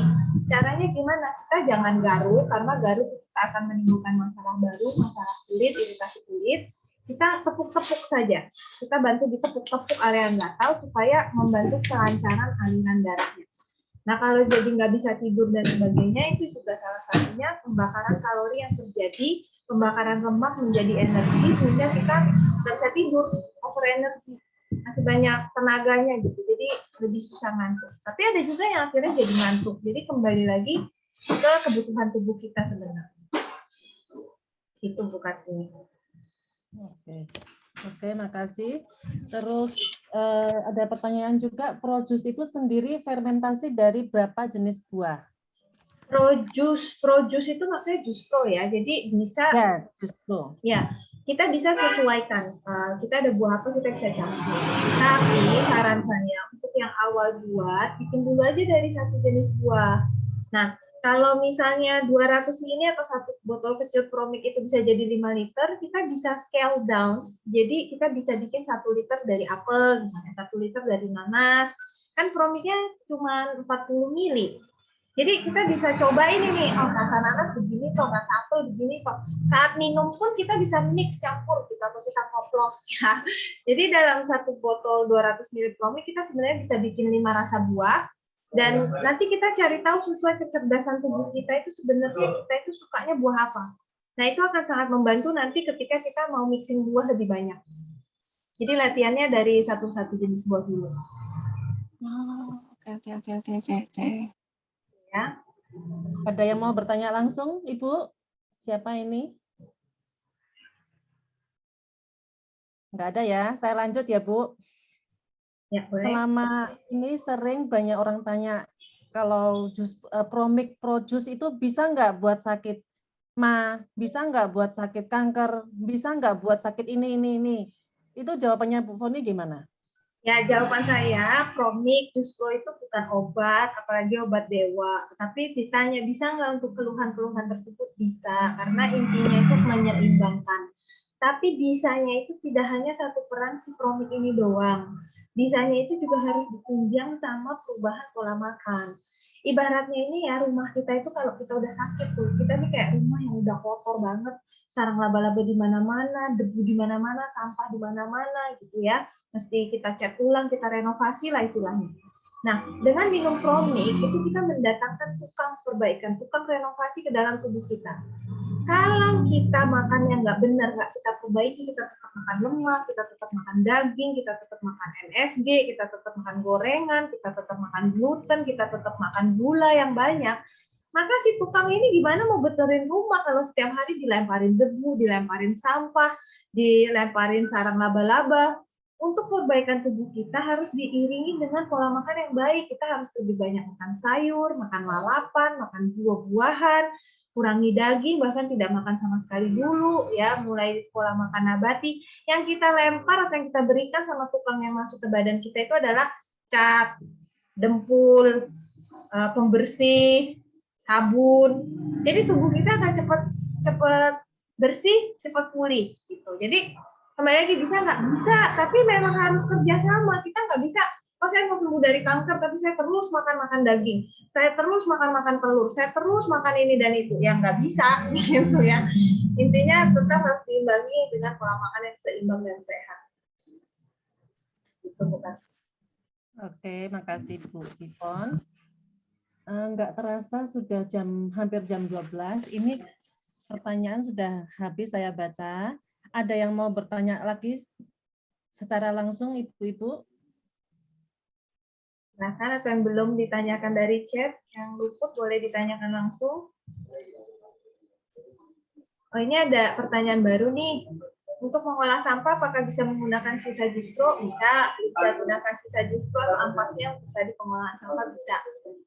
Caranya gimana? Kita jangan garuk, karena garuk kita akan menimbulkan masalah baru, masalah kulit, iritasi kulit. kita tepuk-tepuk saja. Kita bantu ditepuk-tepuk area gatal supaya membantu kelancaran aliran darahnya. Nah, kalau jadi nggak bisa tidur dan sebagainya, itu juga salah satunya pembakaran kalori yang terjadi, pembakaran lemak menjadi energi, sehingga kita nggak bisa tidur, over energi. Masih banyak tenaganya gitu, jadi lebih susah ngantuk. Tapi ada juga yang akhirnya jadi ngantuk. Jadi kembali lagi ke kebutuhan tubuh kita sebenarnya. Itu bukan ini. Oke, makasih. Terus ada pertanyaan juga, pro-jus itu sendiri fermentasi dari berapa jenis buah? Pro-jus itu maksudnya jus pro ya. Jadi bisa ya, jus pro. Ya, kita bisa sesuaikan. Kita ada buah apa kita bisa campur. Tapi saran saya untuk yang awal buat, bikin dulu aja dari satu jenis buah. Nah, kalau misalnya 200 ml atau satu botol kecil Promik itu bisa jadi 5 liter, kita bisa scale down. Jadi kita bisa bikin 1 liter dari apel, misalnya 1 liter dari nanas. Kan Promiknya cuma 40 ml. Jadi kita bisa coba ini nih, oh rasa nanas begini kok, rasa apel begini kok. Saat minum pun kita bisa mix campur gitu, atau kita koplos ya. Jadi dalam satu botol 200 ml Promik kita sebenarnya bisa bikin 5 rasa buah. Dan nanti kita cari tahu sesuai kecerdasan tubuh kita itu sebenarnya kita itu sukanya buah apa. Nah itu akan sangat membantu nanti ketika kita mau mixing buah lebih banyak. Jadi latihannya dari satu-satu jenis buah dulu. Oke. Ya. Ada yang mau bertanya langsung, Ibu? Siapa ini? Enggak ada ya. Saya lanjut ya, Bu. Ya, boleh. Selama ini sering banyak orang tanya kalau jus Promik pro-jus itu bisa nggak buat sakit ma, bisa nggak buat sakit kanker, bisa nggak buat sakit ini. Itu jawabannya Bu Foni gimana? Ya, jawaban saya, Promik, jus pro itu bukan obat, apalagi obat dewa. Tapi ditanya, bisa nggak untuk keluhan-keluhan tersebut? Bisa, karena intinya itu menyeimbangkan. Tapi bisanya itu tidak hanya satu peran si Promik ini doang. Bisanya itu juga harus ditunjang sama perubahan pola makan. Ibaratnya ini ya, rumah kita itu kalau kita udah sakit tuh, kita nih kayak rumah yang udah kotor banget, sarang laba-laba di mana-mana, debu di mana-mana, sampah di mana-mana gitu ya. Mesti kita cat ulang, kita renovasi lah istilahnya. Nah, dengan minum Promik itu kita mendatangkan tukang perbaikan, tukang renovasi ke dalam tubuh kita. Kalau kita makan yang nggak benar, nggak kita perbaiki, kita tetap makan lemak, kita tetap makan daging, kita tetap makan MSG, kita tetap makan gorengan, kita tetap makan gluten, kita tetap makan gula yang banyak, maka si tukang ini gimana mau betulin rumah kalau setiap hari dilemparin debu, dilemparin sampah, dilemparin sarang laba-laba. Untuk perbaikan tubuh kita harus diiringi dengan pola makan yang baik. Kita harus lebih banyak makan sayur, makan lalapan, makan buah-buahan, kurangi daging, bahkan tidak makan sama sekali dulu, ya, mulai pola makan nabati. Yang kita lempar atau yang kita berikan sama tukang yang masuk ke badan kita itu adalah cat, dempul, pembersih, sabun. Jadi tubuh kita akan cepat bersih, cepat pulih. Gitu. Jadi kembali lagi bisa nggak? Bisa, tapi memang harus kerjasama. Kita nggak bisa, oh saya mau sembuh dari kanker, tapi saya terus makan daging, saya terus makan telur, saya terus makan ini dan itu. Ya nggak bisa, gitu ya. Intinya tetap harus diimbangi dengan pola makan yang seimbang dan sehat. Itu bukan. Oke, makasih Bu Ivon. Nggak terasa sudah hampir jam 12. Ini pertanyaan sudah habis saya baca. Ada yang mau bertanya lagi secara langsung, Ibu-Ibu? Nah, kan atau yang belum ditanyakan dari chat, yang luput boleh ditanyakan langsung. Oh, ini ada pertanyaan baru nih. Untuk mengolah sampah, apakah bisa menggunakan sisa jus pro? Bisa gunakan sisa jus pro atau ampasnya untuk tadi pengolahan sampah bisa.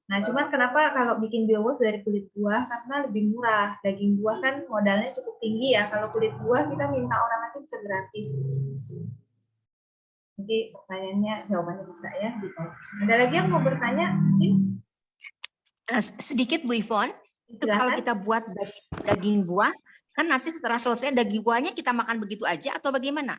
Nah, cuman kenapa kalau bikin biowash dari kulit buah? Karena lebih murah. Daging buah kan modalnya cukup tinggi ya. Kalau kulit buah kita minta orang nanti bisa gratis. Jadi pertanyaannya, jawabannya bisa ya. Gitu. Ada lagi yang mau bertanya? Sedikit Bu Ivon, itu kalau kita buat daging buah, kan nanti setelah selesai daging buahnya kita makan begitu aja atau bagaimana?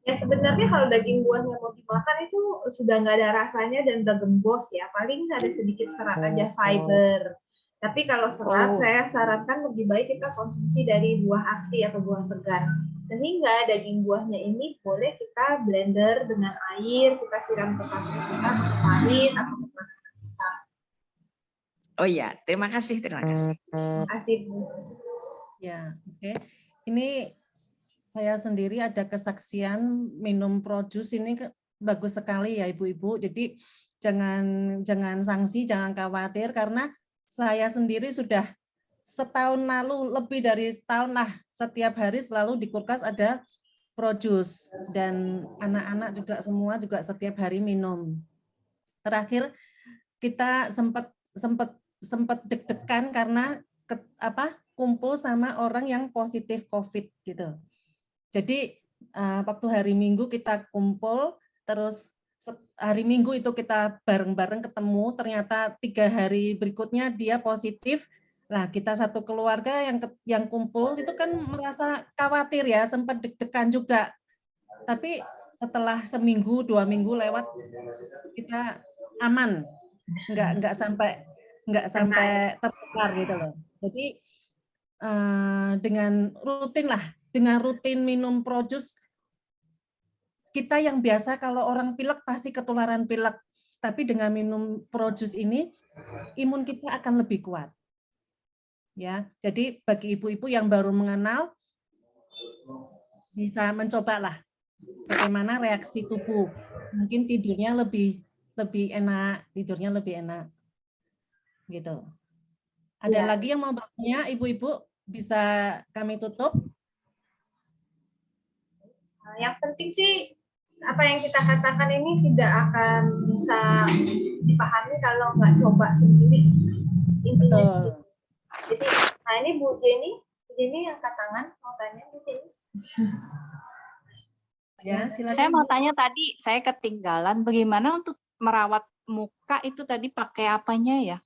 Ya sebenarnya kalau daging buahnya mau dimakan itu sudah nggak ada rasanya dan udah gembos ya. Paling ada sedikit serat aja fiber. Tapi kalau serat saya sarankan lebih baik kita konsumsi dari buah asli atau buah segar. Sehingga daging buahnya ini boleh kita blender dengan air, kita siram ke kaktus kita, ke parit, atau ke makanan kita. Oh iya, terima kasih, terima kasih. Terima kasih, Bu. Ya, oke. Ini saya sendiri ada kesaksian minum produce ini bagus sekali ya Ibu-ibu. Jadi jangan sanksi, jangan khawatir karena saya sendiri sudah setahun lalu, lebih dari setahun lah, setiap hari selalu di kulkas ada produce dan anak-anak juga semua juga setiap hari minum. Terakhir kita sempat deg-degan karena kumpul sama orang yang positif COVID gitu. Jadi waktu hari Minggu kita kumpul, terus hari Minggu itu kita bareng-bareng ketemu, ternyata 3 hari berikutnya dia positif. Nah, kita satu keluarga yang kumpul itu kan merasa khawatir ya, sempat deg-degan juga. Tapi setelah seminggu, 2 minggu lewat, kita aman, nggak sampai tertular gitu loh. Jadi dengan rutin minum produce, kita yang biasa kalau orang pilek pasti ketularan pilek, tapi dengan minum produce ini imun kita akan lebih kuat. Ya, jadi bagi ibu-ibu yang baru mengenal bisa mencobalah bagaimana reaksi tubuh. Mungkin tidurnya lebih enak, gitu. Ada lagi yang mau bertanya, ibu-ibu? Bisa kami tutup? Yang penting sih apa yang kita katakan ini tidak akan bisa dipahami kalau nggak coba sendiri. Intinya. Betul. Jadi, nah ini Bu Jenny yang angkat tangan mau tanya Bu Jenny. Ya, silakan. Saya mau tanya tadi, saya ketinggalan bagaimana untuk merawat muka itu tadi pakai apanya ya?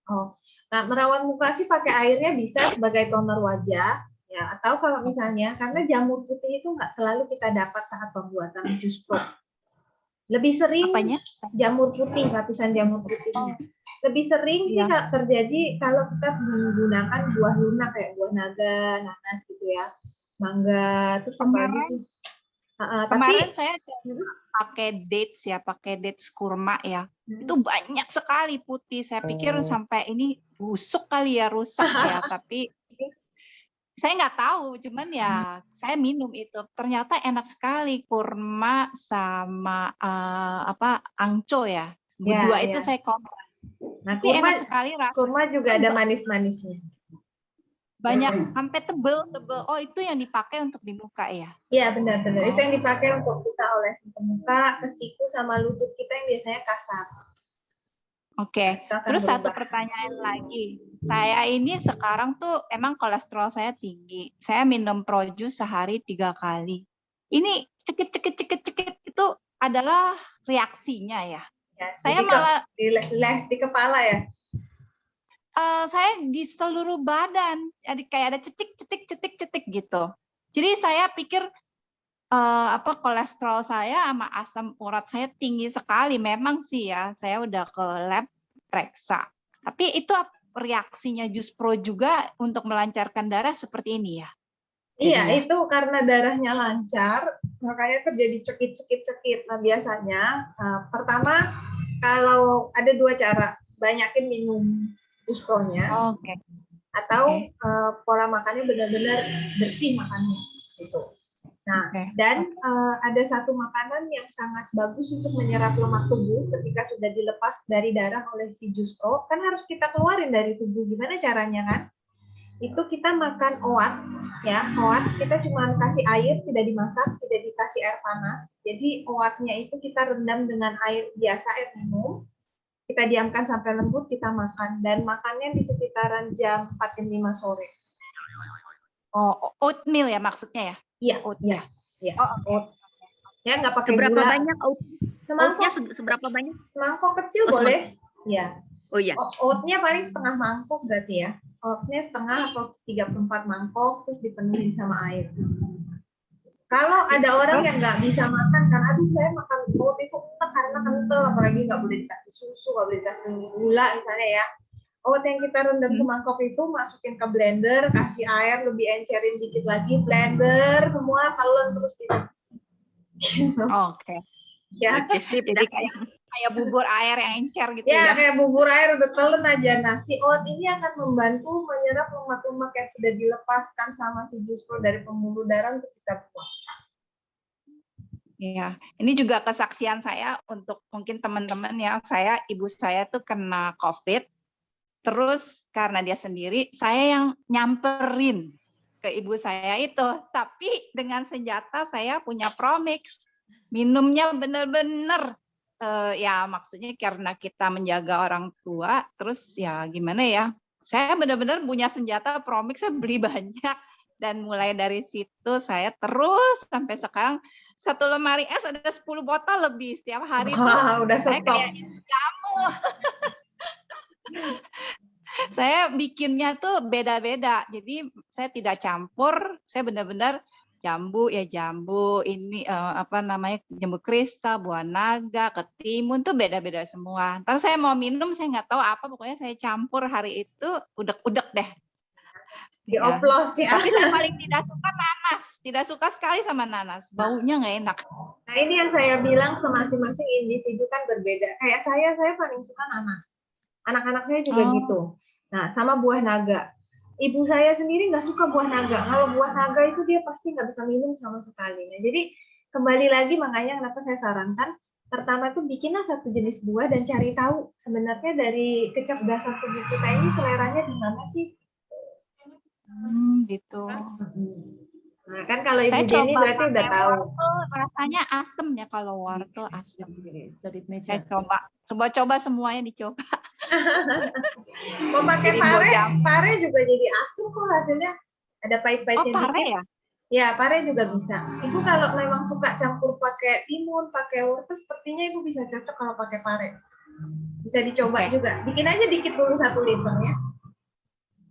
Oh, nah merawat muka sih pakai airnya bisa sebagai toner wajah, ya. Atau kalau misalnya karena jamur putih itu nggak selalu kita dapat saat pembuatan jus pro. Lebih sering Apanya? Jamur putih, lapisan jamur putihnya. Lebih sering sih terjadi kalau kita menggunakan buah lunak kayak buah naga, nanas gitu ya, mangga, terus apa lagi sih? Kemarin saya pakai dates kurma ya. Itu banyak sekali putih. Saya pikir sampai ini busuk kali ya, rusak ya. Tapi saya nggak tahu, cuman ya saya minum itu. Ternyata enak sekali kurma sama angco ya. Berdua itu saya kompor. Nah, enak sekali. Kurma juga ada manis-manisnya. Banyak sampai tebel. Oh, itu yang dipakai untuk di muka ya? Iya, benar-benar. Itu yang dipakai untuk kita olesin ke muka, ke siku sama lutut kita yang biasanya kasar. Oke. Terus satu pertanyaan lagi. Saya ini sekarang tuh emang kolesterol saya tinggi. Saya minum produce sehari 3 kali. Ini cekit itu adalah reaksinya ya? Saya malah di kepala ya? Saya di seluruh badan, jadi kayak ada cetik gitu. Jadi saya pikir kolesterol saya sama asam urat saya tinggi sekali. Memang sih ya, saya udah ke lab periksa. Tapi itu reaksinya jus pro juga untuk melancarkan darah seperti ini ya? Iya, itu karena darahnya lancar, makanya terjadi cekit. Nah biasanya pertama kalau ada 2 cara, banyakin minum jus pro-nya, atau pola makannya benar-benar bersih makannya gitu. Nah, dan ada satu makanan yang sangat bagus untuk menyerap lemak tubuh ketika sudah dilepas dari darah oleh si jus pro, kan harus kita keluarin dari tubuh. Gimana caranya kan? Itu kita makan oat, ya, oat kita cuma kasih air, tidak dimasak, tidak dikasih air panas. Jadi oatnya itu kita rendam dengan air biasa, air minum. Kita diamkan sampai lembut, kita makan. Dan makannya di sekitaran jam 4 jam 5 sore. Oh, oatmeal ya maksudnya ya? Iya, oatnya. Ya. Oat. Ya, nggak pakai seberapa gula. Banyak oatnya seberapa banyak? Semangkok kecil boleh. Iya. Oh iya. Oatnya paling setengah mangkok berarti ya. Oatnya setengah atau 3/4 mangkok, terus dipenuhi sama air. Kalau ada orang yang nggak bisa makan, karena aduh saya makan oat itu enak karena kental, apalagi nggak boleh dikasih susu, nggak boleh dikasih gula misalnya ya. Oat yang kita rendam semangkok itu masukin ke blender, kasih air, lebih encerin dikit lagi, blender, semua telan terus gitu. Oke. Ya. Oke, sip. Jadi kayak bubur air yang encer gitu Ya, ya. kayak bubur air udah telan aja. Nah, si oat ini akan membantu menyerap lemak-lemak yang sudah dilepaskan sama si jus pro dari pembuluh darah untuk kita buang. Iya, ini juga kesaksian saya untuk mungkin teman-teman ya. Ibu saya tuh kena COVID, terus karena dia sendiri, saya yang nyamperin ke ibu saya itu. Tapi dengan senjata saya punya Promix, minumnya bener-bener. Ya maksudnya karena kita menjaga orang tua, terus ya gimana ya? Saya benar-benar punya senjata Promix, saya beli banyak. Dan mulai dari situ saya terus sampai sekarang 1 lemari es ada 10 botol lebih setiap hari. Wah, udah Saya stop. kayak jamu. Saya bikinnya tuh beda-beda. Jadi saya tidak campur, saya benar-benar jambu, ini jambu kristal, buah naga, ketimun tuh beda-beda semua. Ntar saya mau minum, saya nggak tahu apa, pokoknya saya campur hari itu udek-udek deh. Dioplos ya. Tapi saya paling tidak suka nanas, tidak suka sekali sama nanas, baunya nggak enak. Nah, ini yang saya bilang masing-masing individu kan berbeda. Kayak saya paling suka nanas. Anak-anak saya juga gitu. Nah, sama buah naga. Ibu saya sendiri nggak suka buah naga. Kalau buah naga itu dia pasti nggak bisa minum sama sekali. Nah, jadi kembali lagi makanya kenapa saya sarankan pertama itu bikinlah satu jenis buah dan cari tahu sebenarnya dari kecerdasan tubuh kita ini seleranya di mana sih. Gitu. Nah, kan kalau Ibu Jenny berarti udah tahu. Rasanya asem ya kalau wortel asem. Jadi Saya coba semuanya dicoba. Mau pakai pare juga jadi asem kok hasilnya. Ada pahit-pahitnya dikit. Pare ya? Ya, pare juga bisa. Ibu kalau memang suka campur pakai timun, pakai wortel, sepertinya Ibu bisa cocok kalau pakai pare. Bisa dicoba juga. Bikin aja dikit dulu 1 liter ya.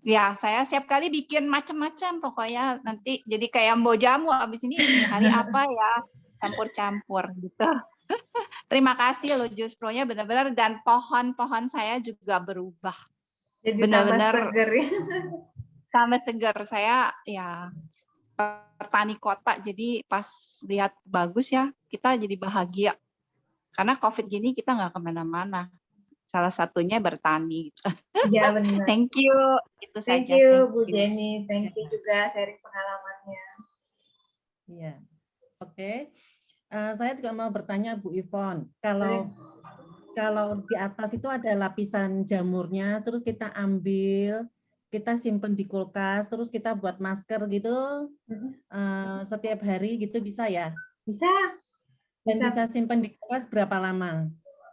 Ya, saya setiap kali bikin macam-macam pokoknya nanti jadi kayak mbok jamu abis ini hari apa ya campur-campur gitu. Terima kasih loh Jus Pro-nya benar-benar dan pohon-pohon saya juga berubah. Jadi benar-benar tambah seger ya. Tambah seger saya ya petani kota jadi pas lihat bagus ya kita jadi bahagia karena COVID gini kita nggak kemana-mana. Salah satunya bertani. Iya benar. Thank you. Itu Thank saja. you Bu Jenny. Thank you juga sharing pengalamannya. Iya. Oke. Saya juga mau bertanya Bu Ivon. Kalau di atas itu ada lapisan jamurnya, terus kita ambil, kita simpen di kulkas, terus kita buat masker gitu setiap hari gitu bisa ya? Bisa. Dan bisa simpen di kulkas berapa lama?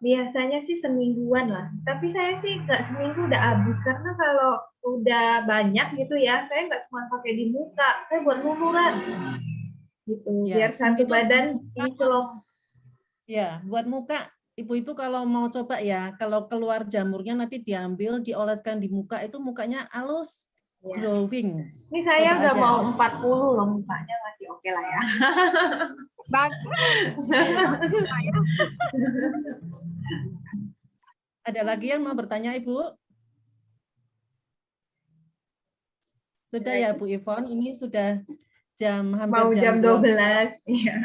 Biasanya sih semingguan lah, tapi saya sih nggak seminggu udah habis karena kalau udah banyak gitu ya, saya nggak cuma pakai di muka, saya buat lumuran gitu, Ya, biar satu badan dicelop. Ya, buat muka, ibu-ibu kalau mau coba ya, kalau keluar jamurnya nanti diambil, dioleskan di muka itu mukanya halus, glowing. Ini saya udah mau 40 loh mukanya, masih oke lah ya. Ada lagi yang mau bertanya, Ibu? Sudah ya, Bu Ivon. Ini sudah hampir jam 12. Iya.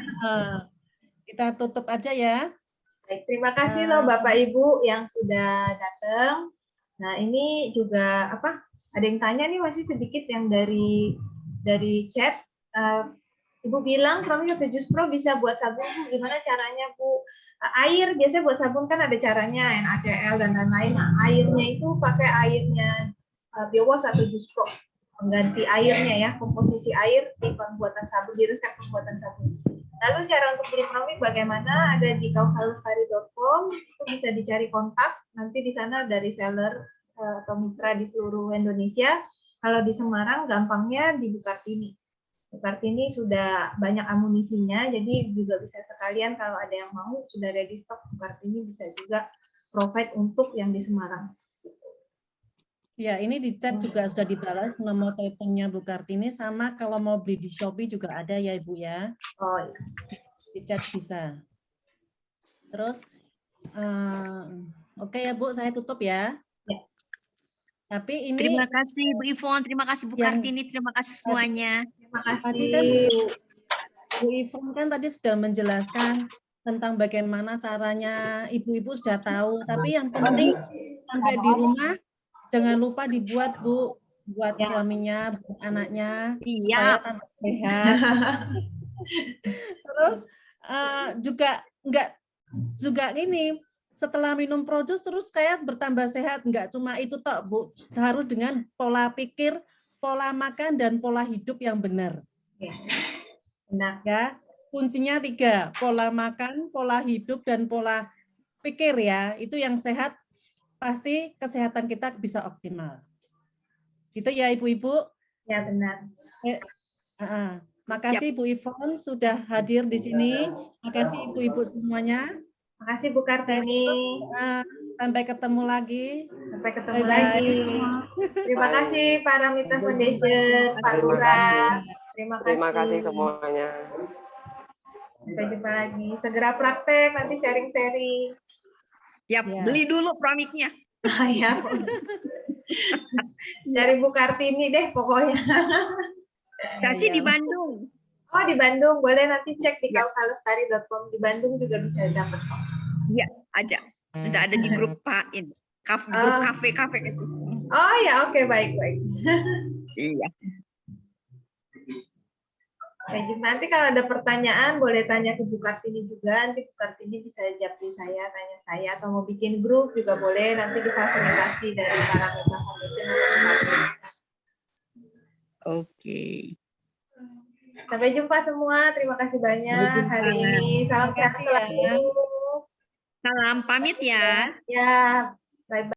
Kita tutup aja ya. Baik, terima kasih loh Bapak Ibu yang sudah datang. Nah, ini juga ada yang tanya nih masih sedikit yang dari chat. Ibu bilang Promix atau Jus Pro bisa buat sabun, Bu. Gimana caranya, Bu? Air, biasanya buat sabun kan ada caranya, NaCl dan lain-lain. Nah, airnya itu pakai airnya Biowash atau Jus Pro. Mengganti airnya ya, komposisi air di pembuatan sabun, di resep pembuatan sabun. Lalu cara untuk beli Promix bagaimana? Ada di kausalestari.com, itu bisa dicari kontak. Nanti di sana dari seller atau mitra di seluruh Indonesia. Kalau di Semarang gampangnya di Bukartini. Bukartini sudah banyak amunisinya, jadi juga bisa sekalian kalau ada yang mau sudah ready stock Bukartini bisa juga provide untuk yang di Semarang. Ya, ini di chat juga sudah dibalas nomor teleponnya Bu Kartini, sama kalau mau beli di Shopee juga ada ya Ibu ya. Oh iya. Di chat bisa. Terus, oke ya Bu, saya tutup ya. Tapi ini Terima kasih Bu Ivon, terima kasih Bu yang Kartini, terima kasih semuanya. Terima tadi kan kasih. Bu Ivon kan tadi sudah menjelaskan tentang bagaimana caranya, ibu-ibu sudah tahu. Tapi yang penting sampai di rumah jangan lupa dibuat Bu, buat suaminya, buat anaknya, supaya Iya. tambah sehat. Terus juga ini setelah minum Projus terus kayak bertambah sehat, enggak cuma itu tok Bu, harus dengan pola pikir, pola makan dan pola hidup yang benar. Ya. Benar. Ya, kuncinya 3, pola makan, pola hidup dan pola pikir ya. Itu yang sehat, pasti kesehatan kita bisa optimal. Gitu ya Ibu-ibu? Ya, benar. Makasih Bu Ivon sudah hadir di sini. Makasih Ibu-ibu semuanya. Makasih Bu Kartini. Sampai ketemu lagi. Sampai ketemu lagi. Terima kasih Paramita Foundation, Pak Lurah. Terima kasih semuanya. Sampai jumpa lagi. Segera praktek, nanti sharing-sharing. Ya, beli dulu promiknya. Ya. Dari Bu Kartini deh pokoknya. Saya sih di Bandung. Oh, di Bandung. Boleh nanti cek di kausalestari.com. Di Bandung juga bisa dapat. Iya, ada. Sudah ada di grup Pak ini. Grup kafe-kafe itu. Oh ya, oke, baik. Iya. Nanti kalau ada pertanyaan boleh tanya ke Bu Kartini juga. Nanti Bu Kartini bisa japri saya, tanya saya, atau mau bikin grup juga boleh. Nanti difasilitasi dari Paramita Foundation. Oke. Sampai jumpa semua. Terima kasih banyak hari ini. Salam sehat selalu. Salam pamit ya. Ya, bye-bye.